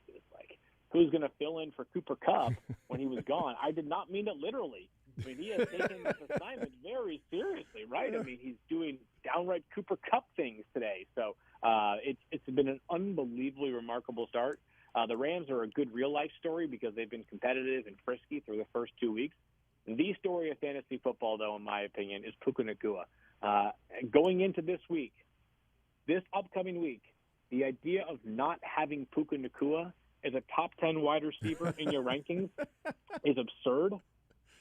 who's going to fill in for Cooper Kupp when he was gone? I did not mean it literally. He has taken this assignment very seriously, right? He's doing downright Cooper Kupp things today. So it's been an unbelievably remarkable start. The Rams are a good real-life story because they've been competitive and frisky through the first 2 weeks. The story of fantasy football, though, in my opinion, is Puka Nacua. Going into this upcoming week, the idea of not having Puka Nacua as a top 10 wide receiver in your rankings is absurd.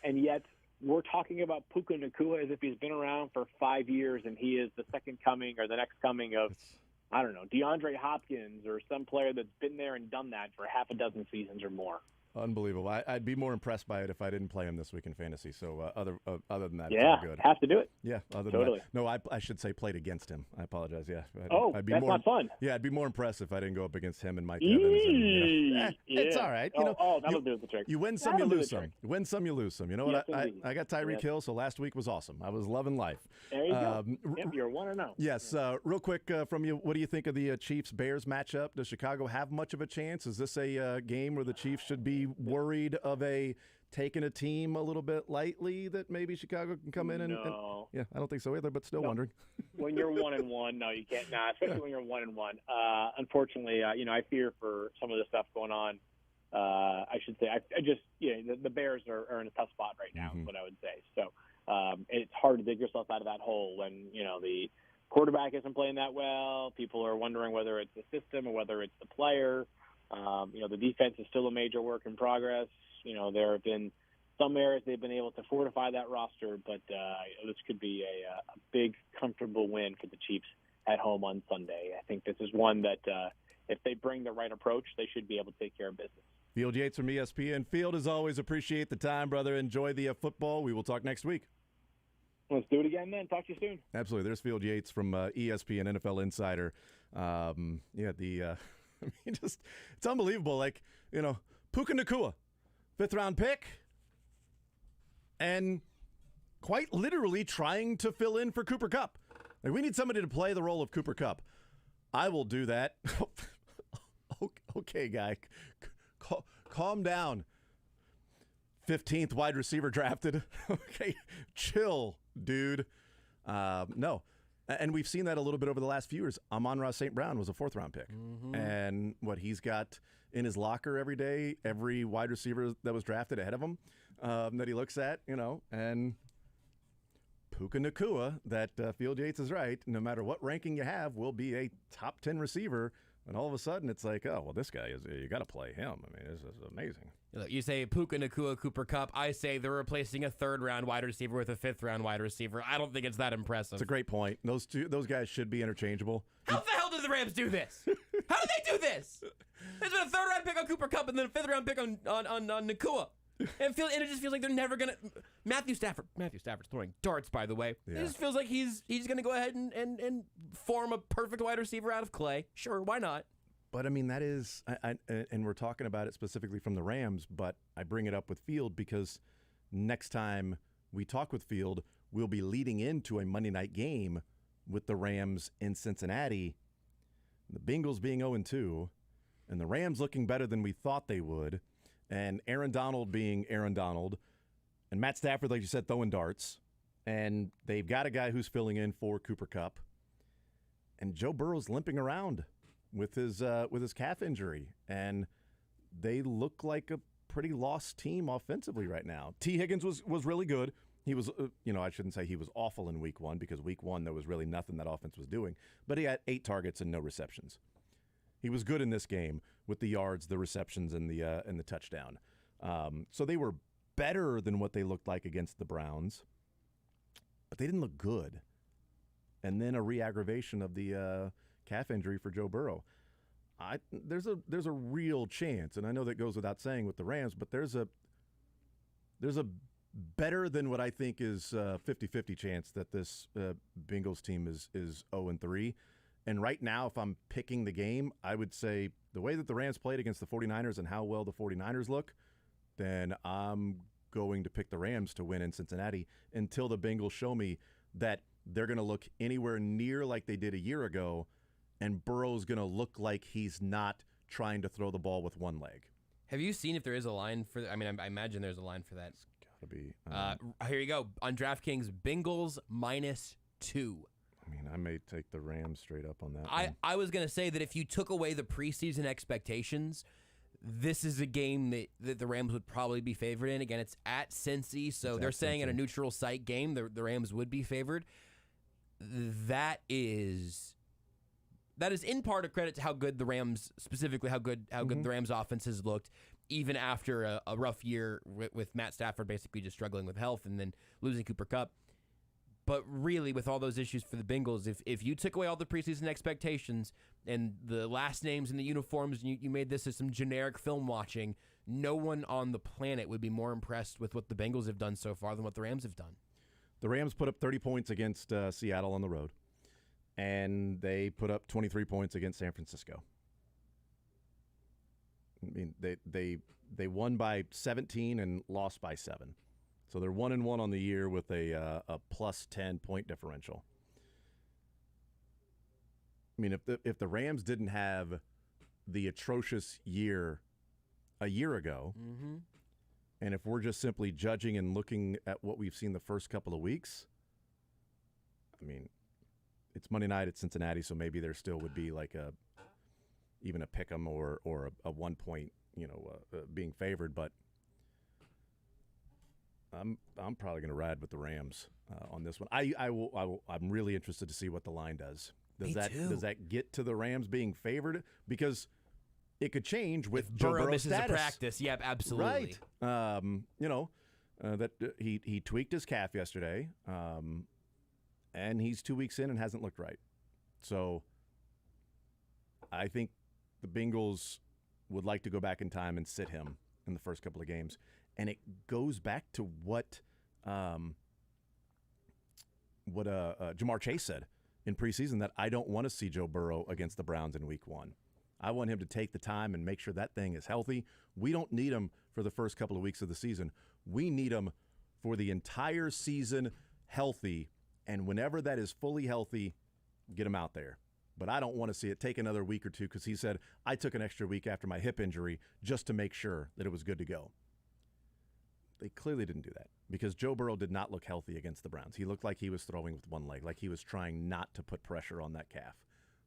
And yet we're talking about Puka Nacua as if he's been around for 5 years and he is the second coming or the next coming of I don't know, DeAndre Hopkins or some player that's been there and done that for half a dozen seasons or more. Unbelievable. I'd be more impressed by it if I didn't play him this week in fantasy. So other than that, yeah, it's all good. Have to do it. Yeah, other totally. Than that. No, I should say played against him. I apologize. Yeah. I'd be that's not fun. Yeah, I'd be more impressed if I didn't go up against him and Mike Evans. And, It's all right. That'll do the trick. You win some, you lose some. You win some, you lose some. You know what? I got Tyreek Hill, so last week was awesome. I was loving life. There you go. You're 1-0. Yes. Real quick from you, what do you think of the Chiefs-Bears matchup? Does Chicago have much of a chance? Is this a game where the Chiefs should be worried of taking a team a little bit lightly that maybe Chicago can come in and yeah, I don't think so either, but still wondering. When you're 1-1, no, you can't. Nah, especially when you're 1-1. Unfortunately, I fear for some of the stuff going on. I should say, I just the Bears are in a tough spot right now. Is what I would say. So it's hard to dig yourself out of that hole when the quarterback isn't playing that well. People are wondering whether it's the system or whether it's the player. The defense is still a major work in progress. There have been some areas they've been able to fortify that roster, but this could be a big, comfortable win for the Chiefs at home on Sunday. I think this is one that if they bring the right approach, they should be able to take care of business. Field Yates from ESPN. Field, as always, appreciate the time, brother. Enjoy the football. We will talk next week. Let's do it again then. Talk to you soon. Absolutely. There's Field Yates from ESPN, NFL Insider. It's unbelievable. Like, Puka Nacua, 5th-round pick, and quite literally trying to fill in for Cooper Kupp. Like, we need somebody to play the role of Cooper Kupp. I will do that. Okay, guy. Calm down. 15th wide receiver drafted. Okay, chill, dude. No. And we've seen that a little bit over the last few years. Amon-Ra St. Brown was a 4th-round pick. And what he's got in his locker every day, every wide receiver that was drafted ahead of him that he looks at, and Puka Nacua, that Field Yates is right, no matter what ranking you have, will be a top 10 receiver. And all of a sudden, it's like, oh, well, this guy you got to play him. I mean, this is amazing. You say Puka Nacua, Cooper Kupp. I say they're replacing a 3rd-round wide receiver with a 5th-round wide receiver. I don't think it's that impressive. It's a great point. Those guys should be interchangeable. How the hell did the Rams do this? How did they do this? There's been a 3rd-round pick on Cooper Kupp and then a 5th-round pick on Nacua. And it just feels like they're never going to – Matthew Stafford's throwing darts, by the way. Yeah. It just feels like he's going to go ahead and form a perfect wide receiver out of clay. Sure, why not? But, I mean, that is and we're talking about it specifically from the Rams, but I bring it up with Field because next time we talk with Field, we'll be leading into a Monday night game with the Rams in Cincinnati, the Bengals being 0-2, and the Rams looking better than we thought they would, and Aaron Donald being Aaron Donald, and Matt Stafford, like you said, throwing darts, and they've got a guy who's filling in for Cooper Kupp, and Joe Burrow's limping around with his calf injury, and they look like a pretty lost team offensively right now. T. Higgins was really good. He was, I shouldn't say he was awful in week 1 because week 1 there was really nothing that offense was doing, but he had 8 targets and no receptions. He was good in this game with the yards, the receptions, and the touchdown. So they were better than what they looked like against the Browns, but they didn't look good. And then a re-aggravation of the calf injury for Joe Burrow. There's a real chance, and I know that goes without saying with the Rams, but there's a better than what I think is 50-50 chance that this Bengals team is 0-3. And right now, if I'm picking the game, I would say the way that the Rams played against the 49ers and how well the 49ers look, then I'm going to pick the Rams to win in Cincinnati until the Bengals show me that they're going to look anywhere near like they did a year ago, and Burrow's going to look like he's not trying to throw the ball with one leg. Have you seen if there is a line for I mean, I imagine there's a line for that. It's got to be. Here you go. On DraftKings, Bengals -2. I mean, I may take the Rams straight up on that. I was going to say that if you took away the preseason expectations, this is a game that the Rams would probably be favored in. Again, it's at Cincy, so they're saying in a neutral site game the Rams would be favored. That is in part a credit to how good the Rams, specifically how good the Rams offense has looked, even after a rough year with Matt Stafford basically just struggling with health and then losing Cooper Kupp. But really, with all those issues for the Bengals, if you took away all the preseason expectations and the last names and the uniforms, and you made this as some generic film watching, no one on the planet would be more impressed with what the Bengals have done so far than what the Rams have done. The Rams put up 30 points against Seattle on the road, and they put up 23 points against San Francisco. I mean, they won by 17 and lost by 7. So they're 1-1 on the year with a plus 10 point differential. I mean, if the Rams didn't have the atrocious year a year ago, and if we're just simply judging and looking at what we've seen the first couple of weeks, I mean, it's Monday night at Cincinnati, so maybe there still would be like even a pick 'em or a 1 point, being favored, but I'm probably going to ride with the Rams on this one. I'm really interested to see what the line does. Does that get to the Rams being favored? Because it could change with Joe Burrow Burrow's misses status. a practice. Yep, absolutely. Right. That he tweaked his calf yesterday, and he's 2 weeks in and hasn't looked right. So I think the Bengals would like to go back in time and sit him in the first couple of games. And it goes back to what Jamar Chase said in preseason, that I don't want to see Joe Burrow against the Browns in week 1. I want him to take the time and make sure that thing is healthy. We don't need him for the first couple of weeks of the season. We need him for the entire season healthy, and whenever that is fully healthy, get him out there. But I don't want to see it take another week or two, because he said, I took an extra week after my hip injury just to make sure that it was good to go. They clearly didn't do that, because Joe Burrow did not look healthy against the Browns. He looked like he was throwing with one leg, like he was trying not to put pressure on that calf.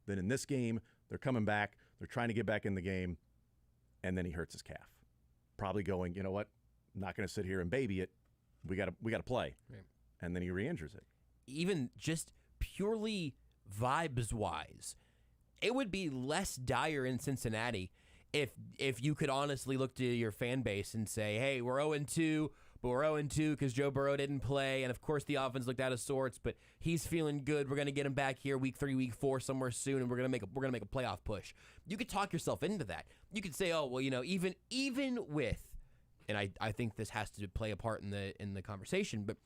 Then in this game, they're coming back, they're trying to get back in the game, and then he hurts his calf. Probably going, you know what, I'm not going to sit here and baby it. We got to play. Right. And then he re-injures it. Even just purely vibes-wise, it would be less dire in Cincinnati if you could honestly look to your fan base and say, hey, we're 0-2, but we're 0-2 because Joe Burrow didn't play, and of course the offense looked out of sorts, but he's feeling good. We're going to get him back here week 3, week 4, somewhere soon, and we're going to make a playoff push. You could talk yourself into that. You could say, oh, well, even with, and I think this has to play a part in the conversation, but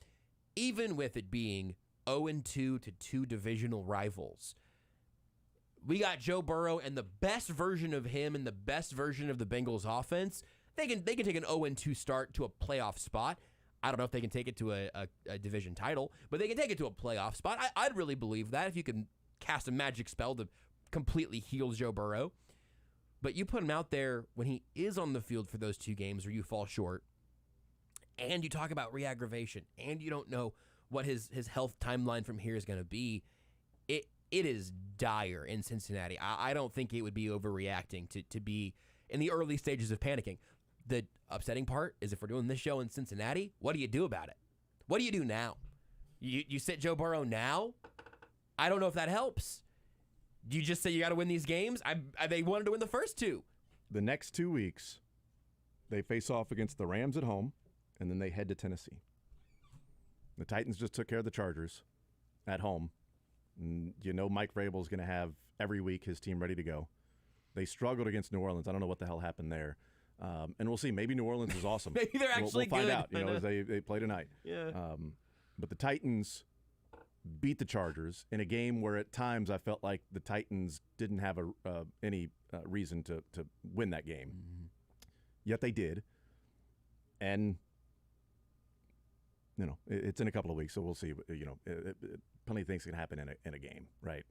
even with it being 0-2 to 2 divisional rivals, we got Joe Burrow and the best version of him and the best version of the Bengals offense. They can take an 0-2 start to a playoff spot. I don't know if they can take it to a division title, but they can take it to a playoff spot. I'd really believe that if you can cast a magic spell to completely heal Joe Burrow. But you put him out there when he is on the field for those 2 games where you fall short, and you talk about re-aggravation, and you don't know what his health timeline from here is going to be. It is dire in Cincinnati. I don't think it would be overreacting to be in the early stages of panicking. The upsetting part is if we're doing this show in Cincinnati, what do you do about it? What do you do now? You sit Joe Burrow now? I don't know if that helps. Do you just say you got to win these games? They wanted to win the first 2. The next 2 weeks, they face off against the Rams at home, and then they head to Tennessee. The Titans just took care of the Chargers at home. And Mike Vrabel is going to have every week his team ready to go. They struggled against New Orleans. I don't know what the hell happened there. And we'll see. Maybe New Orleans is awesome. Maybe they're actually we'll find good, out. As they play tonight. Yeah. But the Titans beat the Chargers in a game where at times I felt like the Titans didn't have any reason to win that game. Mm-hmm. Yet they did. And it's in a couple of weeks, so we'll see. Plenty of things can happen in a game, right?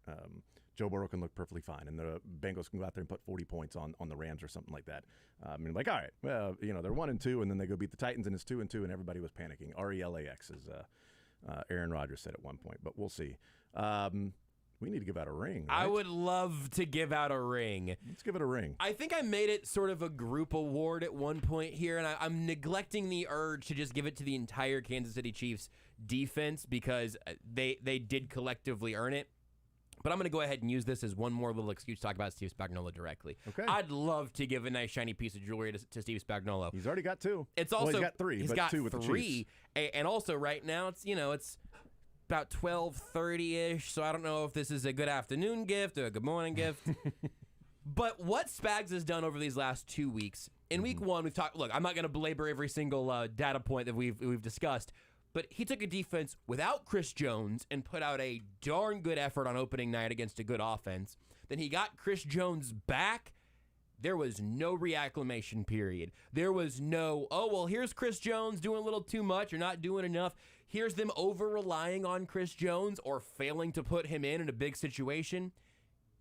Joe Burrow can look perfectly fine, and the Bengals can go out there and put 40 points on the Rams or something like that. All right, well, they're 1-2, and then they go beat the Titans, and it's 2-2, and everybody was panicking. RELAX, as Aaron Rodgers said at one point, but we'll see. We need to give out a ring. Right? I would love to give out a ring. Let's give it a ring. I think I made it sort of a group award at one point here, and I'm neglecting the urge to just give it to the entire Kansas City Chiefs defense because they did collectively earn it. But I'm going to go ahead and use this as one more little excuse to talk about Steve Spagnuolo directly. Okay. I'd love to give a nice shiny piece of jewelry to Steve Spagnuolo. He's already got 2. It's also he's got 3. He's but got 2 with 3, the Chiefs. And also right now it's about 12:30-ish, so I don't know if this is a good afternoon gift or a good morning gift. But what Spags has done over these last 2 weeks, in week one, we've talked, look, I'm not going to belabor every single data point that we've discussed, but he took a defense without Chris Jones and put out a darn good effort on opening night against a good offense. Then he got Chris Jones back. There was no reacclimation period. There was no, oh, well, here's Chris Jones doing a little too much or not doing enough. Here's them over-relying on Chris Jones or failing to put him in a big situation.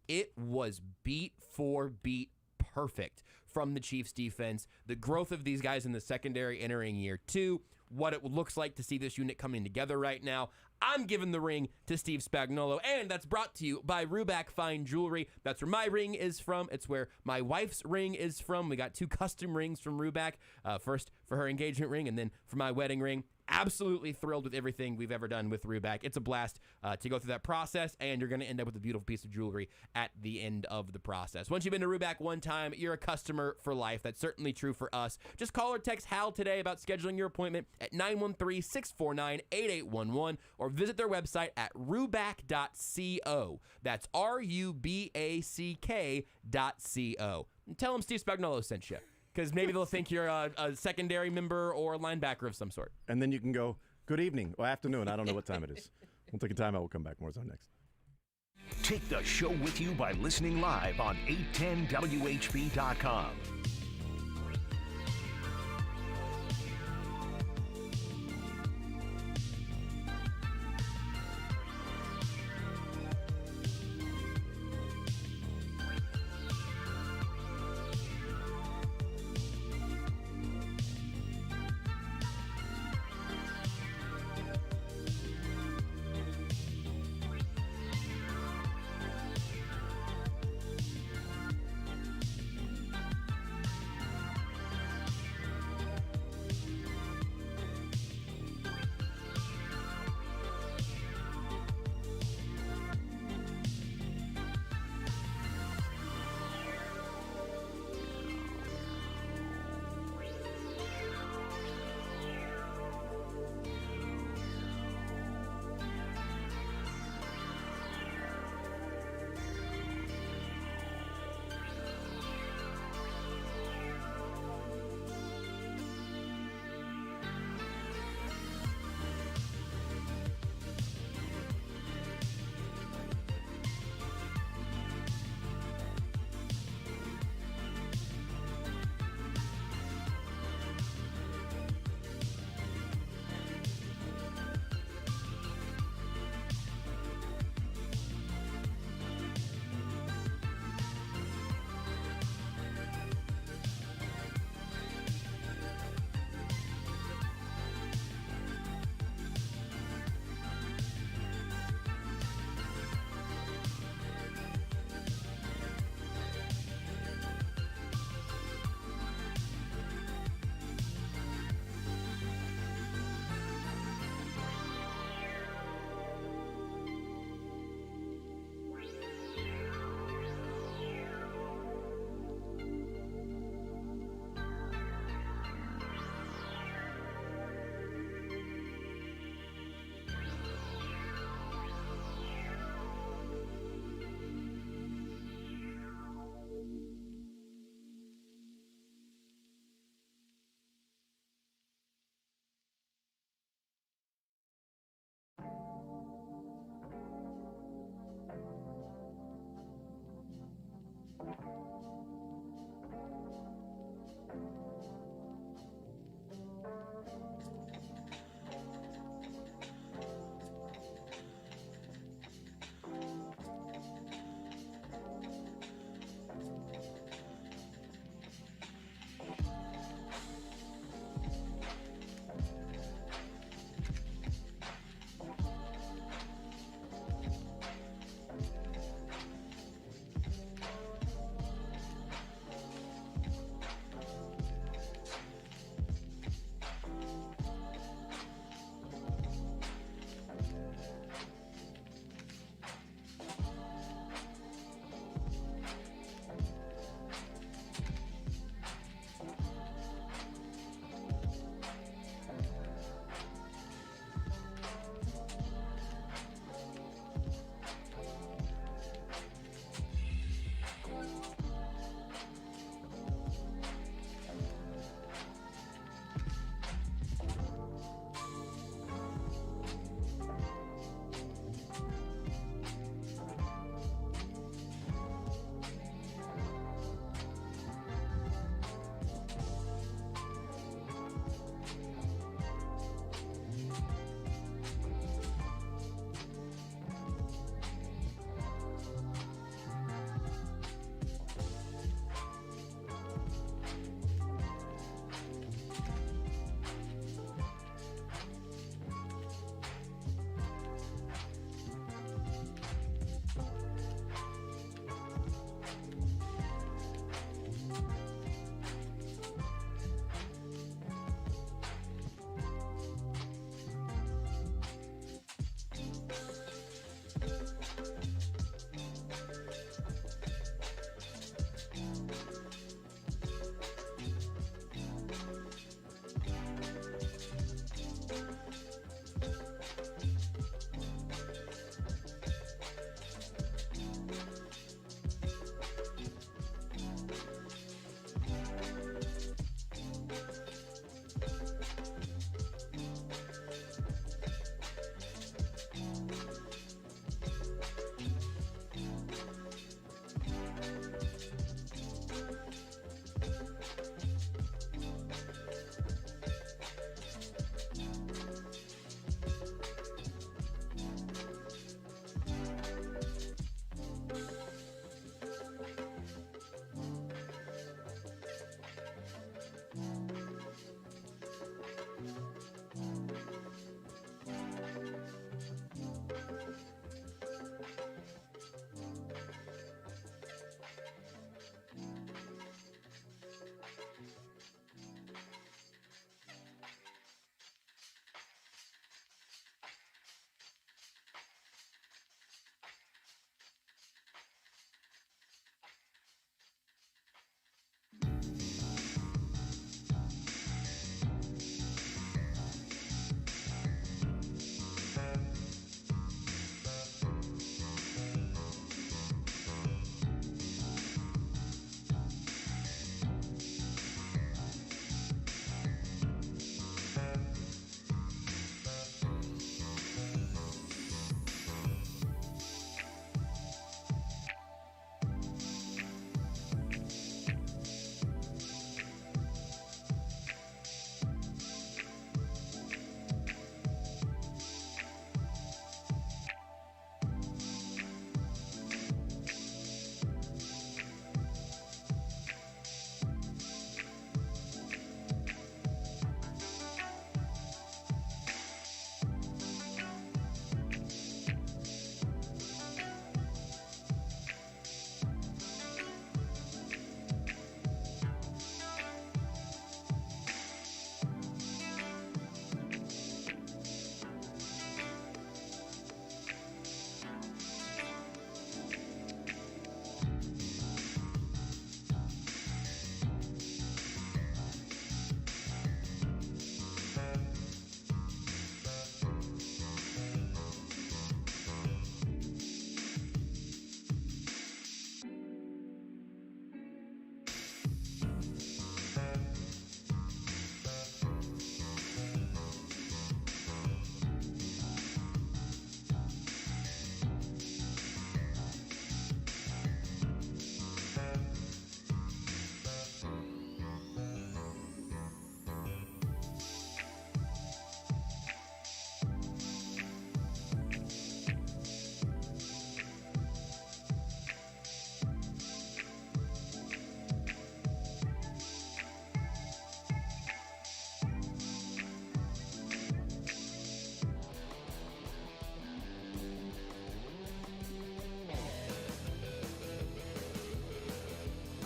It was beat for beat perfect from the Chiefs defense. The growth of these guys in the secondary entering year 2, what it looks like to see this unit coming together right now. I'm giving the ring to Steve Spagnuolo, and that's brought to you by Ruback Fine Jewelry. That's where my ring is from. It's where my wife's ring is from. We got 2 custom rings from Ruback, first for her engagement ring and then for my wedding ring. Absolutely thrilled with everything we've ever done with Ruback. It's a blast to go through that process, and you're going to end up with a beautiful piece of jewelry at the end of the process. Once you've been to Ruback one time, you're a customer for life. That's certainly true for us. Just call or text Hal today about scheduling your appointment at 913-649-8811 or visit their website at ruback.co. That's ruback.co. And tell them Steve Spagnuolo sent you, because maybe they'll think you're a secondary member or a linebacker of some sort. And then you can go, good evening or afternoon. I don't know what time it is. We'll take a time out. We'll come back. More on next. Take the show with you by listening live on 810WHB.com.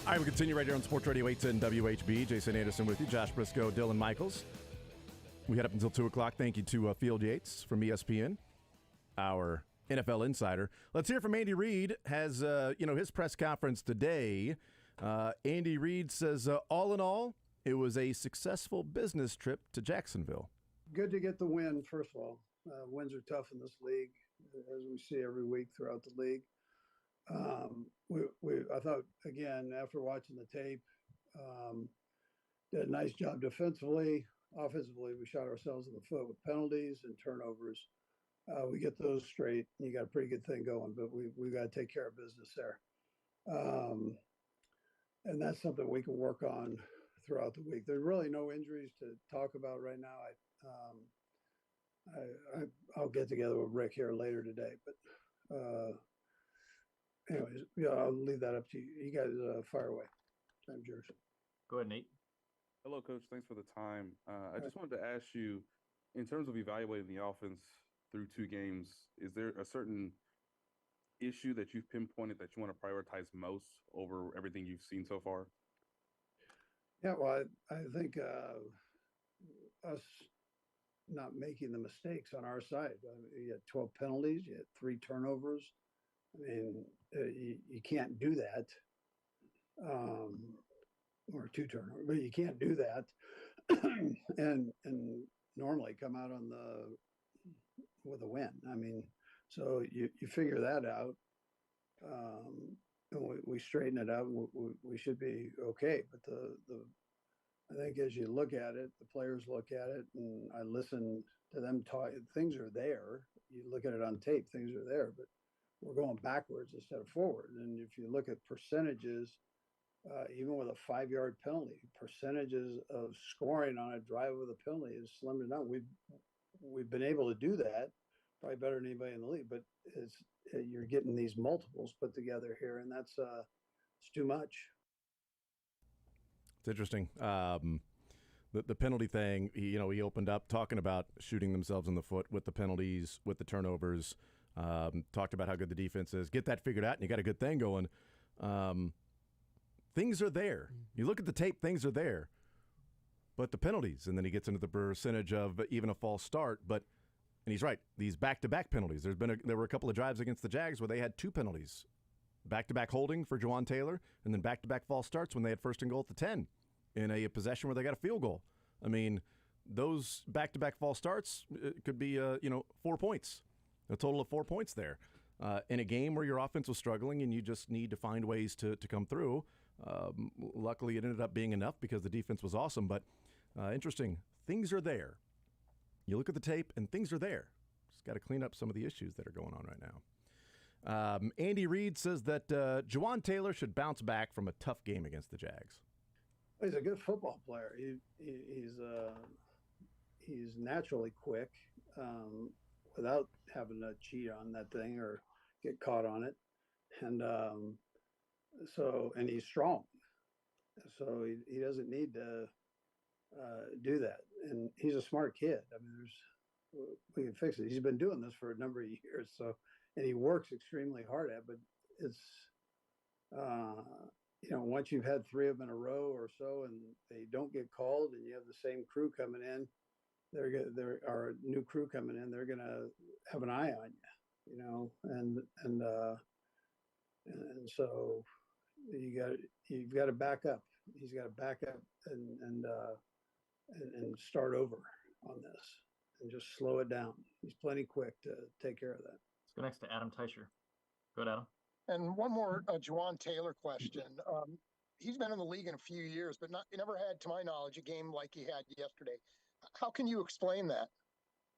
All right, we continue right here on Sports Radio 810 WHB. Jason Anderson with you, Josh Brisco, Dylan Michaels. We head up until 2 o'clock. Thank you to Field Yates from ESPN, our NFL insider. Let's hear from Andy Reid. Has, his press conference today. Andy Reid says, all in all, it was a successful business trip to Jacksonville. Good to get the win, first of all. Wins are tough in this league, as we see every week throughout the league. I thought, again, after watching the tape, did a nice job defensively. Offensively, we shot ourselves in the foot with penalties and turnovers. We get those straight, and you got a pretty good thing going, but we got to take care of business there. And that's something we can work on throughout the week. There's really no injuries to talk about right now. I'll get together with Rick here later today, but anyways, yeah, I'll leave that up to you. You guys fire away. Time's yours. Go ahead, Nate. Hello, Coach. Thanks for the time. I just wanted to ask you, in terms of evaluating the offense through 2 games, is there a certain issue that you've pinpointed that you want to prioritize most over everything you've seen so far? Yeah, well, I think us not making the mistakes on our side. You had 12 penalties. You had 3 turnovers. I mean, you can't do that. Or 2 turnovers, but you can't do that and normally come out with a win. I mean, so you figure that out, and we straighten it out. We should be okay. But I think as you look at it, the players look at it, and I listen to them talk. Things are there. You look at it on tape, things are there, but we're going backwards instead of forward. And if you look at percentages, even with a 5-yard penalty, percentages of scoring on a drive with a penalty is slim to none. We've been able to do that, probably better than anybody in the league. But you're getting these multiples put together here, and that's it's too much. It's interesting. The penalty thing. He opened up talking about shooting themselves in the foot with the penalties, with the turnovers. Talked about how good the defense is. Get that figured out, and you got a good thing going. Things are there. You look at the tape, things are there. But the penalties, and then he gets into the percentage of even a false start. And he's right, these back-to-back penalties. There were a couple of drives against the Jags where they had 2 penalties. Back-to-back holding for Juwan Taylor, and then back-to-back false starts when they had first and goal at the 10 in a possession where they got a field goal. I mean, those back-to-back false starts could be 4 points, a total of 4 points there. In a game where your offense was struggling and you just need to find ways to come through. Luckily, it ended up being enough because the defense was awesome. But interesting, things are there. You look at the tape, and things are there. Just got to clean up some of the issues that are going on right now. Andy Reid says that Juwan Taylor should bounce back from a tough game against the Jags. He's a good football player. He's naturally quick without having to cheat on that thing or get caught on it. And and he's strong, so he doesn't need to do that. And he's a smart kid. I mean, we can fix it. He's been doing this for a number of years, and he works extremely hard at it. But it's once you've had 3 of them in a row or so, and they don't get called, and you have the same crew coming in, there are a new crew coming in. They're gonna have an eye on you, and so you've got to back up. He's got to back up and start over on this and just slow it down. He's plenty quick to take care of that. Let's go next to Adam Teicher. Go ahead, Adam. And one more Juwan Taylor question. He's been in the league in a few years, but he never had, to my knowledge, a game like he had yesterday. How can you explain that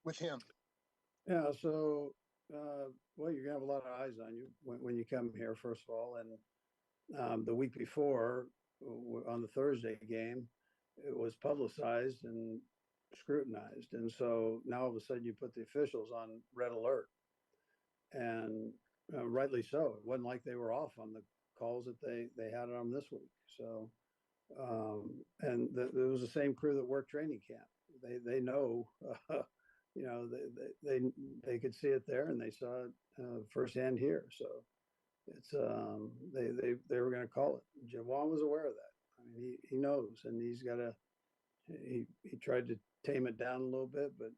with him? Yeah, so well, you're gonna have a lot of eyes on you when you come here, first of all, and the week before on the Thursday game, it was publicized and scrutinized, and so now all of a sudden you put the officials on red alert, and rightly so. It wasn't like they were off on the calls that they had on them this week. So, and it was the same crew that worked training camp. They know, they could see it there, and they saw it firsthand here. So it's they were going to call it. Jawan was aware of that. I mean, he knows, and he's got to. He tried to tame it down a little bit, but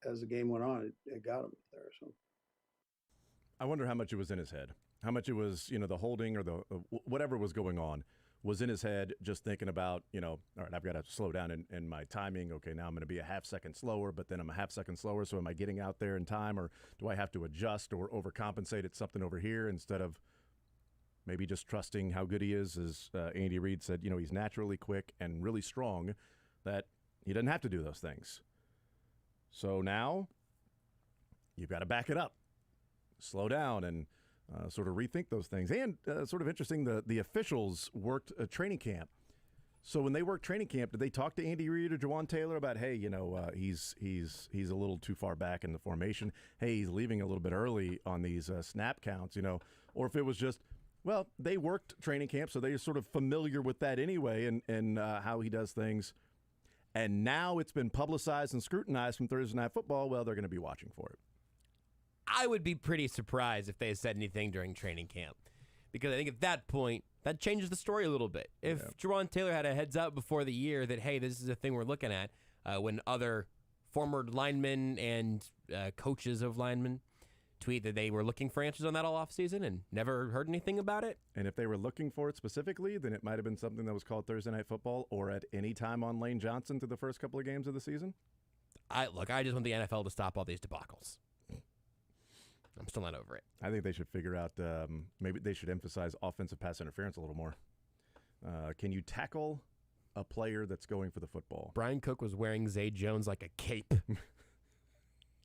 as the game went on, it got him there. So I wonder how much it was in his head. How much it was, the holding or the whatever was going on was in his head, just thinking about, all right, I've got to slow down in my timing. Okay, now I'm going to be a half second slower, but then I'm a half second slower. So am I getting out there in time, or do I have to adjust or overcompensate at something over here instead of maybe just trusting how good he is? As Andy Reid said, he's naturally quick and really strong, that he doesn't have to do those things. So now you've got to back it up, slow down, and sort of rethink those things. And sort of interesting, the officials worked a training camp. So when they worked training camp, did they talk to Andy Reid or Jawan Taylor about, hey, he's a little too far back in the formation. Hey, he's leaving a little bit early on these snap counts, or if it was just, well, they worked training camp, so they're sort of familiar with that anyway and how he does things. And now it's been publicized and scrutinized from Thursday Night Football. Well, they're going to be watching for it. I would be pretty surprised if they said anything during training camp, because I think at that point, that changes the story a little bit. If Jawan Taylor had a heads up before the year that, hey, this is a thing we're looking at, when other former linemen and coaches of linemen tweet that they were looking for answers on that all offseason and never heard anything about it. And if they were looking for it specifically, then it might have been something that was called Thursday Night Football or at any time on Lane Johnson through the first couple of games of the season. I just want the NFL to stop all these debacles. I'm still not over it. I think they should figure out, maybe they should emphasize offensive pass interference a little more. Can you tackle a player that's going for the football? Brian Cook was wearing Zay Jones like a cape.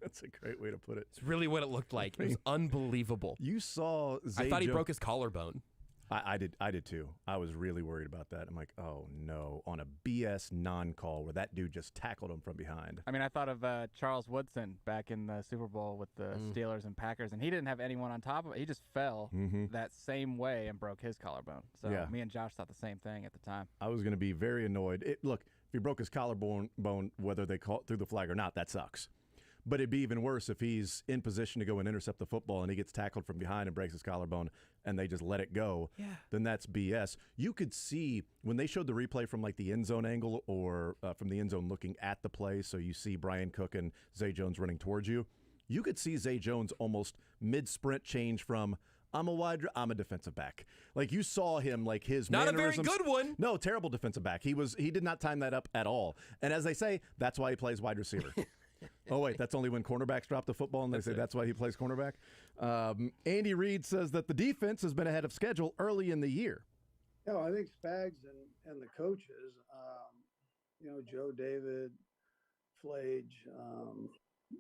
That's a great way to put it. It's really what it looked like. It was unbelievable. You saw Zay I thought he broke his collarbone. I did too. I was really worried about that. I'm like, oh no, on a BS non-call where that dude just tackled him from behind. I mean, I thought of Charles Woodson back in the Super Bowl with the Steelers and Packers, and he didn't have anyone on top of it. He just fell that same way and broke his collarbone. So me and Josh thought the same thing at the time. I was going to be very annoyed. Look, if he broke his collarbone, whether they threw the flag or not, that sucks. But it'd be even worse if he's in position to go and intercept the football and he gets tackled from behind and breaks his collarbone and they just let it go. Yeah. Then that's BS. You could see when they showed the replay from like the end zone angle or from the end zone looking at the play, so you see Brian Cook and Zay Jones running towards you, you could see Zay Jones almost mid-sprint change from I'm a defensive back. Like you saw him, like his not mannerisms. a very good one. No, terrible defensive back. He did not time that up at all. And as they say, that's why he plays wide receiver. Oh, wait, that's only when cornerbacks drop the football and they say that's why he plays cornerback? Andy Reid says that the defense has been ahead of schedule early in the year. Yeah, I think Spags and the coaches, Joe David, Flage,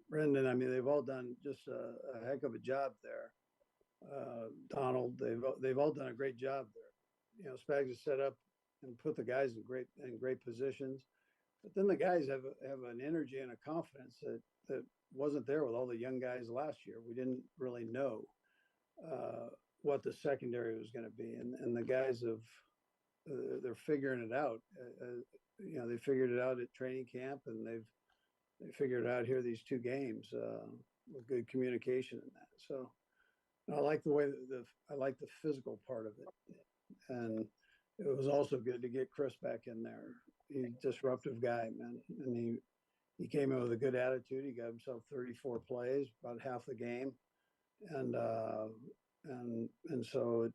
Brendan, I mean, they've all done just a heck of a job there. Donald, they've all done a great job there. Spags has set up and put the guys in great positions. But then the guys have an energy and a confidence that wasn't there with all the young guys last year. We didn't really know what the secondary was going to be, and the guys they're figuring it out. They figured it out at training camp, and they figured it out here these two games with good communication in that. So I like the way I like the physical part of it, and it was also good to get Chris back in there. He's a disruptive guy, man, and he came in with a good attitude. He got himself 34 plays, about half the game, and so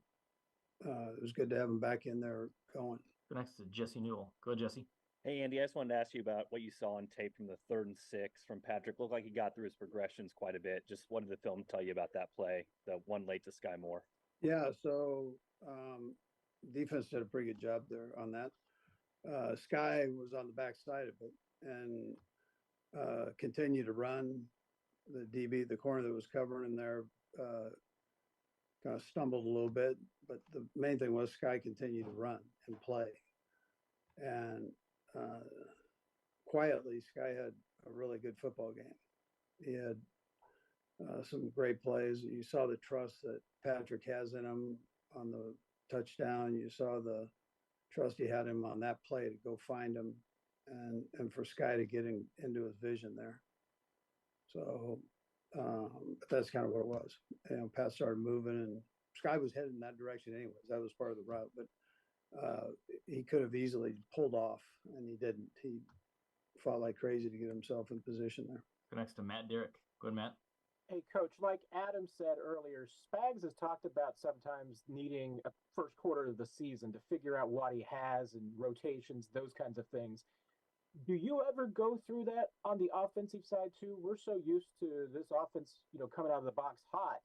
it was good to have him back in there going. Go next to Jesse Newell. Go ahead, Jesse. Hey, Andy, I just wanted to ask you about what you saw on tape from the 3rd and 6 from Patrick. Looked like he got through his progressions quite a bit. Just what did the film tell you about that play, the one late to Sky Moore? Yeah, so defense did a pretty good job there on that. Sky was on the backside of it and continued to run. The DB, the corner that was covering him there, kind of stumbled a little bit, but the main thing was Sky continued to run and play. And quietly, Sky had a really good football game. He had some great plays. You saw the trust that Patrick has in him on the touchdown. You saw the trust he had him on that play to go find him and for Sky to get into his vision there. So But that's kind of what it was. Pat started moving, and Sky was headed in that direction anyways. That was part of the route, but he could have easily pulled off, and he didn't. He fought like crazy to get himself in position there. Go next to Matt Derrick. Go ahead, Matt. Hey, Coach, like Adam said earlier, Spags has talked about sometimes needing a first quarter of the season to figure out what he has and rotations, those kinds of things. Do you ever go through that on the offensive side too? We're so used to this offense, coming out of the box hot.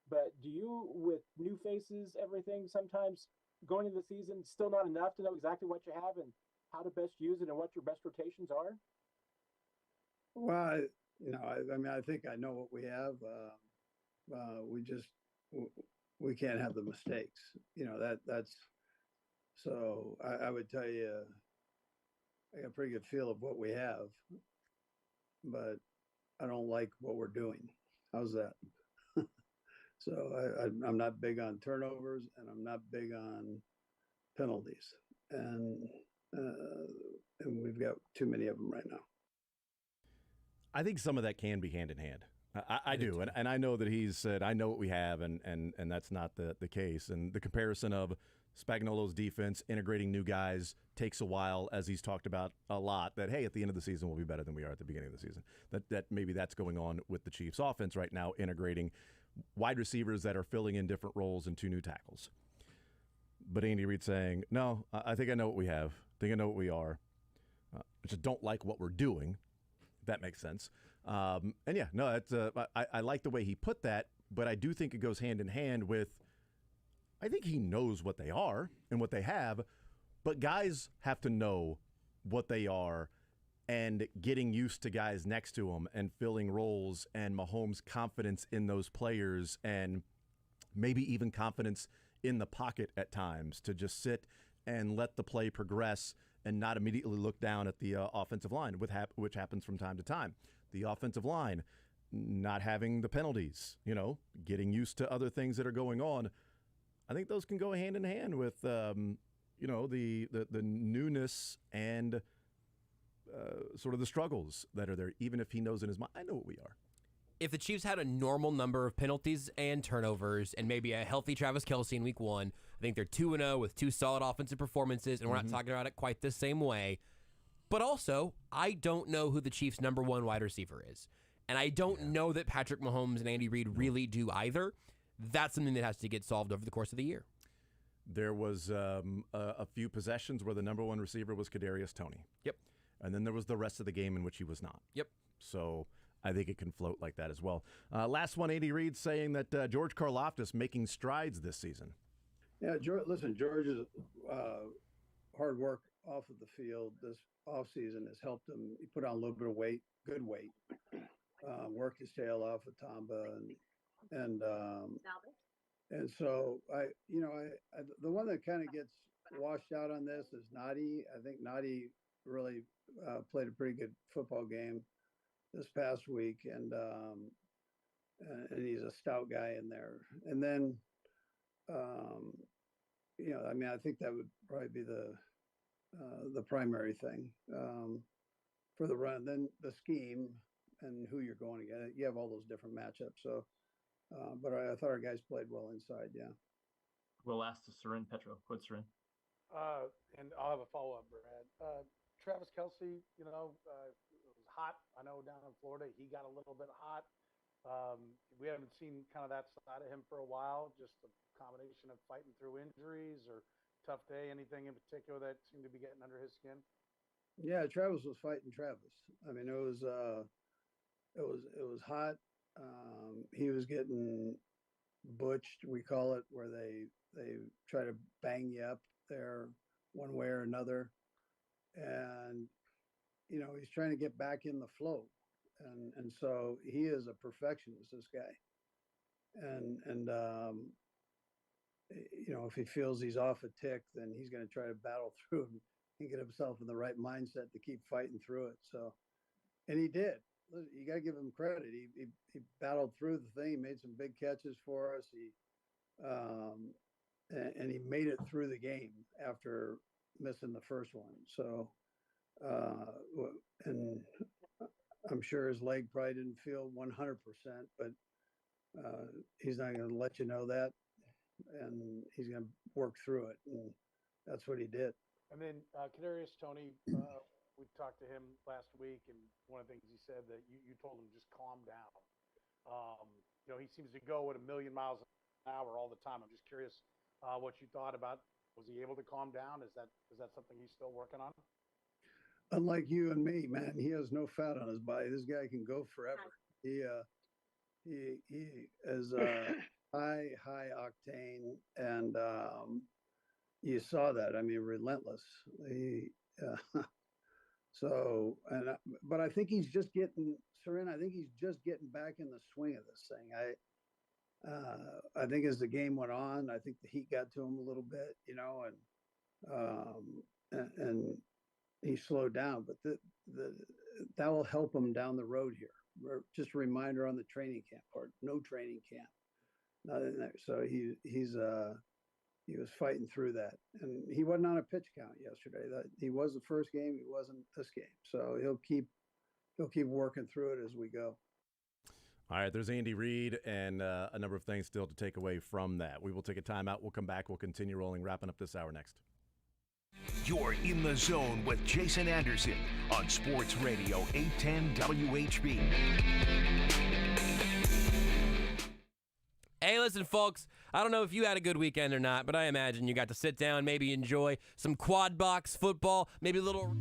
But do you, with new faces, everything, sometimes going into the season, still not enough to know exactly what you have and how to best use it and what your best rotations are? Well, I mean, I think I know what we have. We can't have the mistakes. That's so. I would tell you, I got a pretty good feel of what we have, but I don't like what we're doing. How's that? So I'm not big on turnovers, and I'm not big on penalties, and we've got too many of them right now. I think some of that can be hand in hand. I do, and I know that he's said, I know what we have, and that's not the case. And the comparison of Spagnuolo's defense, integrating new guys, takes a while, as he's talked about a lot, that, hey, at the end of the season, we'll be better than we are at the beginning of the season. That maybe that's going on with the Chiefs' offense right now, integrating wide receivers that are filling in different roles and 2 new tackles. But Andy Reid saying, no, I think I know what we have. I think I know what we are. I just don't like what we're doing. That makes sense. And yeah, no, I like the way he put that, but I do think it goes hand in hand with, I think he knows what they are and what they have, but guys have to know what they are, and getting used to guys next to him and filling roles, and Mahomes' confidence in those players, and maybe even confidence in the pocket at times to just sit and let the play progress and not immediately look down at the offensive line, which happens from time to time. The offensive line not having the penalties, getting used to other things that are going on. I think those can go hand in hand with, the newness and sort of the struggles that are there, even if he knows in his mind, I know what we are. If the Chiefs had a normal number of penalties and turnovers and maybe a healthy Travis Kelce in week 1, I think they're 2-0 with 2 solid offensive performances, and we're not talking about it quite the same way. But also, I don't know who the Chiefs' number 1 wide receiver is. And I don't know that Patrick Mahomes and Andy Reid really do either. That's something that has to get solved over the course of the year. There was a few possessions where the number 1 receiver was Kadarius Toney. Yep. And then there was the rest of the game in which he was not. Yep. So I think it can float like that as well. Last one, Andy Reid saying that George Karlaftis making strides this season. Yeah, George's hard work off of the field this offseason has helped him. He put on a little bit of weight, good weight, worked his tail off with Tamba, and so the one that kind of gets washed out on this is Nadi. I think Nadi really played a pretty good football game this past week, and he's a stout guy in there. And then, I think that would probably be the primary thing for the run. Then the scheme and who you're going against. You have all those different matchups. So, but I thought our guys played well inside. Yeah. We'll ask to Sarin Petro. Go ahead, Sarin. And I'll have a follow-up, Brad. Travis Kelce, it was hot. I know down in Florida, he got a little bit hot. We haven't seen kind of that side of him for a while, just a combination of fighting through injuries or tough day, anything in particular that seemed to be getting under his skin? Yeah, Travis was fighting Travis. I mean, it was hot. He was getting butched, we call it, where they try to bang you up there one way or another. And, he's trying to get back in the flow. And so he is a perfectionist, this guy. And if he feels he's off a tick, then he's going to try to battle through and get himself in the right mindset to keep fighting through it. So, and he did. You got to give him credit. He battled through the thing. He made some big catches for us. And he made it through the game after missing the first one. So, and I'm sure his leg probably didn't feel 100%, but he's not going to let you know that, and he's going to work through it, and that's what he did. And then Kadarius Toney, we talked to him last week, and one of the things he said that you told him just calm down. He seems to go at 1,000,000 miles an hour all the time. I'm just curious what you thought about. Was he able to calm down? Is that something he's still working on? Unlike you and me, man, he has no fat on his body. This guy can go forever. He is high octane, and you saw that. I mean, relentless. But I think he's just getting, Seren, I think he's just getting back in the swing of this thing. I think as the game went on, I think the heat got to him a little bit, and he slowed down. But that will help him down the road here. Just a reminder on the training camp part. No training camp, nothing there. So he was fighting through that, and he wasn't on a pitch count yesterday. That he was the first game, he wasn't this game. So he'll keep working through it as we go. All right, there's Andy Reid and a number of things still to take away from that. We will take a timeout. We'll come back. We'll continue rolling, wrapping up this hour next. You're in the zone with Jason Anderson on Sports Radio 810 WHB. Hey, listen, folks, I don't know if you had a good weekend or not, but I imagine you got to sit down, maybe enjoy some quad box football, maybe a little...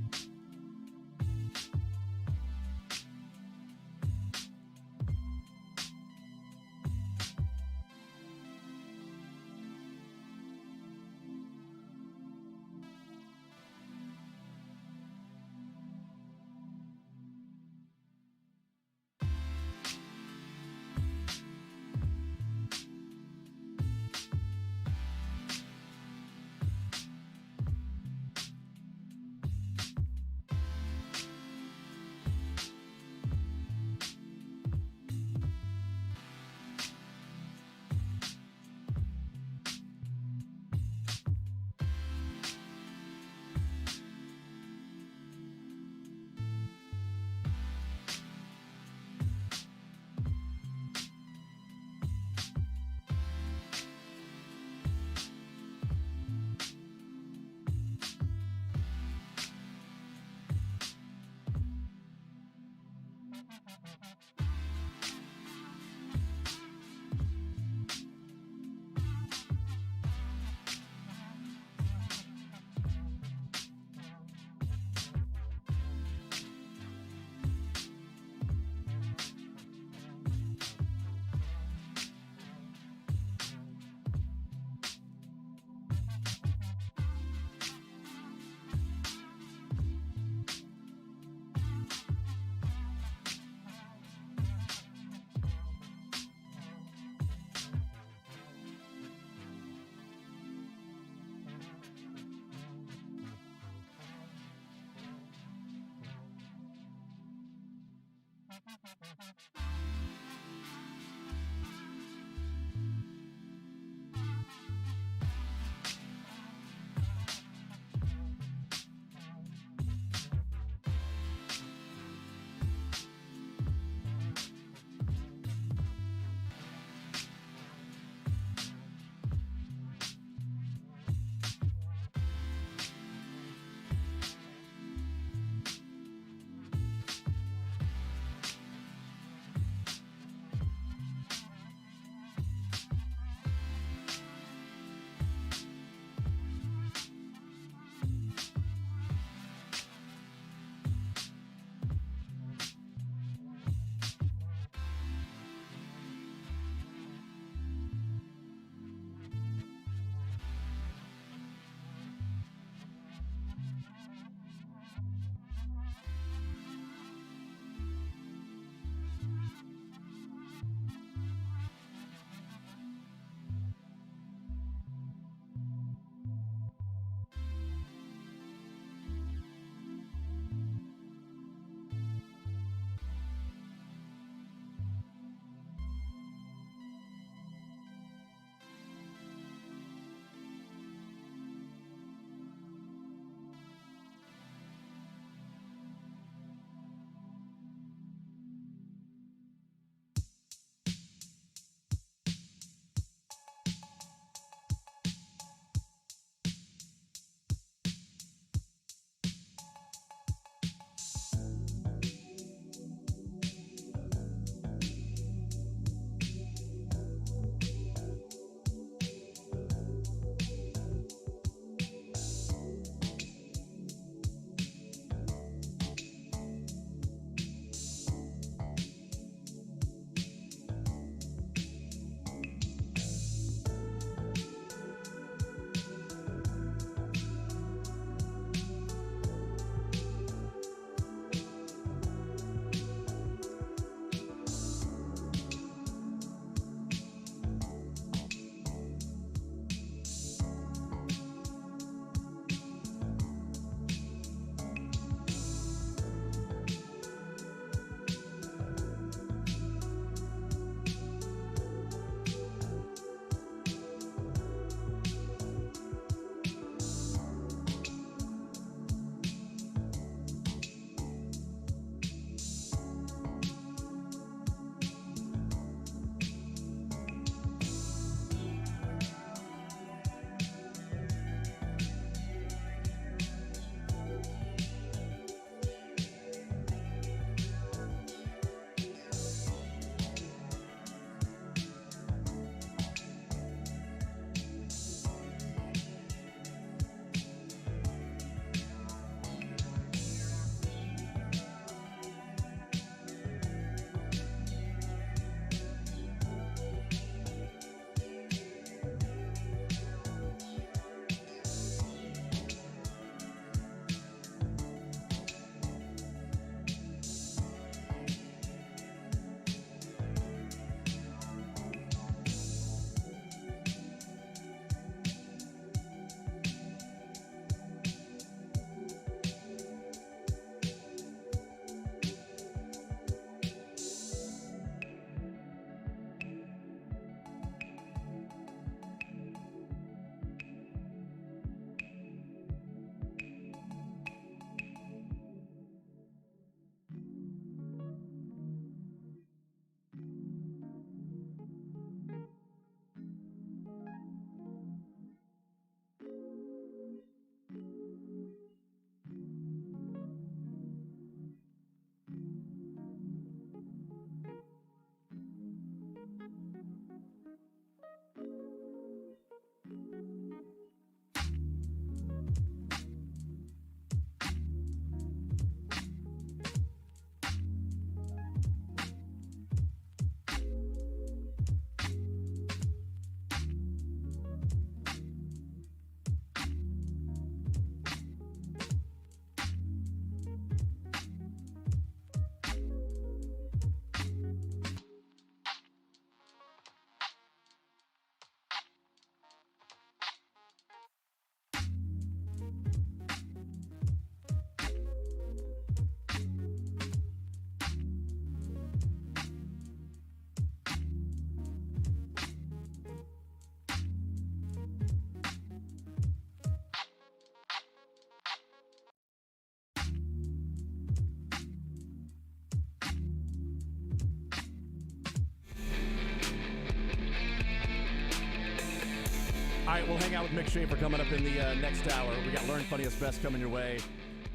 right, we'll hang out with Mick Schaefer coming up in the next hour. We got Learn Funniest Best coming your way.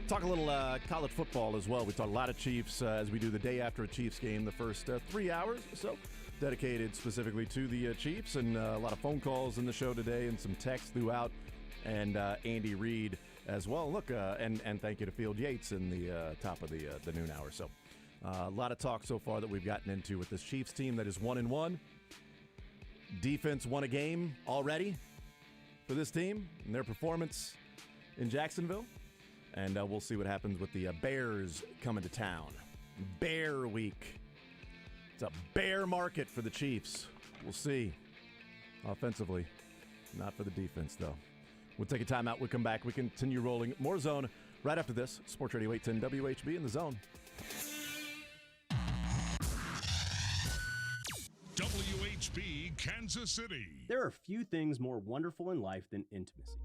Talk a little college football as well. We talk a lot of Chiefs as we do the day after a Chiefs game, the first 3 hours or so, dedicated specifically to the Chiefs, and a lot of phone calls in the show today and some texts throughout, and Andy Reid as well. Look, and thank you to Field Yates in the top of the noon hour. So a lot of talk so far that we've gotten into with this Chiefs team that is 1-1. Defense won a game already for this team and their performance in Jacksonville. And we'll see what happens with the Bears coming to town. Bear week. It's a bear market for the Chiefs. We'll see. Offensively, not for the defense, though. We'll take a timeout. We'll come back. We continue rolling. More Zone right after this. Sports Radio 810 WHB in the Zone. WHB Kansas City. There are few things more wonderful in life than intimacy.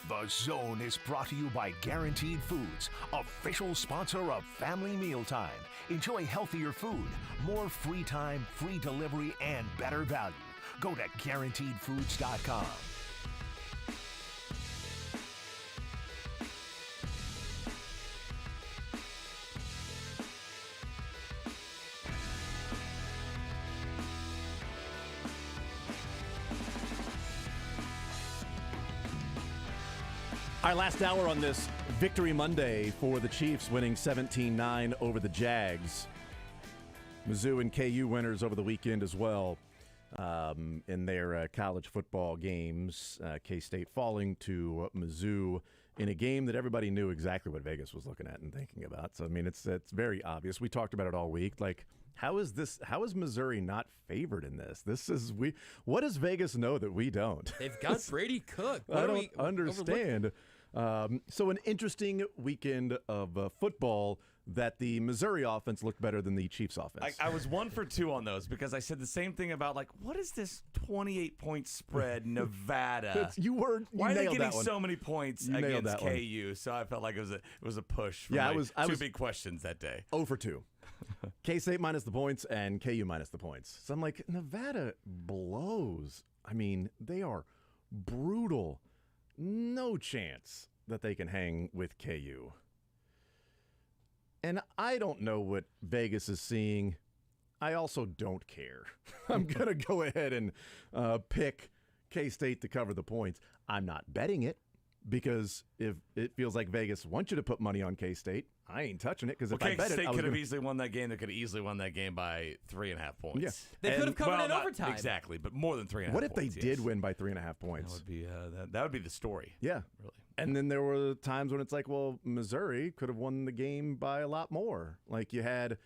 The Zone is brought to you by Guaranteed Foods, official sponsor of Family Mealtime. Enjoy healthier food, more free time, free delivery, and better value. Go to GuaranteedFoods.com. Our last hour on this Victory Monday for the Chiefs, winning 17-9 over the Jags. Mizzou and KU winners over the weekend as well in their college football games. K-State falling to Mizzou in a game that everybody knew exactly what Vegas was looking at and thinking about. So, I mean, it's very obvious. We talked about it all week. Like, how is Missouri not favored in this? What does Vegas know that we don't? They've got Brady Cook. I don't understand. So an interesting weekend of football that the Missouri offense looked better than the Chiefs offense. I was 1 for 2 on those because I said the same thing about, like, what is this 28-point spread, Nevada? Why are they getting so many points against KU? So I felt like it was a push for two big questions that day. 0 for 2. K-State minus the points and KU minus the points. So I'm like, Nevada blows. I mean, they are brutal. No chance that they can hang with KU. And I don't know what Vegas is seeing. I also don't care. I'm going to go ahead and pick K-State to cover the points. I'm not betting it because if it feels like Vegas wants you to put money on K-State, I ain't touching it because if I bet it, K-State could have easily won that game. They could have easily won that game by 3.5 points. Yeah. They could have covered in overtime. Exactly, but more than 3.5 points. What if they did win by 3.5 points? That would be the story. Yeah. Really. And then there were times when it's like, well, Missouri could have won the game by a lot more. Like you had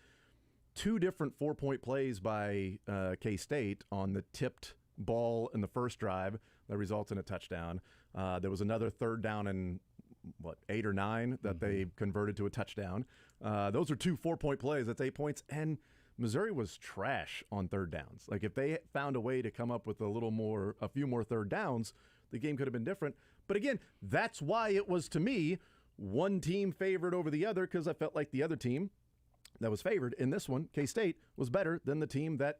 2 different 4-point plays by K-State on the tipped ball in the first drive that results in a touchdown. There was another 3rd down and 8 or 9 that they converted to a touchdown. Those are 2 4-point plays. That's 8 points. And Missouri was trash on 3rd downs. Like if they found a way to come up with a few more 3rd downs, the game could have been different. But again, that's why it was, to me, one team favored over the other, because I felt like the other team that was favored in this one, K-State, was better than the team that,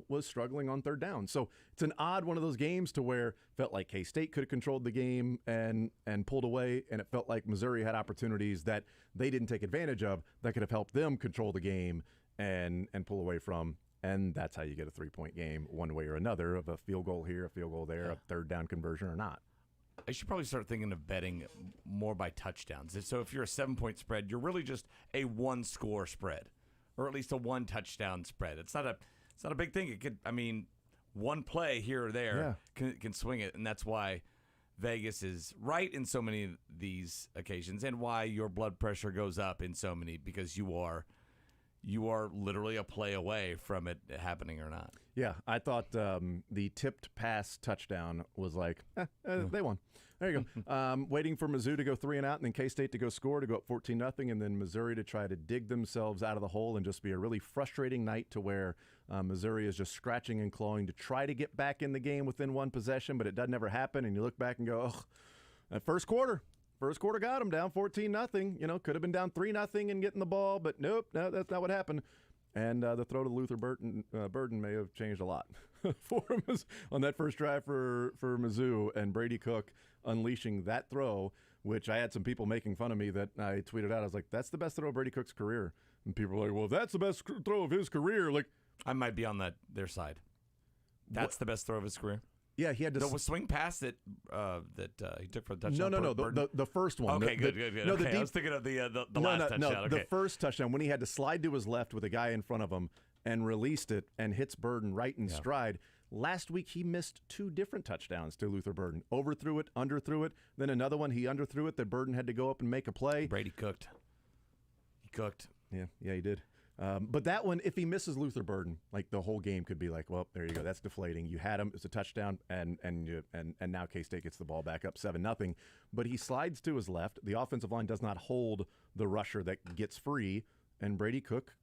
was struggling on 3rd down. So it's an odd one of those games to where it felt like K-State could have controlled the game and pulled away, and it felt like Missouri had opportunities that they didn't take advantage of that could have helped them control the game and pull away from. And that's how you get a 3-point game one way or another, of a field goal here, a field goal there, a 3rd down conversion or not. I should probably start thinking of betting more by touchdowns. So if you're a 7-point spread, you're really just a 1-score spread, or at least a 1-touchdown spread. It's not a big thing. It could, one play here or there can swing it, and that's why Vegas is right in so many of these occasions, and why your blood pressure goes up in so many, because you are literally a play away from it happening or not. Yeah, I thought the tipped pass touchdown was like, they won. There you go. Waiting for Mizzou to go 3 and out, and then K-State to go score to go up 14-0, and then Missouri to try to dig themselves out of the hole and just be a really frustrating night to where Missouri is just scratching and clawing to try to get back in the game within 1 possession, but it doesn't ever happen, and you look back and go, that first quarter got them down 14-0. Could have been down 3-0 and getting the ball, but nope, no, that's not what happened. And the throw to Luther Burden may have changed a lot for him on that first drive for Mizzou, and Brady Cook unleashing that throw, which I had some people making fun of me that I tweeted out. I was like, that's the best throw of Brady Cook's career. And people were like, well, if that's the best throw of his career, like, I might be on their side. That's the best throw of his career. Yeah, he had to swing pass that he took for the touchdown. No, the first one. Okay, good. No, okay, I was thinking of the last touchdown. No, okay. The first touchdown, when he had to slide to his left with a guy in front of him and released it and hits Burden right in stride. Last week, he missed 2 different touchdowns to Luther Burden. Overthrew it, underthrew it. Then another one, he underthrew it that Burden had to go up and make a play. Brady cooked. He cooked. Yeah, he did. But that one, if he misses Luther Burden, like the whole game could be like, well, there you go. That's deflating. You had him. It's a touchdown, and now K-State gets the ball back up 7-0. But he slides to his left. The offensive line does not hold the rusher that gets free, and Brady Cook,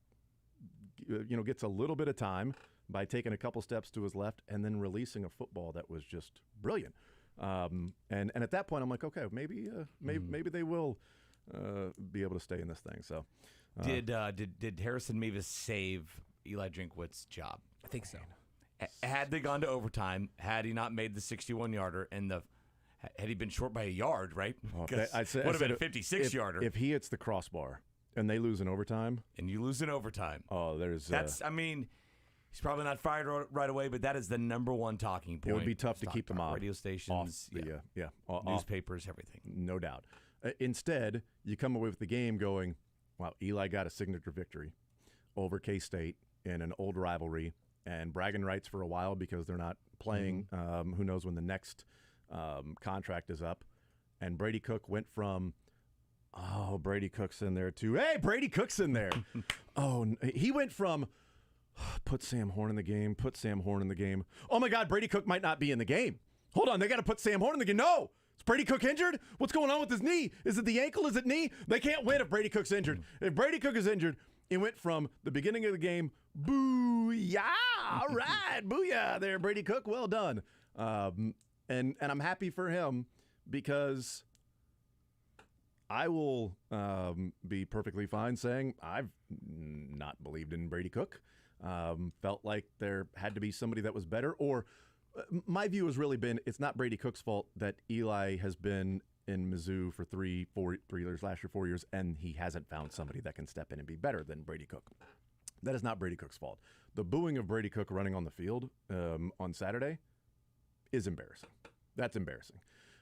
gets a little bit of time by taking a couple steps to his left and then releasing a football that was just brilliant. And at that point, I'm like, okay, maybe they will be able to stay in this thing. So, did Harrison Mevis save Eli Drinkwitz's job? I think so. Had they gone to overtime, had he not made the 61-yarder, and had he been short by a yard, right? Would have been a 56-yarder. If he hits the crossbar and they lose in overtime, and you lose in overtime, that's. I mean, he's probably not fired right away, but that is the number one talking point. It would be tough to keep them off radio stations, newspapers, everything. No doubt. Instead, you come away with the game going, "Wow, Eli got a signature victory over K-State in an old rivalry." And bragging rights for a while because they're not playing. Who knows when the next contract is up? And Brady Cook went from, Brady Cook's in there too. Hey, Brady Cook's in there. He went from, put Sam Horn in the game. Put Sam Horn in the game. Oh my God, Brady Cook might not be in the game. Hold on, they got to put Sam Horn in the game. No, is Brady Cook injured? What's going on with his knee? Is it the ankle? Is it knee? They can't win if Brady Cook's injured. If Brady Cook is injured, it went from the beginning of the game, boo-yah, all right, booyah there, Brady Cook, well done. And I'm happy for him because I will be perfectly fine saying I've not believed in Brady Cook. Felt like there had to be somebody that was better. Or my view has really been it's not Brady Cook's fault that Eli has been in Mizzou for 3 years, last year 4 years, and he hasn't found somebody that can step in and be better than Brady Cook. That is not Brady Cook's fault. The booing of Brady Cook running on the field on Saturday is embarrassing. That's embarrassing.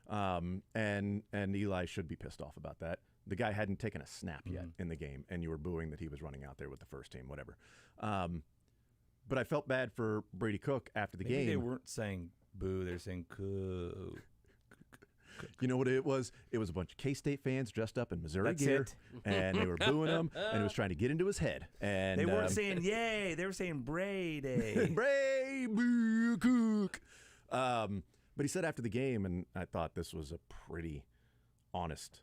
And Eli should be pissed off about that. The guy hadn't taken a snap yet in the game, and you were booing that he was running out there with the first team, whatever. But I felt bad for Brady Cook after the game. They weren't saying boo, they're saying cook. You know what it was? It was a bunch of K-State fans dressed up in Missouri gear, and they were booing him, and it was trying to get into his head. And they weren't saying yay; they were saying Brady. Brady Cook. But he said after the game, and I thought this was a pretty honest,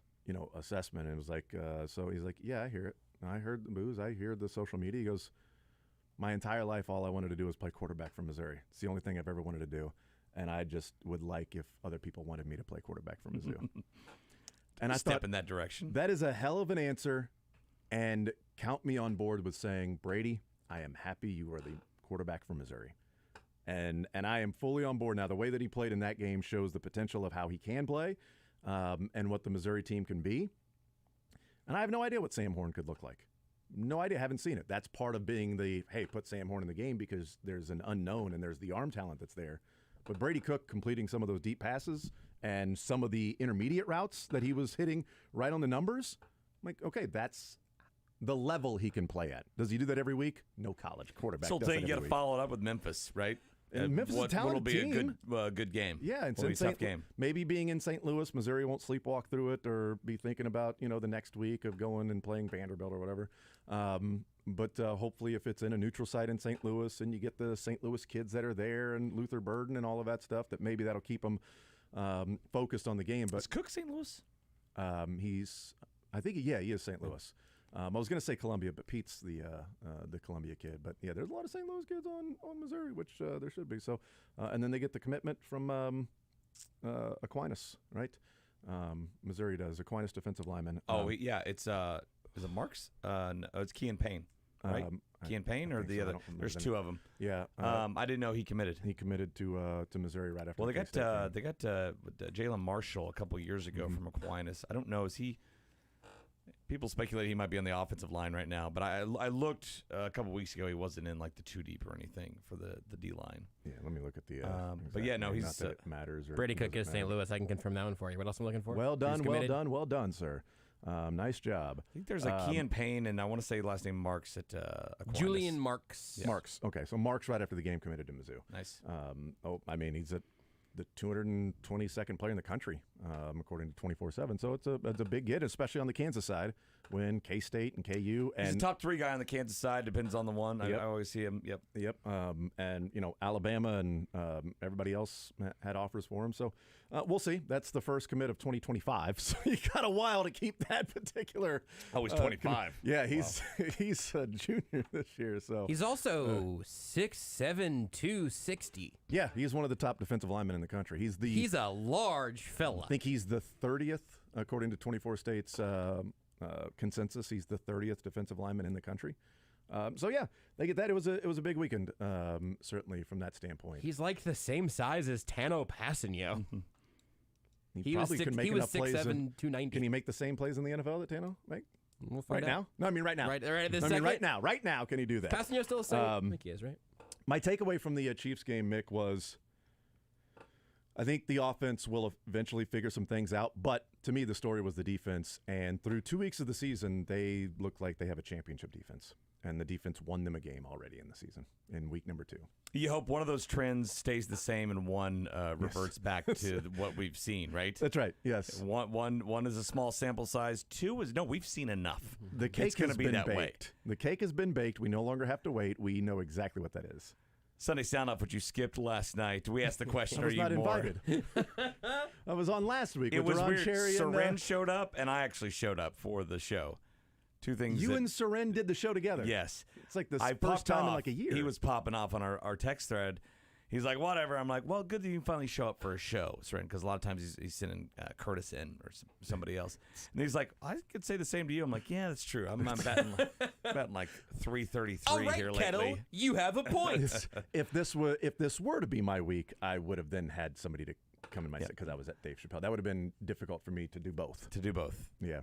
assessment. And it was like, so he's like, yeah, I hear it. I heard the boos. I hear the social media. He goes, my entire life, all I wanted to do was play quarterback for Missouri. It's the only thing I've ever wanted to do. And I just would like if other people wanted me to play quarterback for Mizzou. And I step in that direction. That is a hell of an answer, and count me on board with saying, Brady, I am happy you are the quarterback for Missouri. And I am fully on board now. The way that he played in that game shows the potential of how he can play and what the Missouri team can be. And I have no idea what Sam Horn could look like. No idea. Haven't seen it. That's part of being hey, put Sam Horn in the game because there's an unknown and there's the arm talent that's there. But Brady Cook completing some of those deep passes and some of the intermediate routes that he was hitting right on the numbers, I'm like, okay, that's the level he can play at. Does he do that every week? No college quarterback. Still think you got to follow it up with Memphis, right? And Memphis is a talented team. What'll be a good game. Yeah, and a tough game. Maybe being in St. Louis, Missouri won't sleepwalk through it or be thinking about the next week of going and playing Vanderbilt or whatever. But hopefully, if it's in a neutral site in St. Louis and you get the St. Louis kids that are there and Luther Burden and all of that stuff, that maybe that'll keep them focused on the game. But is Cook St. Louis? He is St. Louis. I was going to say Columbia, but Pete's the Columbia kid. But yeah, there's a lot of St. Louis kids on Missouri, which there should be. So, and then they get the commitment from Aquinas, right? Missouri does. Aquinas defensive lineman. It's is it Marks? No, it's Kean Payne, right? Kean Payne or the other? There's two of them. Yeah. I didn't know he committed. He committed to Missouri right after. Well, they got Jalen Marshall a couple years ago from Aquinas. I don't know. Is he? People speculate he might be on the offensive line right now, but I looked a couple weeks ago. He wasn't in like the 2 deep or anything for the D line. Yeah, let me look at the. But yeah, no, he's not that it matters. Brady Cook is St. Louis. I can confirm that one for you. What else am I looking for? Well done, sir. Nice job. I think there's a Kean Payne, and I want to say last name Marks at Aquinas. Julian Marks. Yeah. Marks. Okay, so Marks right after the game committed to Mizzou. Nice. He's the 222nd player in the country, according to 24/7. So it's a big get, especially on the Kansas side, when K-State and KU and he's a top 3 guy on the Kansas side. Depends on the one. Yep. I always see him. Yep. And Alabama and everybody else had offers for him. So we'll see. That's the first commit of 2025. So you got a while to keep that particular. Oh, he's 25. Yeah, he's a junior this year. So he's also 6'7", 260. Yeah, he's one of the top defensive linemen in the country. He's a large fella. I think he's the 30th, according to 24 States consensus. He's the 30th defensive lineman in the country. So yeah, they get that. It was a big weekend, certainly from that standpoint. He's like the same size as Tano Passanio. He probably could make enough plays. 6'7", 290. Can he make the same plays in the NFL that Tano make? We'll find right out. now? No, I mean right now. Right this I second? mean right now. Can he do that? Passanio's still the same. I think he is, right? My takeaway from the Chiefs game, Mick, was I think the offense will eventually figure some things out. But to me, the story was the defense. And through 2 weeks of the season, they look like they have a championship defense. And the defense won them a game already in the season in week number 2. You hope one of those trends stays the same and one reverts back to what we've seen, right? That's right. Yes. One is a small sample size. 2 is no. We've seen enough. The cake has be been that baked. way. The cake has been baked. We no longer have to wait. We know exactly what that is. Sunday Sound Off, which you skipped last night. We asked the question: I was Are you not more? invited. I was on last week. It with was Deron weird. Cherry Soren showed up, and I actually showed up for the show. Two things. You and Soren did the show together. Yes. It's like the I first popped time in off. like a year. He was popping off on our text thread. He's like, whatever. I'm like, well, good that you finally show up for a show, Soren, because a lot of times he's sending Curtis in or somebody else. And he's like, I could say the same to you. I'm like, yeah, that's true. I'm batting like 333 All right, here Kettle, lately. you have a point. If this were to be my week, I would have then had somebody to come in my set because I was at Dave Chappelle. That would have been difficult for me to do both. Yeah.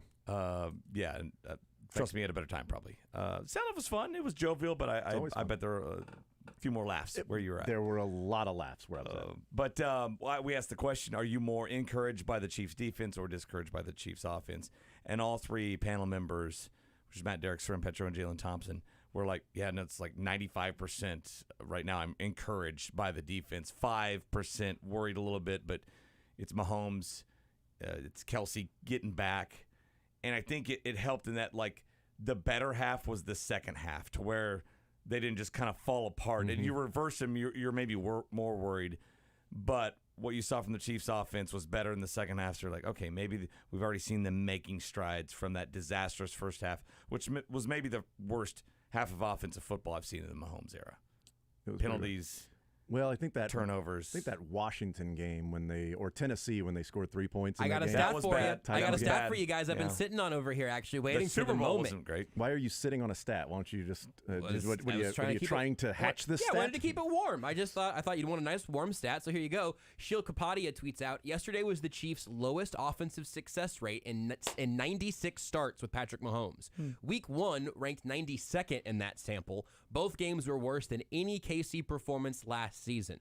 Yeah. And trust me, I had a better time probably. Sound Off was fun. It was jovial, but I bet there were a few more laughs where you were at. There were a lot of laughs where I was at. But we asked the question, are you more encouraged by the Chiefs defense or discouraged by the Chiefs offense? And all three panel members, which is Matt, Derek, Soren Petro, and Jalen Thompson, were like, yeah, no, it's like 95% right now. I'm encouraged by the defense. 5% worried a little bit, but it's Mahomes. It's Kelsey getting back. And I think it helped in that, like, the better half was the second half to where they didn't just kind of fall apart. Mm-hmm. And you reverse them, you're maybe more worried. But what you saw from the Chiefs offense was better in the second half. So you're like, okay, maybe we've already seen them making strides from that disastrous first half, which was maybe the worst half of offensive football I've seen in the Mahomes era. Penalties. Well, I think that turnovers. I think that Washington game or Tennessee when they scored 3 points. I got a stat for you. I got a stat for you guys. I've been sitting on over here actually waiting for the moment. Wasn't great. Why are you sitting on a stat? Why don't you just? What are you keep trying to hatch this? Yeah, stat? I wanted to keep it warm. I thought you'd want a nice warm stat. So here you go. Shield Kapadia tweets out: yesterday was the Chiefs' lowest offensive success rate in 96 starts with Patrick Mahomes. Week 1 ranked 92nd in that sample. Both games were worse than any KC performance last season.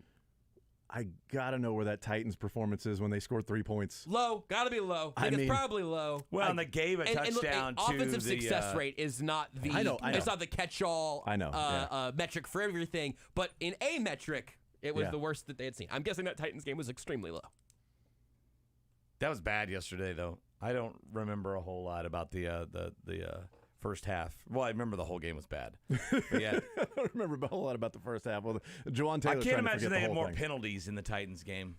I gotta know where that Titans performance is when they scored 3 points. Low, gotta be low. I think it's probably low. Well, and they gave a touchdown to offensive the success rate is not the. I know. It's not the catch-all. I know. Metric for everything, but in a metric, it was the worst that they had seen. I'm guessing that Titans game was extremely low. That was bad yesterday, though. I don't remember a whole lot about the first half. Well, I remember the whole game was bad. But yeah. I don't remember a whole lot about the first half. Well, Juwan Taylor. I can't imagine they had more penalties in the Titans game.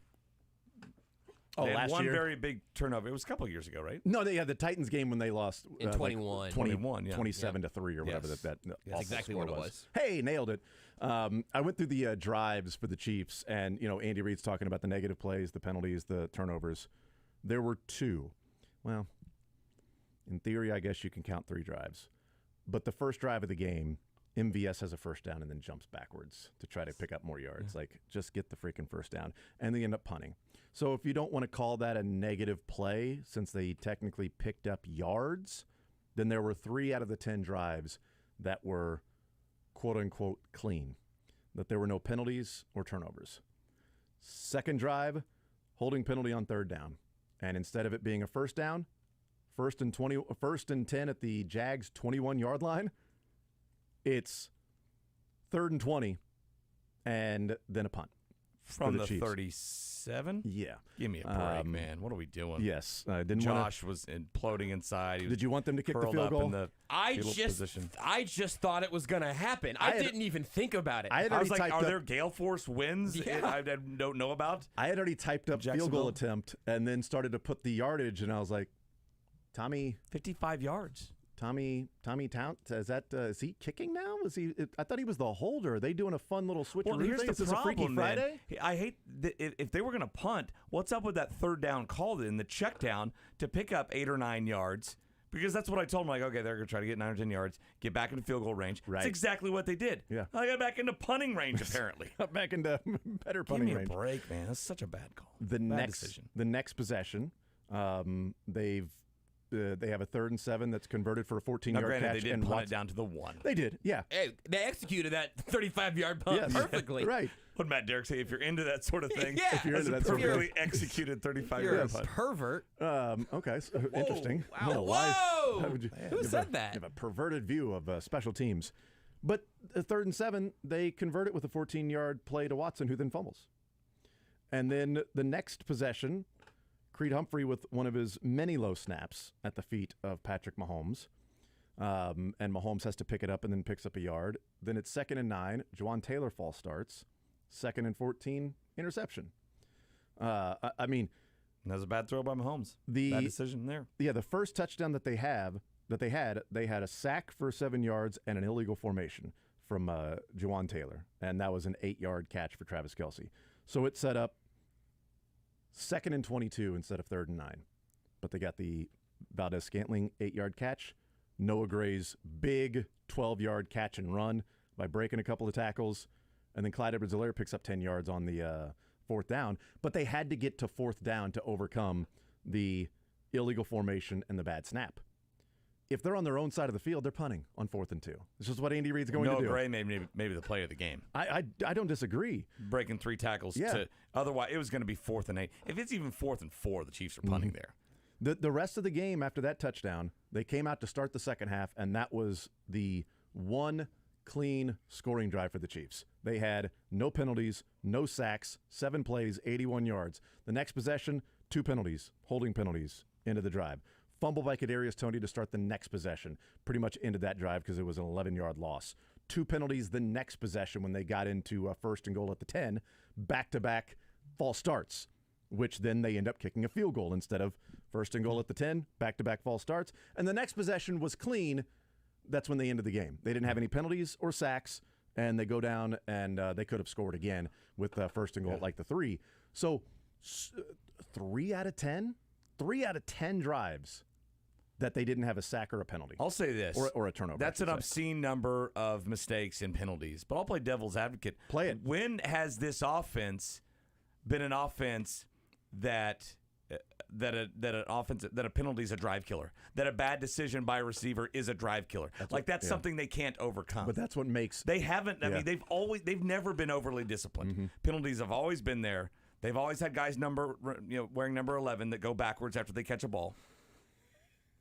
Oh, they had last one year? very big turnover. It was a couple of years ago, right? No, they had the Titans game when they lost in 21. 27 to 3 or whatever. Yes. That's exactly what it was. Hey, nailed it. I went through the drives for the Chiefs, and Andy Reid's talking about the negative plays, the penalties, the turnovers. There were 2. Well, in theory, I guess you can count 3 drives. But the first drive of the game, MVS has a first down and then jumps backwards to try to pick up more yards. Like, just get the freaking first down. And they end up punting. So if you don't want to call that a negative play, since they technically picked up yards, then there were 3 out of the 10 drives that were quote-unquote clean, that there were no penalties or turnovers. Second drive, holding penalty on third down. And instead of it being a first down, first and 10 at the Jags 21-yard line, it's 3rd and 20, and then a punt from the Chiefs. 37. Yeah, give me a break, man. What are we doing? Yes, Josh was imploding inside. Did you want them to kick the field goal? I just thought it was going to happen. I didn't even think about it. I was like, are there gale force winds I don't know about? I had already typed up field goal attempt and then started to put the yardage, and I was like, Tommy, 55 yards. Tommy Townt, is he kicking now? I thought he was the holder. Are they doing a fun little switcheroo Well, here's thing? the Is this problem, a Freaky Friday? man. I hate if they were going to punt. What's up with that third down call then? The check down to pick up 8 or 9 yards. Because that's what I told them. Like, okay, they're going to try to get 9 or 10 yards, get back into field goal range. Right. That's exactly what they did. Yeah. I got back into punting range, apparently. Got back into better Give punting me range. a break, man. That's such a bad call. The next possession, they have a 3rd and 7 that's converted for a 14-yard Now, granted, catch. they did and punt Watson, it down to the 1. They did, yeah. Hey, they executed that 35-yard punt Yes. perfectly. Right. What did Matt Derrick say? If you're into that sort of thing, Yeah. If you're into that's that a sort of perfectly executed 35-yard punt. Pervert. Okay, so interesting. Wow. No, Whoa! why would you Who give said that? Give a perverted view of special teams. But a 3rd and 7, they convert it with a 14-yard play to Watson, who then fumbles. And then the next possession, Creed Humphrey with one of his many low snaps at the feet of Patrick Mahomes. And Mahomes has to pick it up and then picks up a yard. Then it's 2nd and 9. Juwan Taylor false starts. 2nd and 14, interception. I mean, that was a bad throw by Mahomes. Bad decision there. Yeah, the first touchdown that they had a sack for 7 yards and an illegal formation from Juwan Taylor, and that was an 8-yard catch for Travis Kelce. So it set up 2nd and 22 instead of 3rd and 9. But they got the Valdez-Scantling 8-yard catch, Noah Gray's big 12-yard catch and run by breaking a couple of tackles, and then Clyde Edwards-Helaire picks up 10 yards on the 4th down. But they had to get to 4th down to overcome the illegal formation and the bad snap. If they're on their own side of the field, they're punting on 4th and 2. This is what Andy Reid's going to do. Noah Gray maybe the play of the game. I don't disagree. Breaking 3 tackles. Yeah. Otherwise, it was going to be 4th and 8. If it's even 4th and 4, the Chiefs are punting there. The rest of the game after that touchdown, they came out to start the second half, and that was the one clean scoring drive for the Chiefs. They had no penalties, no sacks, 7 plays, 81 yards. The next possession, 2 penalties, holding penalties, into the drive. Fumble by Kadarius Toney to start the next possession. Pretty much ended that drive because it was an 11-yard loss. 2 penalties the next possession when they got into 1st and goal at the 10. Back-to-back false starts, which then they end up kicking a field goal instead of 1st and goal at the 10, back-to-back false starts. And the next possession was clean. That's when they ended the game. They didn't have any penalties or sacks, and they go down, and they could have scored again with 1st and goal at like the 3. So 3 out of 10? 3 out of 10 drives that they didn't have a sack or a penalty. I'll say this. Or a turnover. That's an obscene number of mistakes and penalties. But I'll play devil's advocate. Play it. When has this offense been an offense that a penalty is a drive killer? That a bad decision by a receiver is a drive killer? That's something they can't overcome. But that's what makes they haven't. I mean, they've never been overly disciplined. Mm-hmm. Penalties have always been there. They've always had guys wearing number 11 that go backwards after they catch a ball.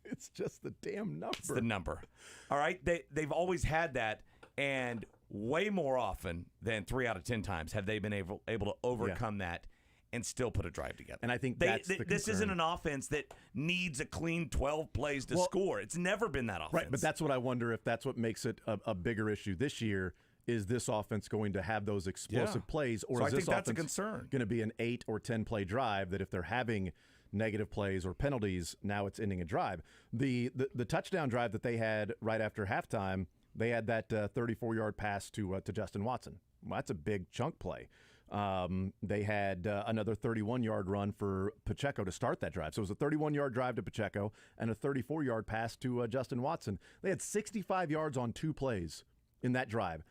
It's just the damn number. It's the number. All right? They've always had that, and way more often than 3 out of 10 times have they been able to overcome that and still put a drive together. And I think that's the this concern. isn't an offense that needs a clean 12 plays to score. It's never been that offense. Right, but that's what I wonder if that's what makes it a bigger issue this year. Is this offense going to have those explosive plays, or is this that's a offense concern. going to be an 8 or 10 play drive that if they're having negative plays or penalties, now it's ending a drive? The touchdown drive that they had right after halftime, they had that 34-yard pass to Justin Watson. Well, that's a big chunk play. They had another 31-yard run for Pacheco to start that drive. So it was a 31-yard drive to Pacheco and a 34-yard pass to Justin Watson. They had 65 yards on 2 plays in that drive.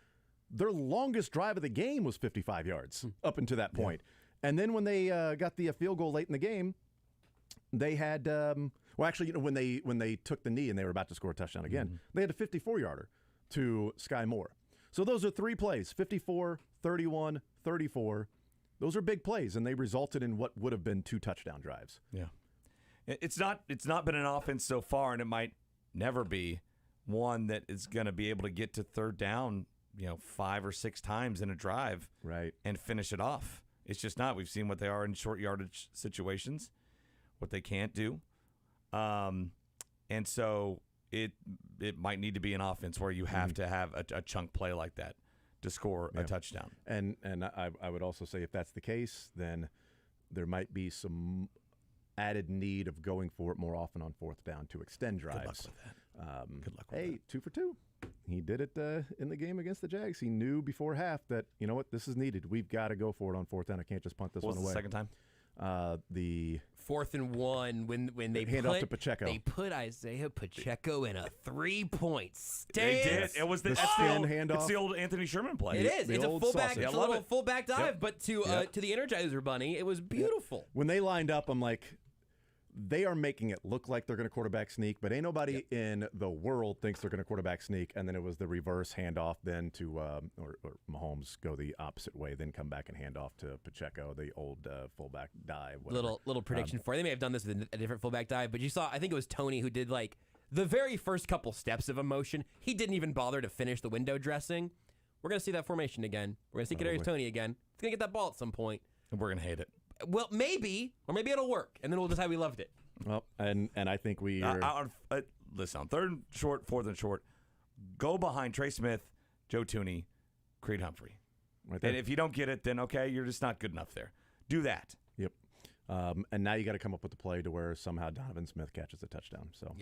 Their longest drive of the game was 55 yards up until that point. Yeah. And then when they got the field goal late in the game, they had when they took the knee and they were about to score a touchdown again, they had a 54-yarder to Sky Moore. So those are 3 plays, 54, 31, 34. Those are big plays, and they resulted in what would have been 2 touchdown drives. Yeah. It's not been an offense so far, and it might never be one that is going to be able to get to 3rd down 5 or 6 times in a drive, right, and finish it off. It's just not. We've seen what they are in short yardage situations, what they can't do, and so it might need to be an offense where you have to have a chunk play like that to score a touchdown. And I would also say if that's the case, then there might be some added need of going for it more often on 4th down to extend drives. Good luck with Good luck with that. 2 for 2. He did it in the game against the Jags. He knew before half that, you know what, this is needed. We've got to go for it on 4th down. I can't just punt this one away. What was the second time? The 4th and 1 when they hand off to Pacheco. They put Isaiah Pacheco in a 3-point stance. They did. It was the spin handoff. It's the old Anthony Sherman play. It is. It's a fullback. Sausage. It's a little fullback dive, but to the Energizer Bunny, it was beautiful. When they lined up, I'm like, they are making it look like they're going to quarterback sneak, but ain't nobody in the world thinks they're going to quarterback sneak. And then it was the reverse handoff, then to or Mahomes go the opposite way, then come back and hand off to Pacheco, the old fullback dive. Whatever. Little prediction for you. They may have done this with a different fullback dive, but you saw. I think it was Tony who did like the very first couple steps of a motion. He didn't even bother to finish the window dressing. We're going to see that formation again. We're going to see Kadarius Toney again. He's going to get that ball at some point, and we're going to hate it. Well, maybe, or maybe it'll work, and then we'll decide we loved it. Well, and I think we are... listen, on 3rd and short, 4th and short, go behind Trey Smith, Joe Tooney, Creed Humphrey. Right there. And if you don't get it, then okay, you're just not good enough there. Do that. Yep. And now you got to come up with a play to where somehow Donovan Smith catches a touchdown. So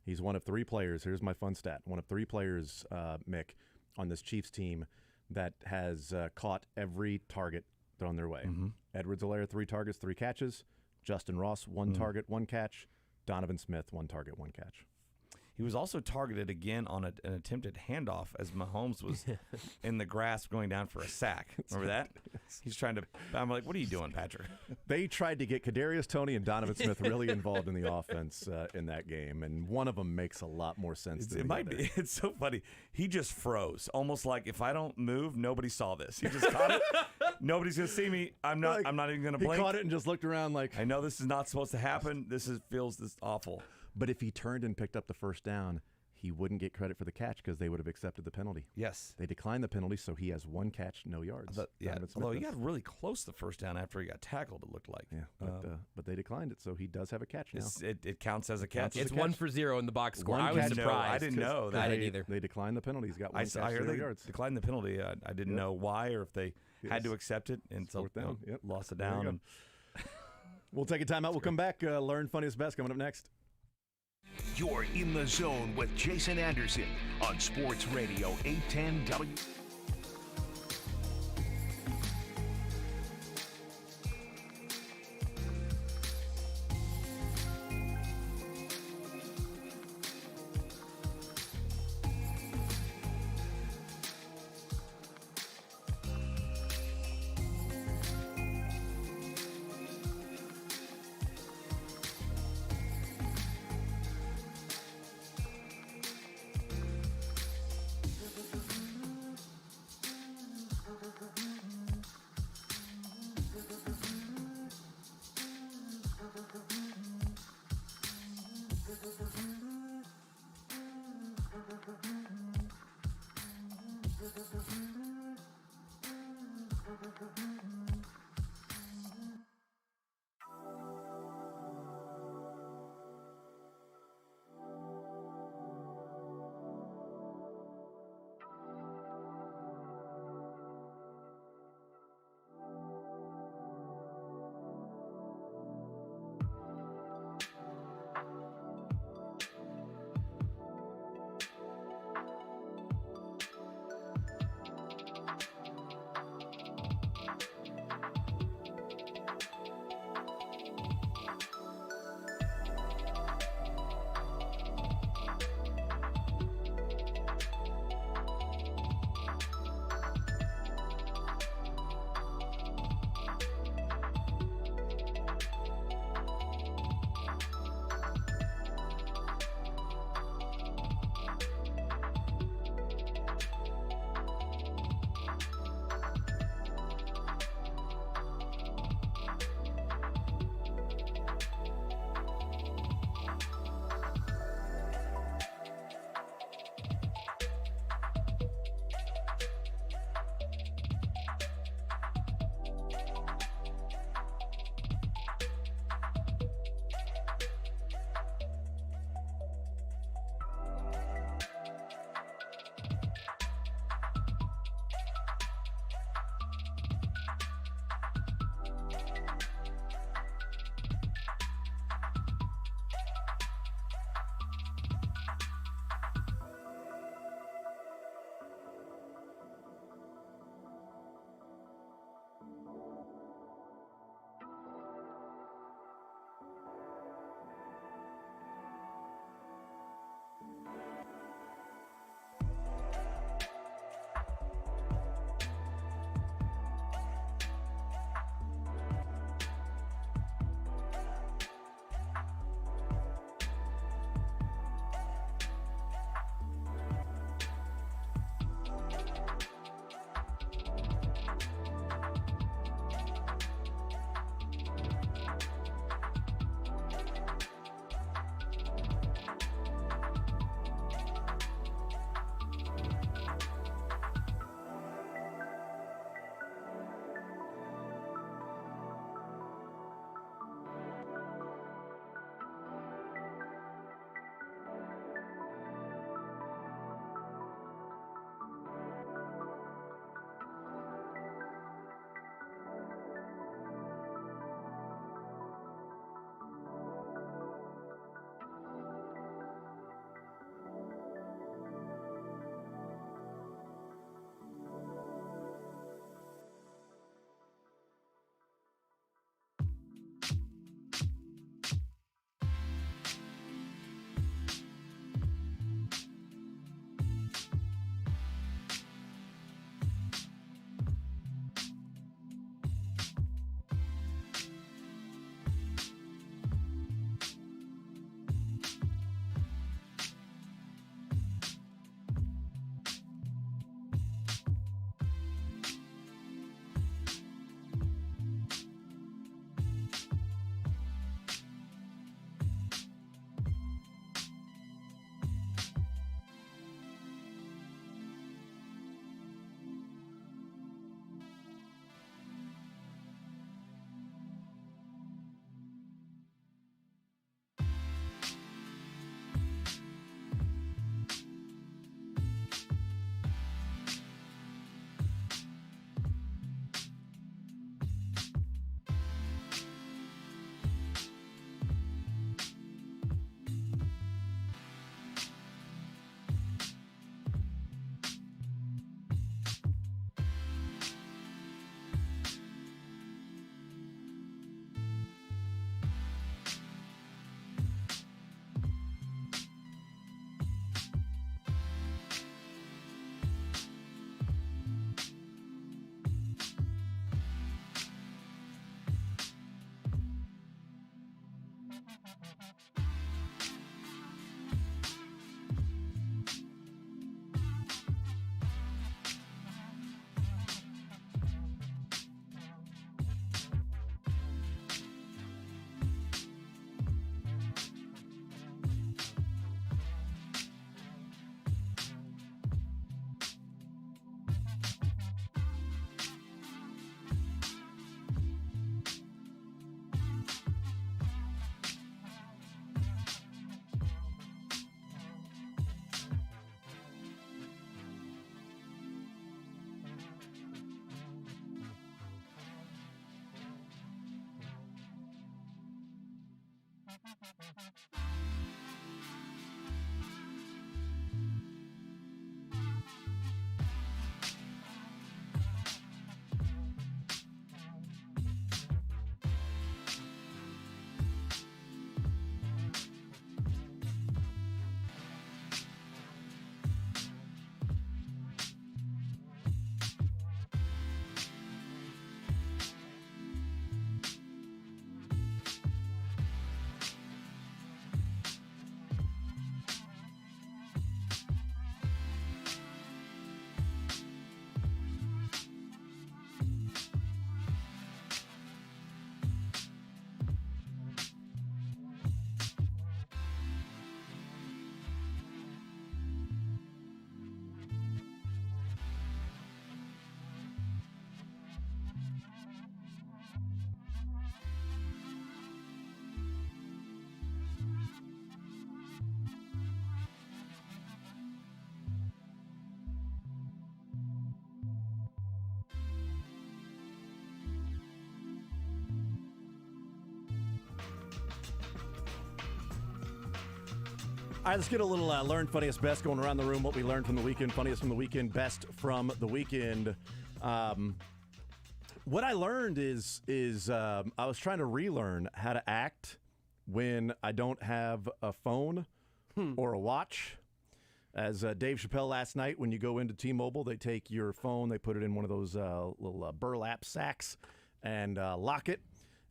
he's one of 3 players. Here's my fun stat. One of 3 players, Mick, on this Chiefs team that has caught every target thrown their way. Mm-hmm. Edwards-Helaire, 3 targets, 3 catches. Justin Ross, 1 target, 1 catch. Donovan Smith, 1 target, 1 catch. He was also targeted again on an attempted handoff as Mahomes was in the grass going down for a sack. Remember that? He's trying to. I'm like, what are you doing, Patrick? They tried to get Kadarius Toney and Donovan Smith really involved in the offense in that game, and one of them makes a lot more sense than the other. It's so funny. He just froze, almost like if I don't move, nobody saw this. He just caught it. Nobody's gonna see me. I'm not even gonna blink. He caught it and just looked around like, I know this is not supposed to happen. Feels this awful. But if he turned and picked up the first down, he wouldn't get credit for the catch because they would have accepted the penalty. Yes. They declined the penalty, so he has 1 catch, no yards. Although he got really close the first down after he got tackled, it looked like. Yeah, but they declined it, so he does have a catch now. It counts as a catch. It's 1 for 0 in the box score. I was surprised. I didn't know that. I didn't either. They declined the penalty. He's got 1 catch, I heard 0 they yards. declined the penalty. I didn't know why or if they had to accept it and so down. Lost it down. We'll take a timeout. We'll come back. Learn funniest best coming up next. You're in the zone with Jason Anderson on Sports Radio 810 W. All right, let's get a little learn funniest best going around the room. What we learned from the weekend, funniest from the weekend, best from the weekend. What I learned is I was trying to relearn how to act when I don't have a phone or a watch. As Dave Chappelle last night, when you go into T-Mobile, they take your phone, they put it in one of those little burlap sacks and lock it,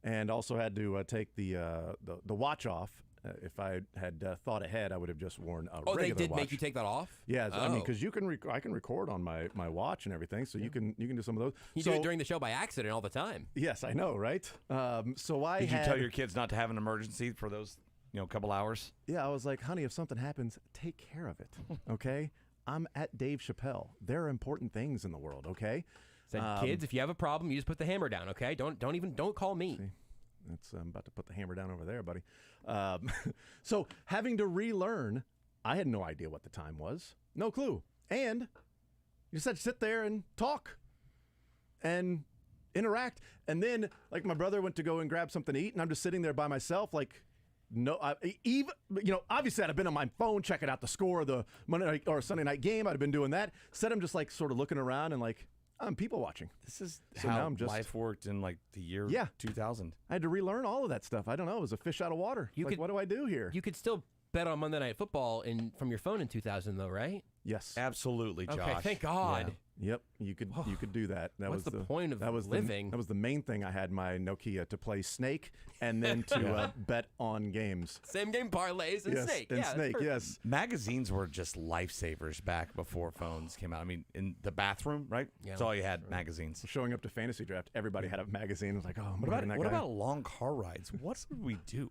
and also had to take the watch off. If I had thought ahead, I would have just worn a regular watch. Oh, they did make you take that off? Yeah, I mean, because I can record on my watch and everything, so you can do some of those. You do it during the show by accident all the time. Yes, I know, right? So Did you tell your kids not to have an emergency for those couple hours? Yeah, I was like, honey, if something happens, take care of it, okay? I'm at Dave Chappelle. There are important things in the world, okay? Said, kids, if you have a problem, you just put the hammer down, okay? Don't call me. See? I'm about to put the hammer down over there, buddy. So having to relearn, I had no idea what the time was. No clue. And you just had to sit there and talk and interact. And then, like, my brother went to go and grab something to eat, and I'm just sitting there by myself, like, obviously I'd have been on my phone checking out the score of the Monday night or Sunday night game. I'd have been doing that. Instead, I'm just, like, sort of looking around and, like, I'm people watching. This is so how now I'm just, life worked in like the year 2000. I had to relearn all of that stuff. I don't know. It was a fish out of water. What do I do here? You could still bet on Monday Night Football from your phone in 2000, though, right? Yes, absolutely, Josh. Okay, thank God. Yeah. Yep, you could do that. What's the point of living? That was the main thing. I had my Nokia to play Snake and then to bet on games. Same game parlays and Snake. And Snake, yes. Magazines were just lifesavers back before phones came out. I mean, in the bathroom, right? Yeah. That's all you had, magazines. Showing up to fantasy draft, everybody had a magazine. I was like, oh, I'm what that about, guy. about long car rides? What would we do?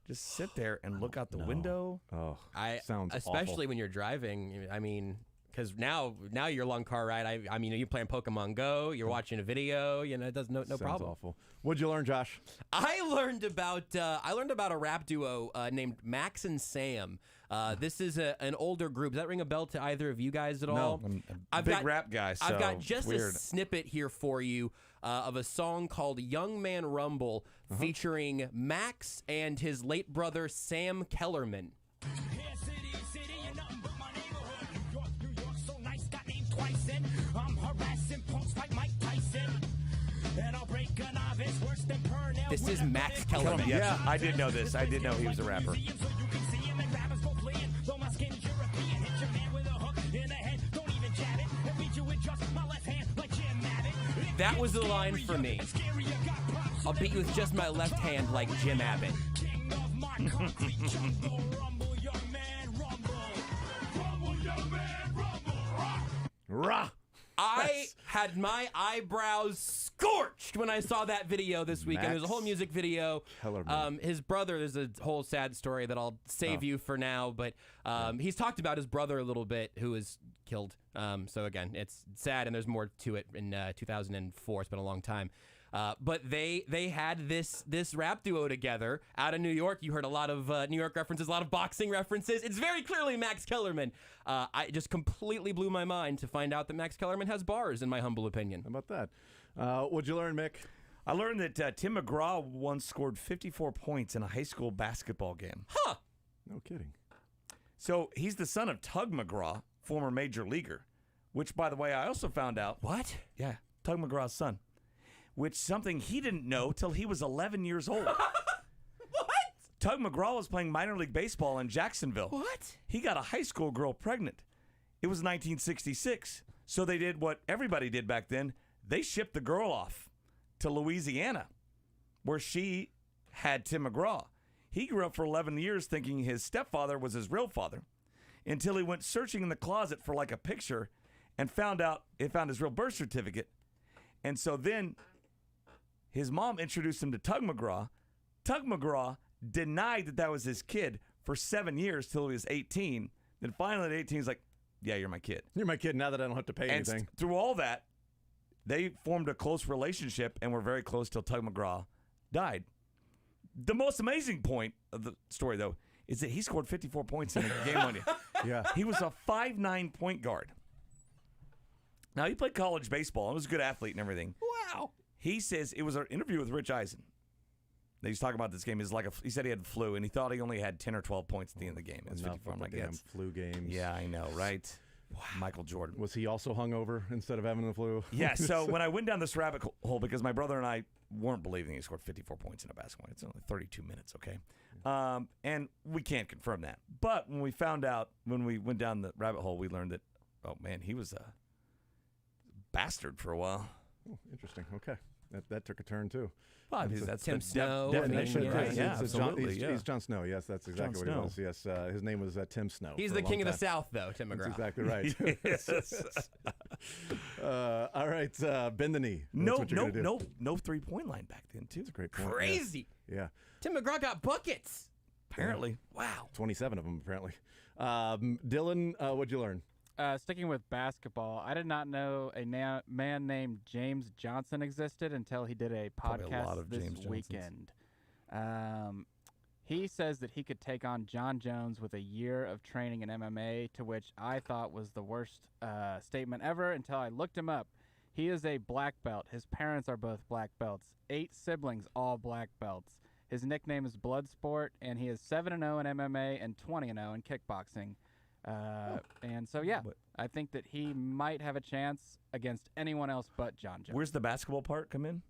Just sit there and look out the window? Oh, sounds especially awful. when you're driving. I mean, because now your long car ride. I mean, you're playing Pokemon Go. You're watching a video. It does no Sounds problem. Awful. What'd you learn, Josh? I learned about a rap duo named Max and Sam. This is an older group. Does that ring a bell to either of you guys at all? No, I'm a big rap guy. So I've got just it's a weird. snippet here for you of a song called "Young Man Rumble" featuring Max and his late brother Sam Kellerman. This is Max Kellerman. Yeah, I did know this. I did know he was a rapper. That was the line for me. I'll beat you with just my left hand like Jim Abbott. Rah! I had my eyebrows scorched when I saw that video this weekend. There's a whole music video. His brother, there's a whole sad story that I'll save you for now, but he's talked about his brother a little bit who was killed. So again, it's sad, and there's more to it in 2004. It's been a long time. But they had this rap duo together out of New York. You heard a lot of New York references, a lot of boxing references. It's very clearly Max Kellerman. I just completely blew my mind to find out that Max Kellerman has bars, in my humble opinion. How about that? What'd you learn, Mick? I learned that Tim McGraw once scored 54 points in a high school basketball game. Huh. No kidding. So he's the son of Tug McGraw, former major leaguer, which, by the way, I also found out. What? Yeah, Tug McGraw's son. Which something he didn't know till he was 11 years old. What? Tug McGraw was playing minor league baseball in Jacksonville. What? He got a high school girl pregnant. It was 1966. So they did what everybody did back then. They shipped the girl off to Louisiana, where she had Tim McGraw. He grew up for 11 years thinking his stepfather was his real father, until he went searching in the closet for like a picture and found his real birth certificate. And so then his mom introduced him to Tug McGraw. Tug McGraw denied that was his kid for 7 years till he was 18. Then finally at 18, he's like, yeah, you're my kid. You're my kid now that I don't have to pay anything. Through all that, they formed a close relationship and were very close till Tug McGraw died. The most amazing point of the story, though, is that he scored 54 points in a game one year. Yeah. He was a 5'9" point guard. Now, he played college baseball and was a good athlete and everything. Wow. He says it was an interview with Rich Eisen. He's talking about this game. He said he had flu, and he thought he only had 10 or 12 points at the end of the game. It's 54. I'm like, damn flu games. Yeah, I know, right? Wow. Michael Jordan. Was he also hungover instead of having the flu? Yeah, so when I went down this rabbit hole, because my brother and I weren't believing he scored 54 points in a basketball game. It's only 32 minutes, okay? And we can't confirm that. But when we found out, when we went down the rabbit hole, we learned that, oh, man, he was a bastard for a while. Oh, interesting. Okay. That took a turn, too. Well, that's Tim the Snow. definition. He's Jon Snow. Yes, that's exactly what he was. Yes, his name was Tim Snow. He's the king of the South, though, Tim McGraw. That's exactly right. All right, bend the knee. No 3-point line back then, too. That's a great point. Crazy. Yeah. Tim McGraw got buckets. Apparently. Wow. 27 of them, apparently. Dylan, what'd you learn? Sticking with basketball, I did not know a man named James Johnson existed until he did a podcast this weekend. He says that he could take on John Jones with a year of training in MMA, to which I thought was the worst statement ever until I looked him up. He is a black belt. His parents are both black belts. 8 siblings, all black belts. His nickname is Bloodsport, and he is 7-0 in MMA and 20-0 in kickboxing. And so, yeah, I think that he might have a chance against anyone else but John Jones. Where's the basketball part come in?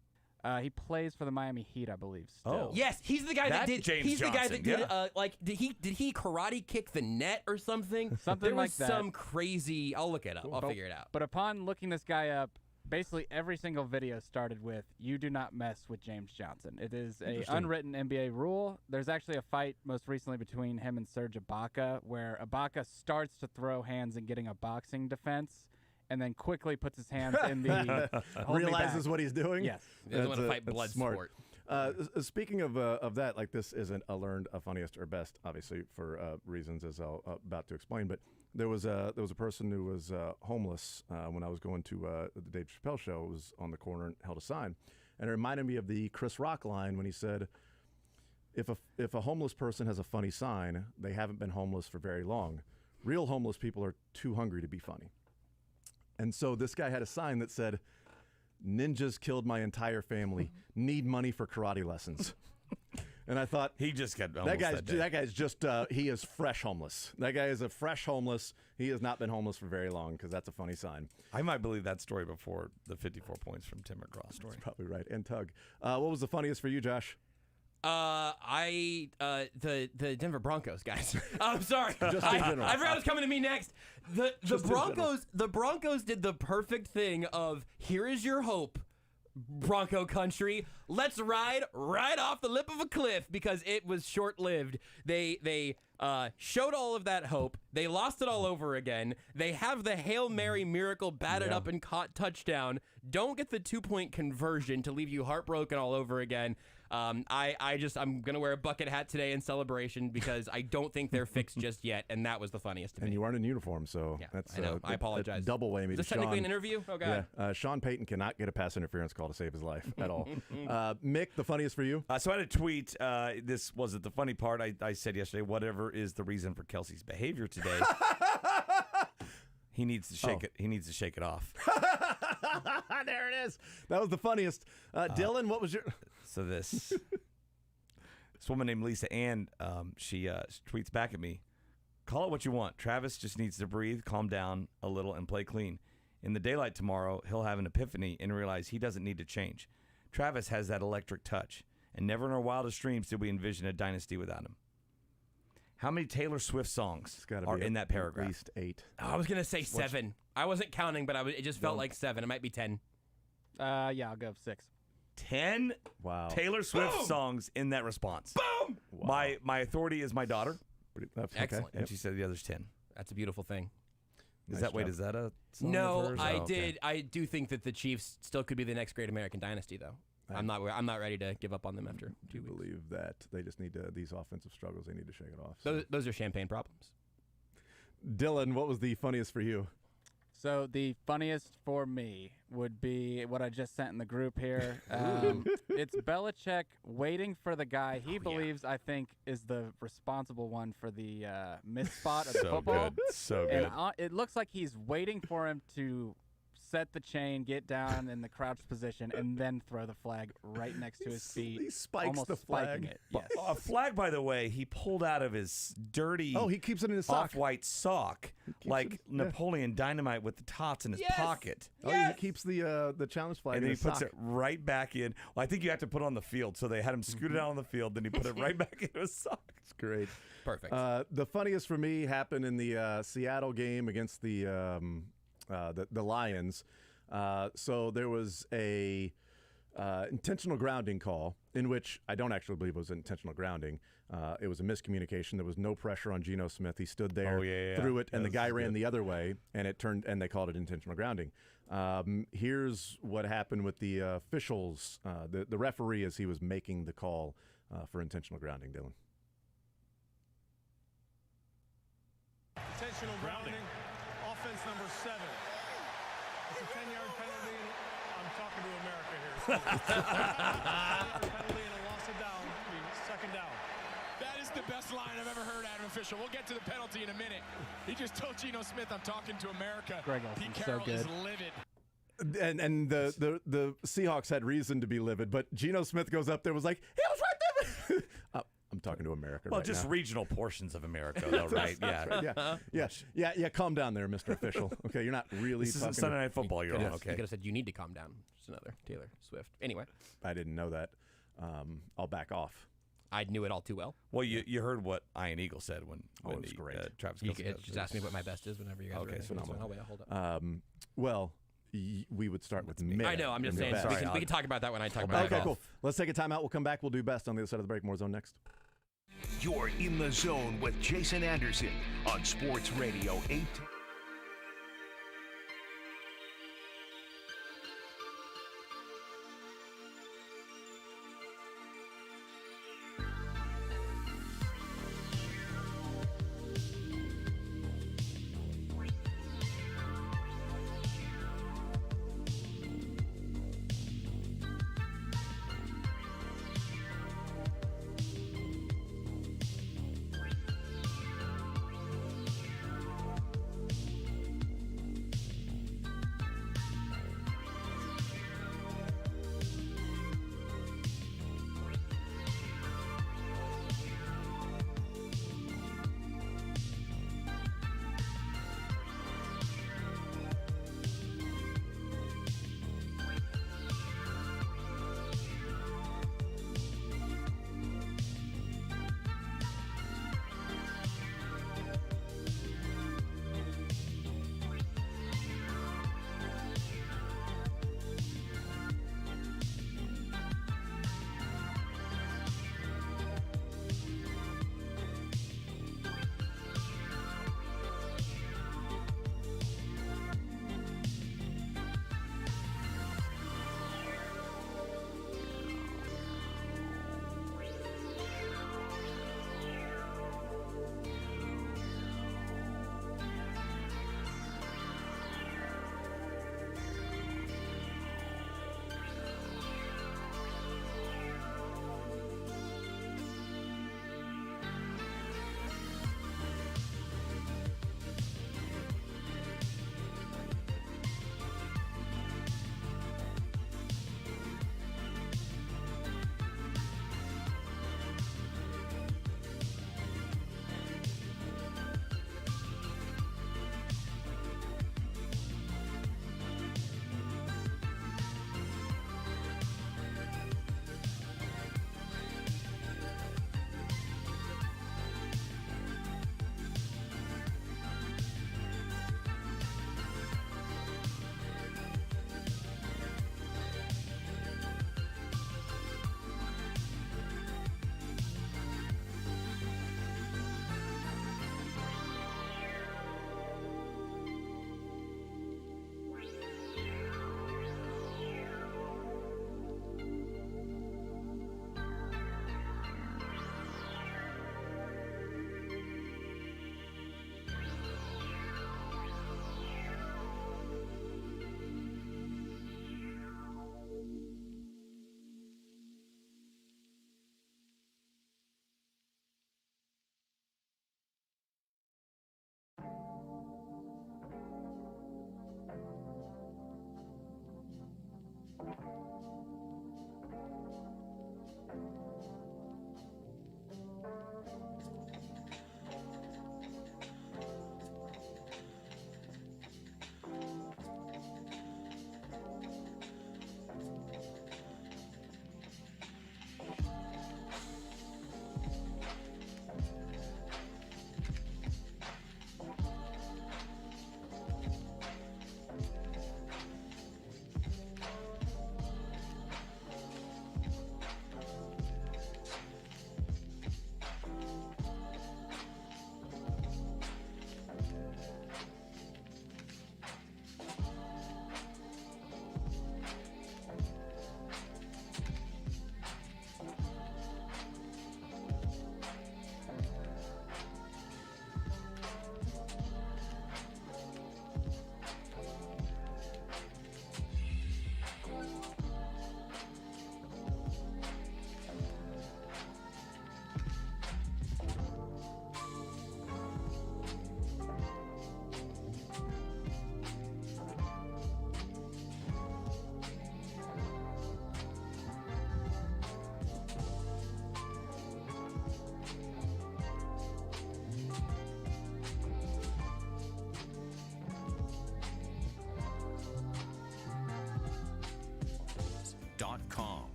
He plays for the Miami Heat, I believe. Still. Oh, yes, he's the guy that did. James he's Johnson, the guy that did. Did he karate kick the net or something? Something there like was that. Some crazy. I'll look it up. I'll figure it out. But upon looking this guy up, basically every single video started with "You do not mess with James Johnson." It is a unwritten NBA rule. There's actually a fight most recently between him and Serge Ibaka, where Ibaka starts to throw hands and getting a boxing defense, and then quickly puts his hands in the realizes what he's doing. Yes, he doesn't want to fight blood sport. Speaking of that, like, this isn't a learned, a funniest or best, obviously for reasons as I'll about to explain. But there was a person who was homeless when I was going to the Dave Chappelle show. Was on the corner and held a sign, and it reminded me of the Chris Rock line when he said, "If a homeless person has a funny sign, they haven't been homeless for very long. Real homeless people are too hungry to be funny." And so this guy had a sign that said, "Ninjas killed my entire family. Need money for karate lessons." And I thought, he just got homeless that guy's just he is fresh homeless. That guy is a fresh homeless. He has not been homeless for very long, because that's a funny sign. I might believe that story before the 54 points from Tim McGraw story. That's probably right. And Tug, what was the funniest for you, Josh? The Denver Broncos guys. I'm sorry. Just in general. I forgot it was coming to me next. The Broncos did the perfect thing of, here is your hope, Bronco country. Let's ride right off the lip of a cliff, because it was short-lived. They showed all of that hope. They lost it all over again. They have the Hail Mary miracle batted up and caught touchdown. Don't get the 2-point conversion to leave you heartbroken all over again. I'm gonna wear a bucket hat today in celebration, because I don't think they're fixed just yet, and that was the funniest to me. And you aren't in uniform, so that's I know. I apologize. Double whammy. Is this technically an interview? Oh god. Yeah, Sean Payton cannot get a pass interference call to save his life at all. Mick, the funniest for you? So I had a tweet. This wasn't the funny part. I said yesterday, whatever is the reason for Kelsey's behavior today, he needs to shake it. He needs to shake it off. There it is. That was the funniest. Dylan, what was your? So this woman named Lisa Ann, she tweets back at me, "Call it what you want. Travis just needs to breathe, calm down a little, and play clean. In the daylight tomorrow, he'll have an epiphany and realize he doesn't need to change. Travis has that electric touch, and never in our wildest dreams did we envision a dynasty without him." How many Taylor Swift songs are in that paragraph? At least 8. Oh, I was going to say 7. I wasn't counting, but it just felt like 7. It might be 10. Yeah, I'll go 6. 10 Taylor Swift songs in that response. Boom! Wow. My authority is my daughter. Excellent. And she said the other's 10. That's a beautiful thing. Is that a song No, of hers? I Oh, did. okay. I do think that the Chiefs still could be the next great American dynasty, though. I'm not ready to give up on them after 2 weeks. Believe that they just need to, these offensive struggles, they need to shake it off. Those are champagne problems. Dylan, what was the funniest for you? So the funniest for me would be what I just sent in the group here. It's Belichick waiting for the guy he believes, I think, is the responsible one for the missed spot of the football. So good. And it looks like he's waiting for him to set the chain, get down in the crouched position, and then throw the flag right next to his feet. He spikes almost the flag. spiking it. Yes. A flag, by the way, he pulled out of his dirty. Oh, he keeps it in his sock. Off-white sock, like Napoleon Dynamite with the tots in his pocket. Oh, he keeps the challenge flag And in then he his puts sock. it right back in. Well, I think you have to put it on the field, so they had him scoot it out on the field. Then he put it right back into his sock. It's great. Perfect. The funniest for me happened in the Seattle game against the Lions. So there was a intentional grounding call in which I don't actually believe it was intentional grounding. It was a miscommunication. There was no pressure on Geno Smith. He stood there, threw it, and the guy ran the other way, and it turned, and they called it intentional grounding. Here's what happened with the officials, the referee as he was making the call for intentional grounding, Dylan. Intentional grounding, offense number 7. It's a 10-yard penalty. I'm talking to America here. Penalty and a loss of down. Second down. That is the best line I've ever heard out of an official. We'll get to the penalty in a minute. He just told Geno Smith, I'm talking to America. Greg Pete Olsen's Carroll so good. is livid. And the Seahawks had reason to be livid, but Geno Smith goes up there, was like, he was right there. I'm talking to America Well, right just now. regional portions of America, though, right? Yeah. Calm down there, Mr. Official. Okay, you're not really. This isn't talking Sunday Night Football. You're on. You Okay. could have said you need to calm down. Just another Taylor Swift. Anyway, I didn't know that. I'll back off. I knew it all too well. Well, you heard what Ian Eagle said when it was great. Travis You Kelce could just ask me what my best is whenever you guys are Okay, ready. phenomenal. I'll wait. Hold up. Well, we would start with Mitt. I know. I'm just saying. We can talk about that when I talk about. Okay, cool. Let's take a timeout. We'll come back. We'll do best on the other side of the break. More Zone next. You're in the zone with Jason Anderson on Sports Radio 8.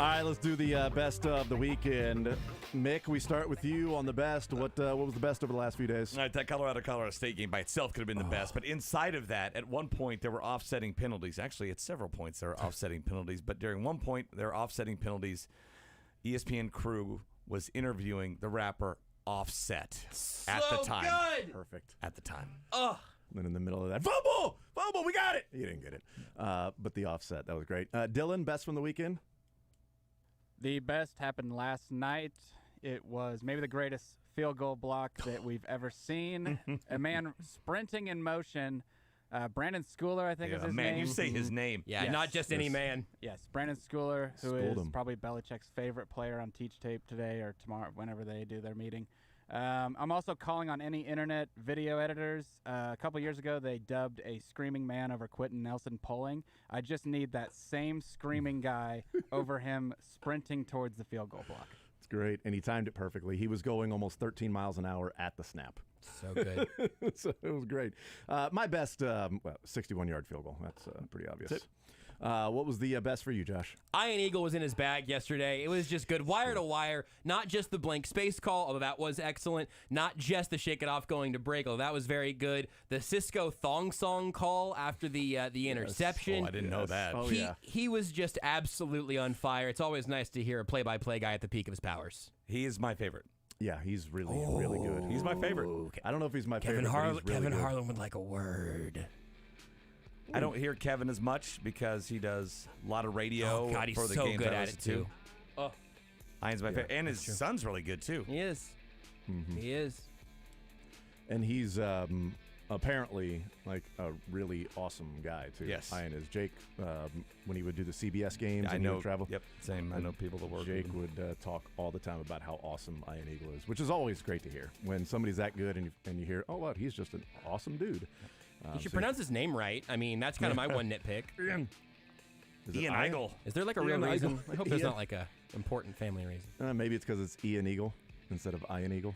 All right, let's do the best of the weekend. Mick, we start with you on the best. What was the best over the last few days? All right, that Colorado State game by itself could have been the best, but inside of that, at one point, there were offsetting penalties. Actually, at several points, there were offsetting penalties, but during one point, there were offsetting penalties. ESPN crew was interviewing the rapper Offset at the time. Good. Perfect. At the time. Ugh. And in the middle of that, fumble, we got it. You didn't get it, but the Offset, that was great. Dylan, best from the weekend? The best happened last night. It was maybe the greatest field goal block that we've ever seen. A man sprinting in motion. Brandon Schooler, I think is his name. Man, you say his name. Yeah, Yes. not just any man. Yes, Brandon Schooler, who Schooled is him. probably Belichick's favorite player on Teach Tape today or tomorrow, whenever they do their meeting. I'm also calling on any internet video editors. A couple years ago, they dubbed a screaming man over Quentin Nelson pulling. I just need that same screaming guy over him sprinting towards the field goal block. It's great, and he timed it perfectly. He was going almost 13 miles an hour at the snap. So good. So it was great. My best, 61-yard field goal. That's pretty obvious. What was the best for you, Josh? Ian Eagle was in his bag yesterday. It was just good. Wire to wire. Not just the blank space call, although that was excellent. Not just the shake it off going to break, although that was very good. The Cisco thong song call after the interception. Oh, I didn't know that. Oh, He was just absolutely on fire. It's always nice to hear a play-by-play guy at the peak of his powers. He is my favorite. Yeah, he's really, really good. He's my favorite. I don't know if he's my favorite, but he's really Kevin good. Harlan would like a word. I don't hear Kevin as much because he does a lot of radio Oh, God, he's for the so games good I at listen it, too. to. Oh. Ian's my favorite. And his son's really good, too. He is. Mm-hmm. He is. And he's apparently like a really awesome guy, too. Yes. Ian is. Jake, when he would do the CBS games I and he know. would travel. Yep, same. I know people that work Jake with him. would talk all the time about how awesome Ian Eagle is, which is always great to hear. When somebody's that good and you hear, oh, wow, he's just an awesome dude. You should pronounce his name right. I mean, that's kind of my one nitpick. Ian. Is it Ian Ian? Eagle. Is there like a Ian real reason? Eagle. I hope there's Ian. not like a important family reason. Maybe it's because it's Ian Eagle instead of Ian Eagle.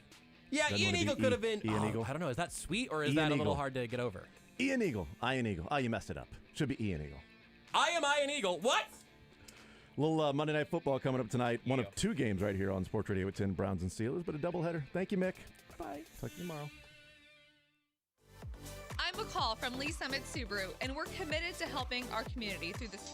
Yeah, Doesn't Ian wanna be Eagle could have been. Ian Eagle. I don't know. Is that sweet or is Ian that a little Eagle. hard to get over? Ian Eagle. Ian Eagle. Oh, you messed it up. Should be Ian Eagle. I am Ian Eagle. What? Little Monday Night Football coming up tonight. One of two games right here on Sports Radio at 10, Browns and Steelers, but a doubleheader. Thank you, Mick. Bye. Talk to you tomorrow. I'm McCall from Lee Summit Subaru, and we're committed to helping our community through this